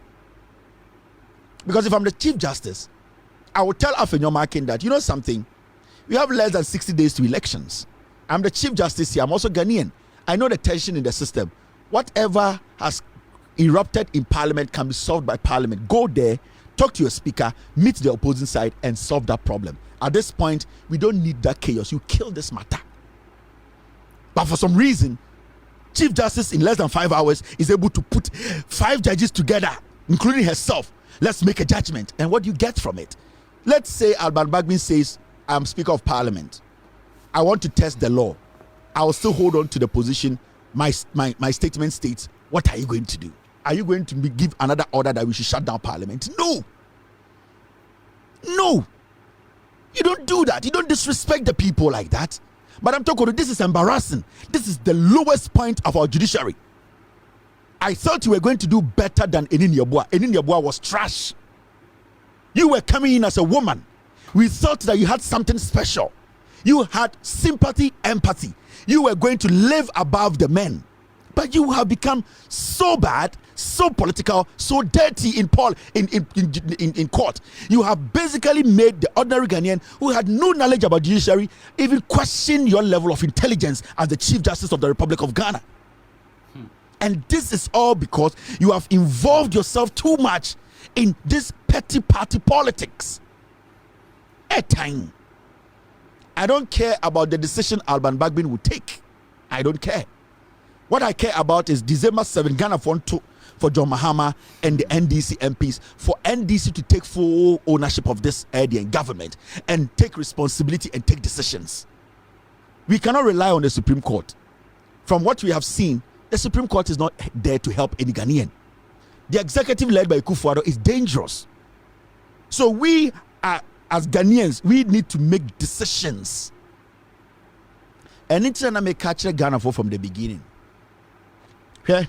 Because if I'm the Chief Justice, I will tell Afenyo Makin that, you know something, we have less than 60 days to elections. I'm the Chief Justice here. I'm also Ghanaian. I know the tension in the system. Whatever has erupted in Parliament can be solved by Parliament. Go there, talk to your speaker, meet the opposing side, and solve that problem. At this point, we don't need that chaos. You kill this matter. But for some reason, Chief Justice in less than 5 hours is able to put 5 judges together, including herself. Let's make a judgment. And what do you get from it? Let's say Alban Bagbin says, I'm Speaker of Parliament. I want to test the law. I will still hold on to the position. My statement states, what are you going to do? Are you going to give another order that we should shut down Parliament? No. No. You don't do that. You don't disrespect the people like that. But I'm talking, this is embarrassing. This is the lowest point of our judiciary. I thought you were going to do better than Enin Yabua. Enin Yabua was trash. You were coming in as a woman. We thought that you had something special. You had sympathy, empathy. You were going to live above the men. But you have become so bad, so political, so dirty in court. You have basically made the ordinary Ghanaian who had no knowledge about judiciary even question your level of intelligence as the Chief Justice of the Republic of Ghana. And this is all because you have involved yourself too much in this petty party politics. At time. I don't care about the decision Alban Bagbin will take. I don't care. What I care about is December 7, Ghana for John Mahama and the NDC MPs, for NDC to take full ownership of this area in government and take responsibility and take decisions. We cannot rely on the Supreme Court. From what we have seen, the Supreme Court is not there to help any Ghanaian. The executive led by Kufuor is dangerous. So we are, as Ghanaians, we need to make decisions. And it's going to make catch Ghana from the beginning. Okay?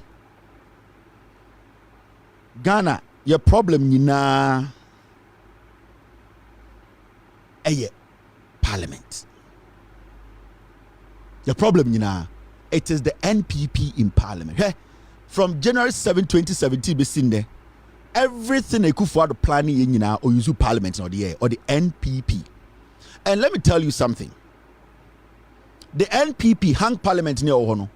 Ghana, your problem is Parliament. The problem is it is the NPP in Parliament. Okay? From January 7, 2017, everything Kufuor planning or use Parliament or the NPP. And let me tell you something. The NPP hung Parliament near Ohono.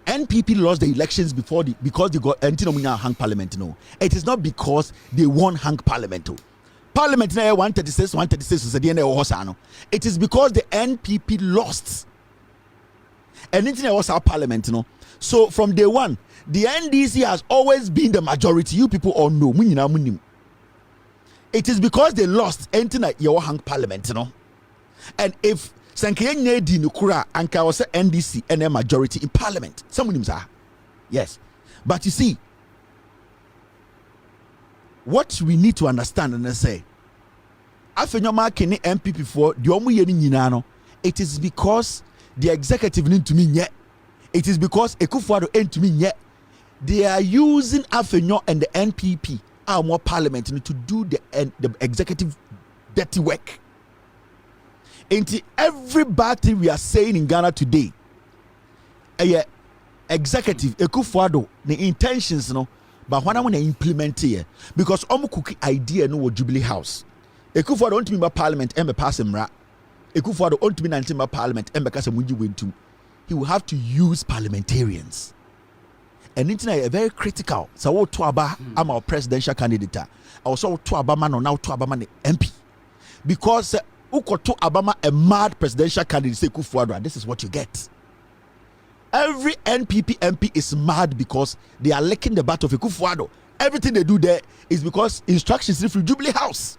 NPP lost the elections because they got anti-nominal hung Parliament. No, it is not because they won hung Parliament. Parliament now 136 is the end of it is because the NPP lost. And it was our Parliament. No, so from day one, the NDC has always been the majority. You people all know. It is because they lost your hung Parliament. No, and if Sankeye di nukura anka was NDC and a majority in Parliament. Some are. Yes. But you see, what we need to understand and say, Afenyoma kene MPP for the omu yeni nyinano, it is because the executive need to mean yet. It is because Ekufuor end to mean yet. They are using Afenyo and the NPP, our more Parliament, to do the executive dirty work. Into every bad thing we are saying in Ghana today, executive Ekufuor the intentions but when I want to implement it because cookie idea no Jubilee House. Ekufuor don't mean Parliament and pass him ra. Ekufuor don't mean 19 Parliament and because he will have to use parliamentarians. And it's very critical. So what to aba I'm our presidential candidate. I also to aba man or now to aba man MP because Ukoto Obama a mad presidential candidate say Kufuor, this is what you get. Every NPP MP is mad because they are licking the butt of a Kufuor. Everything they do there is because instructions from Jubilee House.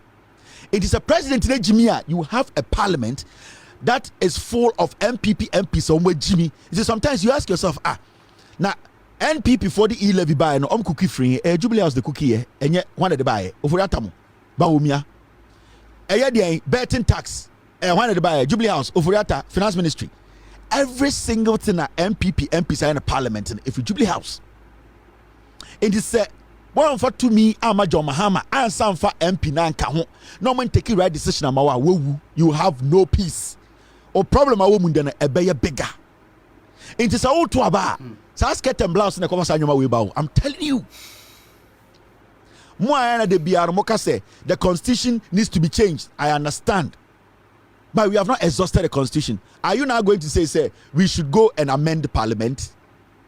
It is a president in Jimia. You have a parliament that is full of MPP MPs somewhere Jimmy. Sometimes you ask yourself, now NPP for the e-levy buy no cookie free Jubilee House the cookie and yet one of the buy over that baumia. Betting tax One of the Jubilee House, Ofuriata, Finance Ministry. Every single thing that MPs are in the Parliament, if you Jubilee House. It is said, one for to me, I'm a John Mahama, and some for MP Nanka. No one take the right decision. You have no peace. Or problem a woman than a bear bigger. It is all to about. So I get them blouse in the conversation. I'm telling you. The constitution needs to be changed. I understand. But we have not exhausted the constitution. Are you now going to say we should go and amend the parliament?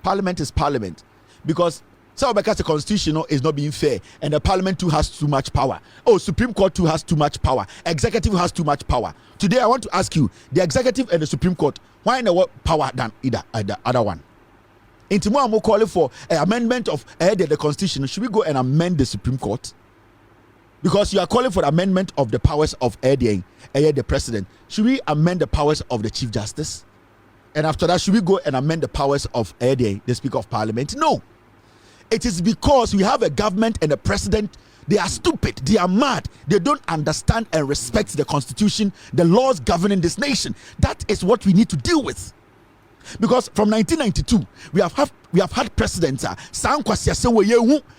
Parliament is parliament. Because because the constitution is not being fair and the parliament too has too much power. Oh, Supreme Court too has too much power. Executive has too much power. Today I want to ask you, the executive and the Supreme Court, why no power than either other one? Into more I'm calling for an amendment of the constitution. Should we go and amend the Supreme Court? Because you are calling for the amendment of the powers of the president. Should we amend the powers of the Chief Justice? And after that, should we go and amend the powers of the Speaker of Parliament? No. It is because we have a government and a president. They are stupid. They are mad. They don't understand and respect the constitution, the laws governing this nation. That is what we need to deal with. Because from 1992 we have had presidents.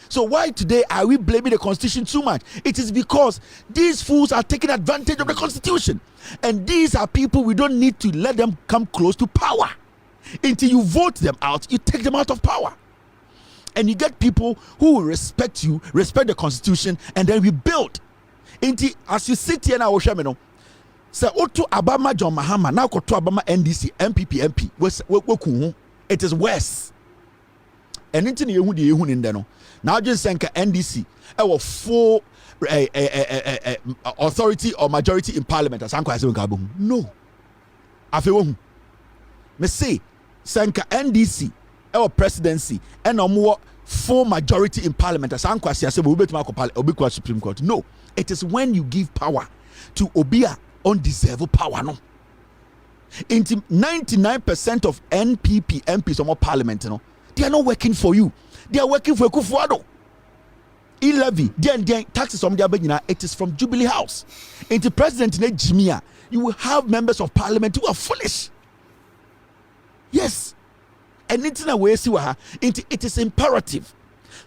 So why today are we blaming the constitution too much? It is because these fools are taking advantage of the constitution, and these are people we don't need to let them come close to power. Until you vote them out, you take them out of power, and you get people who will respect you, respect the constitution, and then we build. As you sit here now, say otu Abama John Mahama now go to Abama NDC MP it is worse. And into the yehu in there no. Now just say NDC full authority or majority in parliament as anko ase nka bohu. No. Afewo me say senka NDC presidency and more full majority in parliament as anko ase obetuma Supreme Court. No. It is when you give power to Obia undeserved power no. 99% of NPP MPs or more parliament no, they are not working for you. They are working for Kufuado. E-levy, then taxes from the it is from Jubilee House. Into President Jimia, you will have members of parliament who are foolish. Yes. And it is imperative.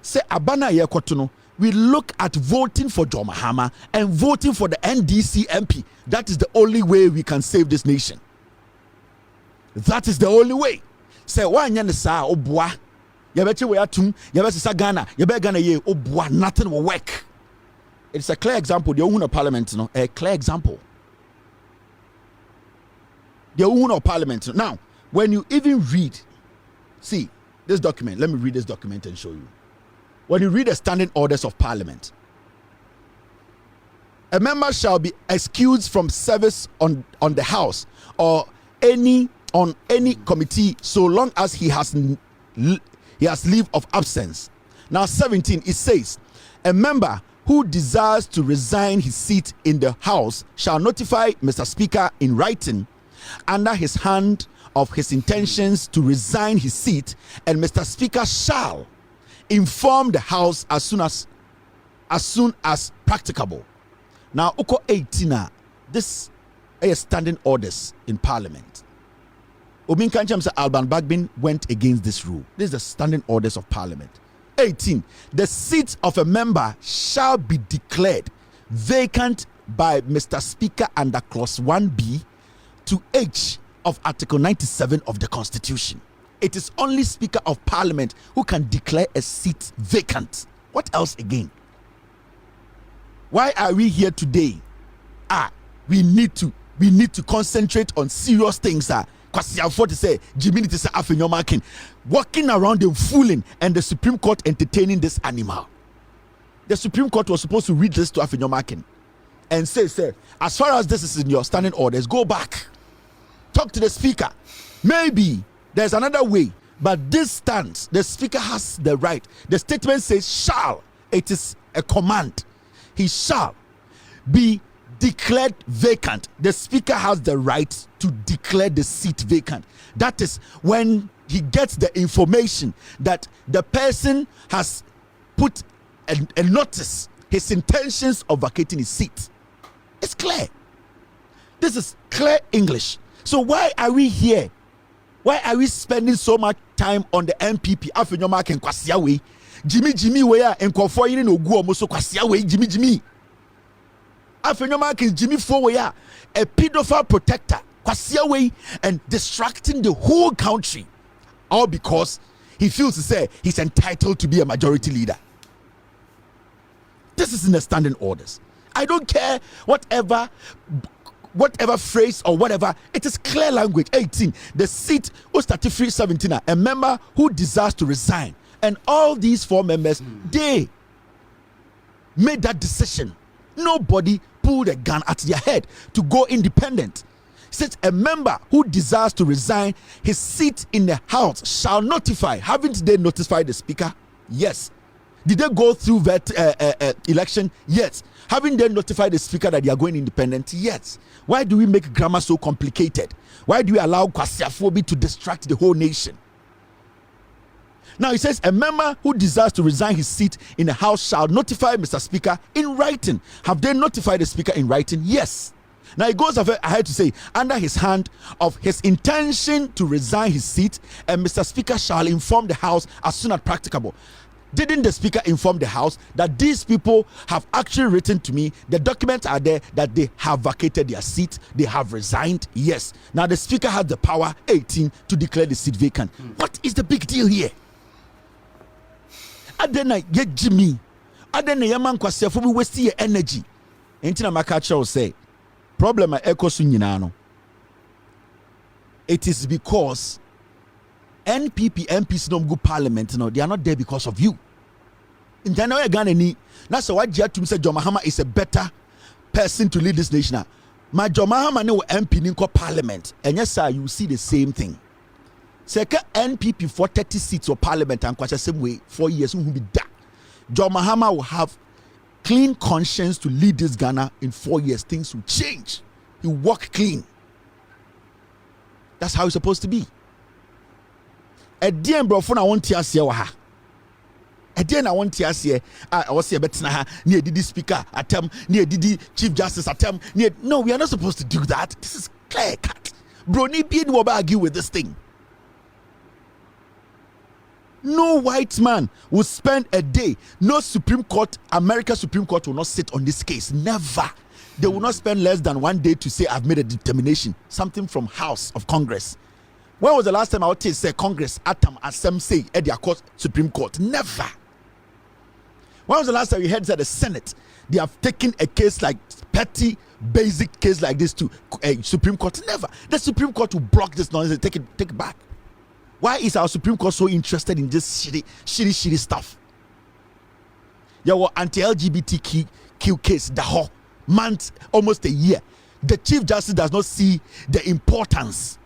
Say Abana Yekotuno. We look at voting for John Mahama and voting for the NDC MP. That is the only way we can save this nation. That is the only way. Say why sa obwa. Yabeche we atum, yabese sagana, yabegana ye obwa, nothing will work. It's a clear example. The owner of parliament, a clear example. The owner of parliament. Now, when you even read, see this document. Let me read this document and show you. When you read the standing orders of parliament, a member shall be excused from service on the house or on any committee so long as he has leave of absence. Now 17, it says, a member who desires to resign his seat in the house shall notify Mr. Speaker in writing under his hand of his intentions to resign his seat, and Mr. Speaker shall inform the house as soon as practicable. Now, Uko 18, this is standing orders in parliament. Obin Kancham said Alban Bagbin went against this rule. This is the standing orders of parliament. 18, the seat of a member shall be declared vacant by Mr. Speaker under clause 1B to H of Article 97 of the Constitution. It is only Speaker of Parliament who can declare a seat vacant. What else again? Why are we here today? We need to concentrate on serious things. Because I to say Jimmy to say Afenyomakin walking around and fooling, and the Supreme Court entertaining this animal. The Supreme Court was supposed to read this to Afenyomakin and say, as far as this is in your standing orders, go back. Talk to the Speaker. Maybe there's another way, but this stands. The Speaker has the right. The statement says shall. It is a command. He shall be declared vacant. The Speaker has the right to declare the seat vacant. That is when he gets the information that the person has put a notice, his intentions of vacating his seat. It's clear. This is clear English. So why are we here? Why are we spending so much time on the MPP? Afenyoma ken kwasia we. Jimmy we a enkofo yire na ogu omo so kwasia we Jimmy. Afenyoma ken Jimmy for we a pedophile protector kwasia we and distracting the whole country. All because he feels to say he's entitled to be a majority leader. This is in the standing orders. I don't care whatever phrase or whatever. It is clear language. 18. The seat was 33 17. A member who desires to resign. And all these 4 members, they made that decision. Nobody pulled a gun at their head to go independent. Since a member who desires to resign his seat in the House shall notify. Haven't they notified the Speaker? Yes. Did they go through that election? Yes. Haven't they notified the Speaker that they are going independent? Yes. Why do we make grammar so complicated? Why do we allow kwasiaphobia to distract the whole nation? Now it says a member who desires to resign his seat in the House shall notify Mr. Speaker in writing. Have they notified the Speaker in writing? Yes. Now it goes ahead to say, under his hand of his intention to resign his seat, and Mr. Speaker shall inform the House as soon as practicable. Didn't the Speaker inform the House that these people have actually written to me? The documents are there that they have vacated their seat, they have resigned. Yes. Now the Speaker has the power, 18, to declare the seat vacant. What is the big deal here? Adena ye Jimmy, Adena yaman kwasiafo bi waste your energy. Entina makacha will say, problem a ekosu nyina no. It is because NPP MPs don't go parliament no, they are not there because of you. In January Ghana ni, that's why Jia say John Mahama is a better person to lead this nation. My John Mahama no MP in parliament, and yes sir, you see the same thing. Seka NPP for 30 seats of parliament and quite the same way 4 years who will be that. John Mahama will have clean conscience to lead this Ghana in 4 years. Things will change. He will walk clean. That's how it's supposed to be. Edian bro phone I want to see ha. Edian I want to see I was here better ha near the speaker atem near the chief justice atem near. No, we are not supposed to do that. This is clear cut. Bro, ni be no argue with this thing. No white man will spend a day. No Supreme Court, American Supreme Court will not sit on this case. Never. They will not spend less than 1 day to say I've made a determination. Something from House of Congress. When was the last time I would say Congress atom as some say at their court, Supreme Court? Never. When was the last time you heard that the Senate they have taken a case like petty basic case like this to a Supreme Court? Never. The Supreme Court will block this nonsense. Take it back. Why is our Supreme Court so interested in this shitty stuff? Your anti-LGBTQ case, the whole month, almost a year. The Chief Justice does not see the importance.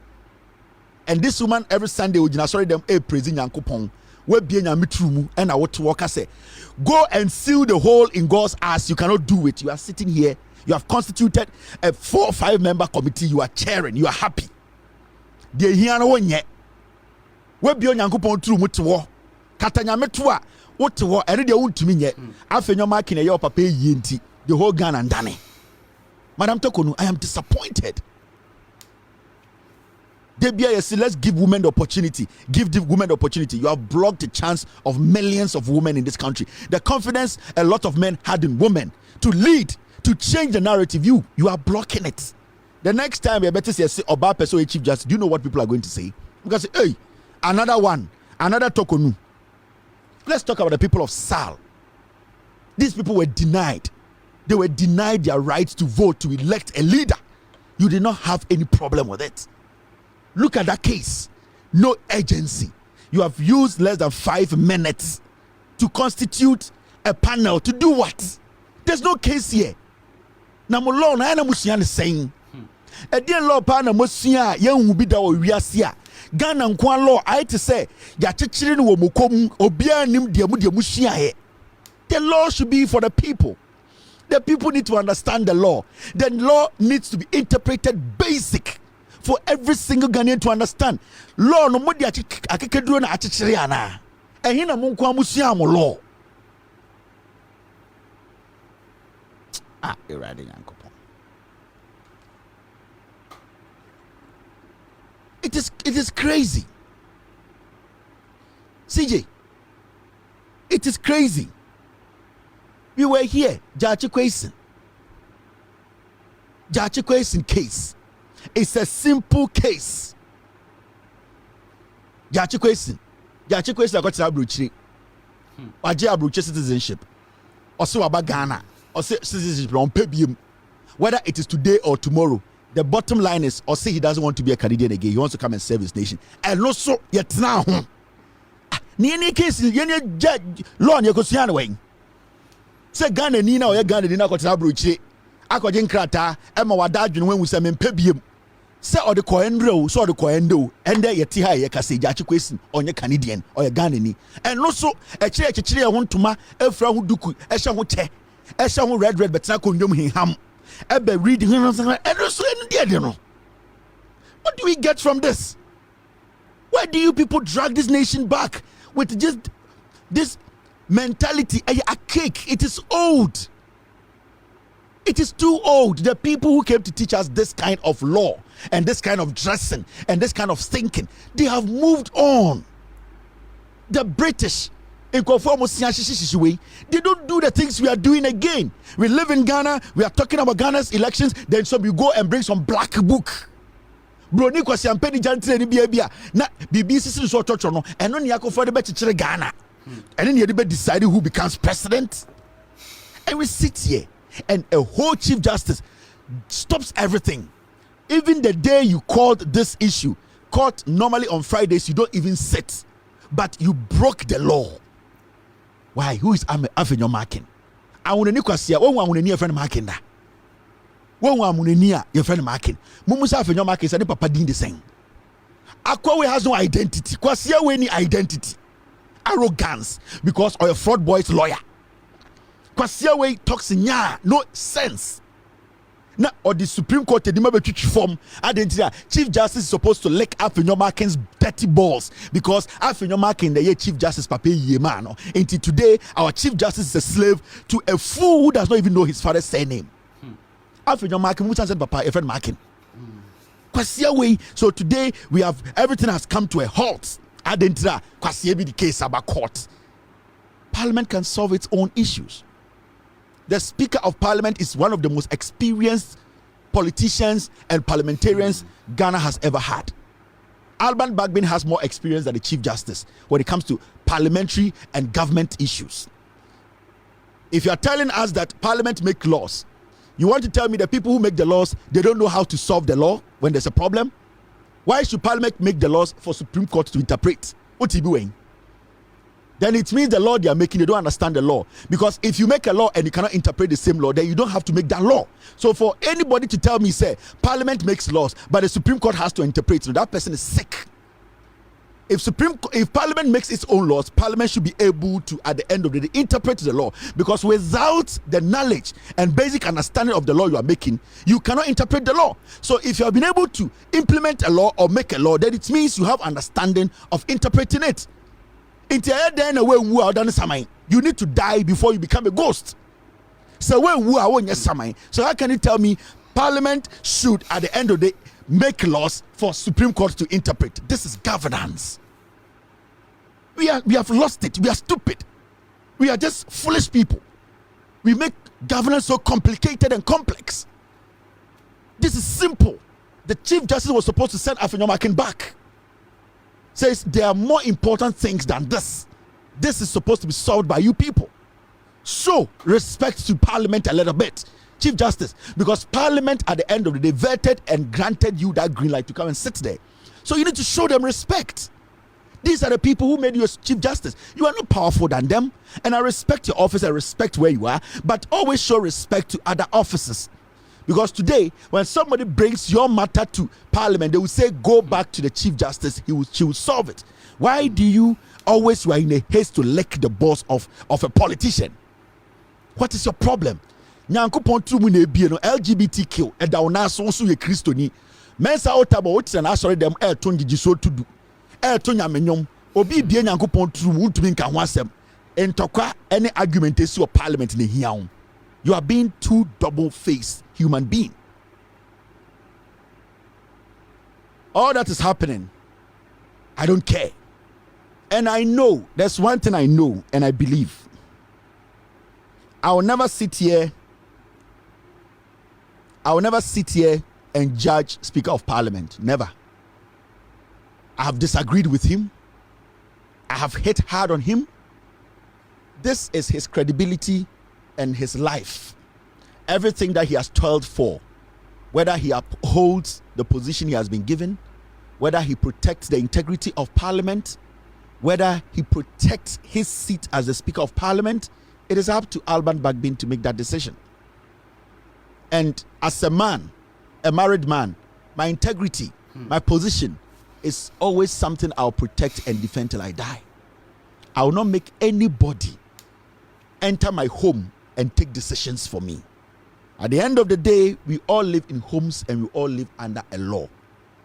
And this woman every Sunday, praising Yankopon, we be in mitrumu and I want to work. I say, go and seal the hole in God's ass. You cannot do it. You are sitting here. You have constituted a 4 or 5 member committee. You are chairing. You are happy. They here no one yet. We be on Yankopon true mutuo. Katanya metua. What to what? I read your own to me yet. After your marking a your papa yinti. The whole Ghana and Dane. Madam Tokonu, I am disappointed. Let's give women the opportunity. Give the women the opportunity. You have blocked the chance of millions of women in this country. The confidence a lot of men had in women to lead, to change the narrative. You are blocking it. The next time you better say Oba Peso Chief Justice, do you know what people are going to say? Because hey, another one, another Tokonu. Let's talk about the people of Sal. These people were denied. They were denied their right to vote, to elect a leader. You did not have any problem with it. Look at that case. No agency. You have used less than 5 minutes to constitute a panel to do what? There's no case here. Namulo na yana musian saying. Edian law panel musia young will be the wiasia. Ghana nkwan law I to say ya chichirin wo mukom obia nim diamu musia he. The law should be for the people. The people need to understand the law. The law needs to be interpreted basic for every single Ghanaian to understand. Law no modi akekeduro na achichiri ana. Ehin na mo nkwa musia mo law. Erade Yankopon. It is crazy. CJ, it is crazy. We were here, Jachi Kwesi case. It's a simple case. Jachi Kwesi I got to Abruchi. Waje Abruchi citizenship. Also about Ghana. Or say citizenship on Pebium. Whether it is today or tomorrow, the bottom line is, or say he doesn't want to be a Canadian again. He wants to come and serve his nation. And also, yet now, any case, any judge, law, you could see anyway. Say Ghana, Nina, or Ghana, Nina, got to Abruchi. I got in Krata, Emma Wadajun when we say Pebium. Say or the coendro, so the coendo, and there yet here, Cassie Jachi question on your Canadian or your Ghanaian. And also, a church, I want to ma, a fra who duku, a shawu che, a shawu red, but I condom him ham. Ebe reading and also in know. What do we get from this? Why do you people drag this nation back with just this mentality? A cake, it is old. It is too old. The people who came to teach us this kind of law and this kind of dressing and this kind of thinking, they have moved on. The British, they don't do the things we are doing again. We live in Ghana, we are talking about Ghana's elections, then some you go and bring some black book. Broni kwasi ampeni jantre ni bia na BBC so torture no eno ne yakofo de be Ghana. And then you decide who becomes president. And we sit here and a whole chief justice stops everything. Even the day you called this issue, court normally on Fridays you don't even sit, but you broke the law. Why? Who is Afenyo marking? I want to kwasi when one want friend marking da. When one want your friend marking. Mumusa Afenyo marking say papa din the same. Akwawe has no identity. Kwasi we any identity. Arrogance because of a fraud boy's lawyer. Kwasi we talks no sense. Now, or the Supreme Court, the form identity. Chief Justice is supposed to lick Afenyo Markin's dirty balls because Afenyo Markin, the Chief Justice, Papa Yemano. Until today, our Chief Justice is a slave to a fool who does not even know his father's surname. Afenyo Markin, who said Papa, a friend Markin. So today, we have everything has come to a halt. Identity, Kwasi be the case about court. Parliament can solve its own issues. The Speaker of Parliament is one of the most experienced politicians and parliamentarians Ghana has ever had. Alban Bagbin has more experience than the Chief Justice when it comes to parliamentary and government issues. If you are telling us that Parliament make laws, you want to tell me the people who make the laws, they don't know how to solve the law when there's a problem? Why should Parliament make the laws for Supreme Court to interpret? What are you doing? Then it means the law they are making, they don't understand the law. Because if you make a law and you cannot interpret the same law, then you don't have to make that law. So for anybody to tell me, say, Parliament makes laws, but the Supreme Court has to interpret, so that person is sick. If Parliament makes its own laws, Parliament should be able to, at the end of the day, interpret the law. Because without the knowledge and basic understanding of the law you are making, you cannot interpret the law. So if you have been able to implement a law or make a law, then it means you have understanding of interpreting it. You need to die before you become a ghost. So how can you tell me Parliament should at the end of the day make laws for Supreme Court to interpret? This is governance. We have lost it. We are stupid. We are just foolish people. We make governance so complicated and complex. This is simple. The Chief Justice was supposed to send Afenyo Markin back. Says there are more important things than this. This is supposed to be solved by you people. Show respect to Parliament a little bit, Chief Justice, because Parliament at the end of the day vetted and granted you that green light to come and sit there. So you need to show them respect. These are the people who made you a Chief Justice. You are not powerful than them, and I respect your office, I respect where you are, but always show respect to other officers. Because today, when somebody brings your matter to Parliament, they will say, go back to the Chief Justice, she will solve it. Why do you always are in a haste to lick the balls of a politician? What is your problem? LGBTQ, and now so ye Christoni. Mensa otabo, what's an answer them air tongue so to do. Air tonya menyom, obi bien yanko pontru, won't mean can once them. And talk any argument is your Parliament in here. You are being too double-faced human being. All that is happening I don't care. And I know, there's one thing I know and I believe. I will never sit here and judge Speaker of Parliament. Never. I have disagreed with him. I have hit hard on him. This is his credibility and his life. Everything that he has toiled for, whether he upholds the position he has been given, whether he protects the integrity of Parliament, whether he protects his seat as the Speaker of Parliament, it is up to Alban Bagbin to make that decision. And as a man, a married man, my integrity, my position is always something I'll protect and defend till I die. I will not make anybody enter my home and take decisions for me. At the end of the day, we all live in homes and we all live under a law.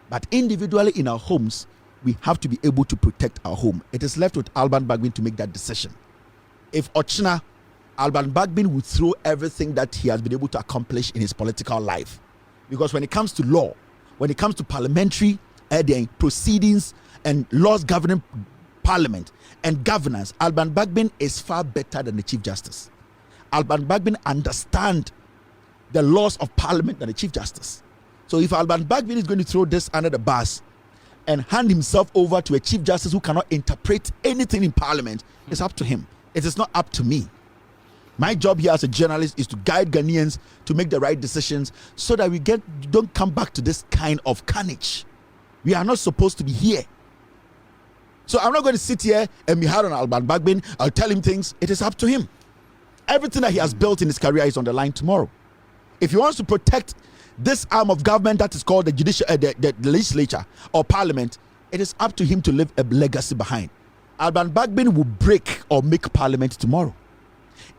But individually in our homes, we have to be able to protect our home. It is left with Alban Bagbin to make that decision. If Ochina, Alban Bagbin would throw everything that he has been able to accomplish in his political life. Because when it comes to law, when it comes to parliamentary proceedings and laws governing Parliament and governance, Alban Bagbin is far better than the Chief Justice. Alban Bagbin understands the laws of Parliament than the Chief Justice. So if Alban Bagbin is going to throw this under the bus and hand himself over to a Chief Justice who cannot interpret anything in Parliament, it's up to him. It is not up to me. My job here as a journalist is to guide Ghanaians to make the right decisions so that we don't come back to this kind of carnage. We are not supposed to be here. So I'm not going to sit here and be hard on Alban Bagbin. I'll tell him things. It is up to him. Everything that he has built in his career is on the line tomorrow. If he wants to protect this arm of government that is called the judiciary, the legislature or Parliament, it is up to him to leave a legacy behind. Alban Bagbin will break or make Parliament tomorrow.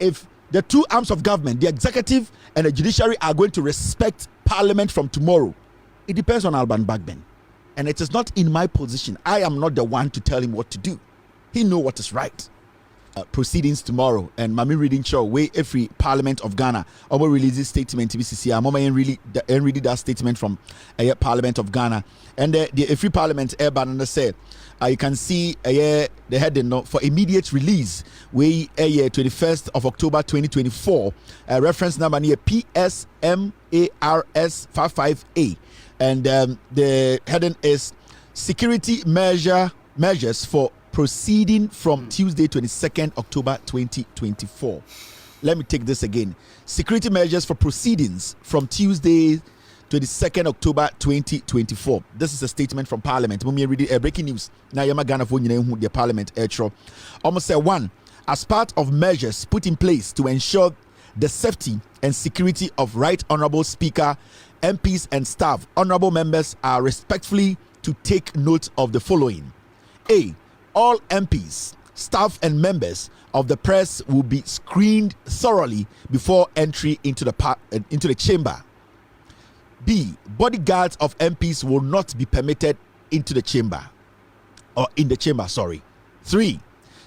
If the two arms of government, the executive and the judiciary, are going to respect Parliament from tomorrow, it depends on Alban Bagbin. And it is not in my position. I am not the one to tell him what to do. He knows what is right. Proceedings tomorrow, and Mami reading show way every Parliament of Ghana. I will release this statement to BCC. I'm really read that statement from Parliament of Ghana, and the free Parliament Urban said you can see the heading for immediate release. We 21st of October 2024. Reference number near PSMARS 55A, and the heading is security measures for proceeding from Tuesday 22nd October 2024. Let me take this again. Security measures for proceedings from Tuesday 22nd October 2024. This is a statement from Parliament. When we read breaking news, now Yama Ghana for the Parliament almost say 1. As part of measures put in place to ensure the safety and security of Right Honourable Speaker, MPs and staff, honourable members are respectfully to take note of the following. A. All MPs, staff and members of the press will be screened thoroughly before entry into the chamber. B. Bodyguards of MPs will not be permitted into the chamber, or in the chamber, sorry. 3.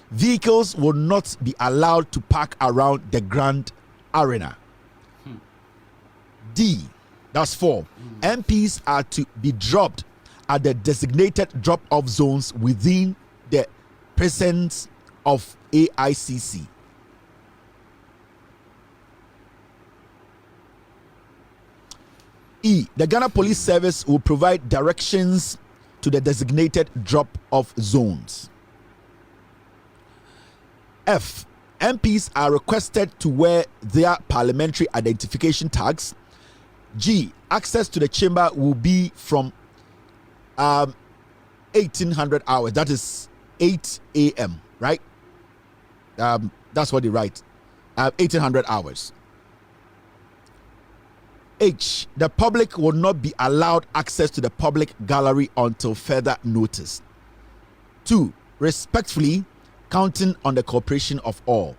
Vehicles will not be allowed to park around the grand arena. D. That's 4. MPs are to be dropped at the designated drop-off zones within the presence of AICC. E. The Ghana Police Service will provide directions to the designated drop-off zones. F. MPs are requested to wear their parliamentary identification tags. G. Access to the chamber will be from 1800 hours. That is 8 a.m. right? That's what they write. 1800 hours. H. The public will not be allowed access to the public gallery until further notice. 2. Respectfully, counting on the cooperation of all.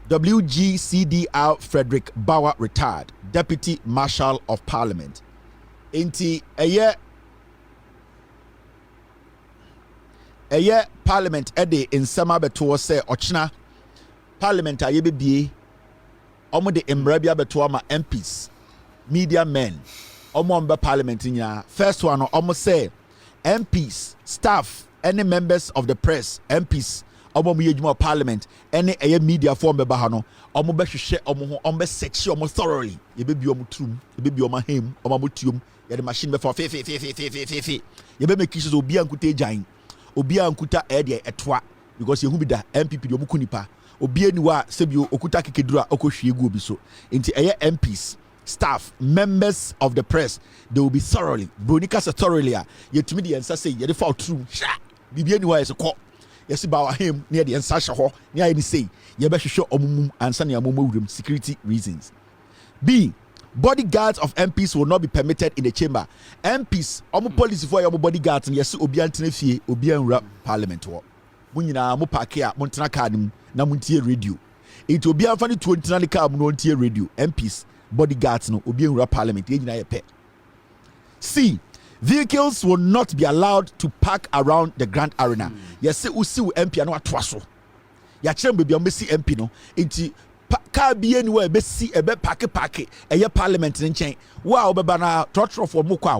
WGCDR Frederick Bauer retired, Deputy Marshal of Parliament. Inti Eye Parliament Ede in Sama Beto say Ochina Parliament ayebie omo de embrabia beto ama MPs, media men, omo mbe Parliament nya. First one omo say MPs, staff any members of the press, MPs, omo parliament, any media form be bahano, omo be hwehwe search omo thoroughly. Ye be omo trum, ye be omo hem, omo mutium, ye the machine be for fe. Ye be make sure obi ankuta agyan, obi ankuta de etwa because ye hu bi da MPP de omo kunipa. Obi aniwa sebio okuta kekedura okohwie gu obi so. Enti MPs, staff, members of the press, they will be thoroughly. Bronika se thoroughly. Ye tumi de ensa say ye de fall true. Bibi aniwa is a call. Yes, about him near the Ensasha Ho, near any say, you better show omum and sunny amum security reasons. B. Bodyguards of MPs will not be permitted in the chamber. MPs, police for your bodyguards, and yes, Obian Tenefi, Obian rap parliament. Munina Mopakia, Montana Cardim, Namuntia radio. It will be a funny 20 car, Montier radio. MPs, bodyguards, no Obian rap parliament, C. Vehicles will not be allowed to park around the Grand Arena. Yes, usi MP ano atwaso. Ya chere baby on besi MP no. Enti car bi anywhere besi ebe park eye parliament nchen. Wa obeba na trotro for mo kwa.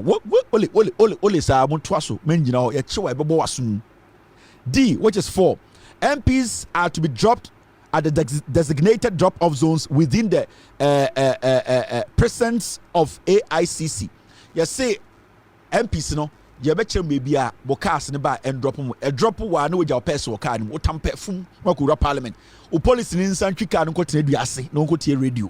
Ole sa mo twaso. Men gina ya chewa ebe bo wasum. D, which is 4. MPs are to be dropped at the designated drop-off zones within the presence of AICC. You say MPs no ye be chem baby a bo cars ne ba and drop mu e drop wa na oja opese wo car ne wo tampe fum makura parliament o police ni nsantwi car no kote du ase no kote radio.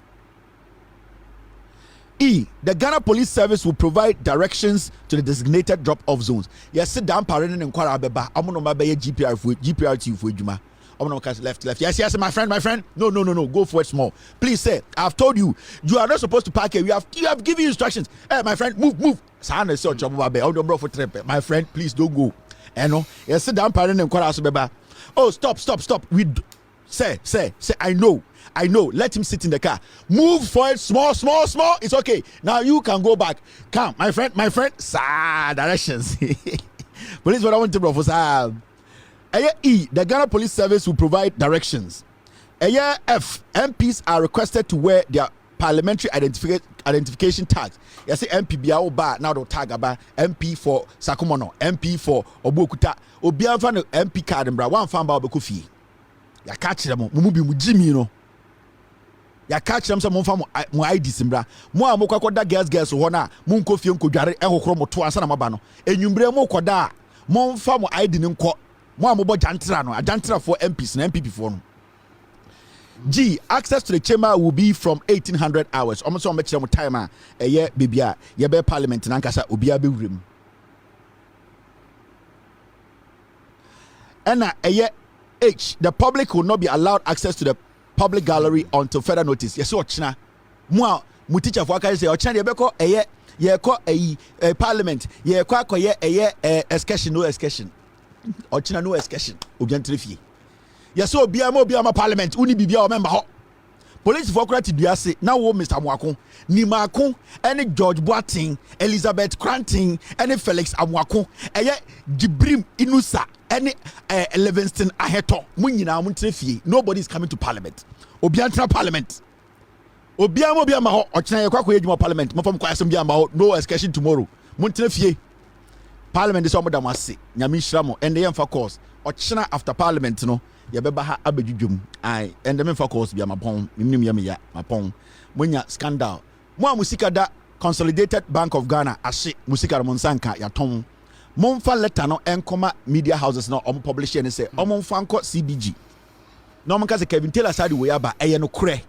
E, the Ghana Police Service will provide directions to the designated drop-off zones. Yes, sit down parade and inquire abeba amono ma be GPRT for adwuma. Left. Yes, my friend. No. Go for it small. Please, sir. I've told you, you are not supposed to park here. You have given instructions. Hey, my friend, move. My friend, please don't go. Yes, sit down, parent, and call. Oh, stop. Say. I know. Let him sit in the car. Move forward, small. It's okay. Now you can go back. Come, my friend. Directions. Police, what I want to propose. E, the Ghana Police Service will provide directions. F, MPs are requested to wear their parliamentary identification tags. You see MP biya ba now do tag aba MP for Sakumono, MP for Obuokuta. Obian fan MP card mbra wan fan ba obeku fie. Ya catch them mu bi mu jimi no. Ya catch them some mo ID simbra. Mo a mo kwakoda girls ho na mo nko fie nko dware ehokro mo to ansa na maba no. Enwumbre mo koda mo mfa mo ID ni nko. Mo amobo jantra for MPs and MPP for no. G, access to the chamber will be from 1800 hours. Almost on much time a year bibia ye be parliament nankasa obia be wrim. And a year H, the public will not be allowed access to the public gallery until further notice. Yes, ochna. Mo teacher for aka say ochna ye be ko ye ko parliament ye ko akoye excursion no excursion. Ochina no excursion obiantre fie yes obiama parliament uni bibia o member ho police for credit duase na wo Mr. Mwako ni Mako any George Boating Elizabeth Cranting any Felix Amwako eye Gibrim Inusa any Livingston Aheto munyina muntre fie nobody is coming to parliament obiantra parliament obiama ho ochina ye kwakọ ejuma parliament mo fam kwa asem biama ho no excursion tomorrow muntre fie Parliament is almost damasi. Nyami shramo and the for course. Ochina after Parliament no. Yabeba ha abedjum. I and the for course be my pong. Mimim yami my pong. Munya scandal. Mwa musika da Consolidated Bank of Ghana. Ashi musika monsanka ya tom. Monfa letter no enkoma media houses no publish and say. Monfa CBG. No man kase Kevin Taylor side we aba eye no kure.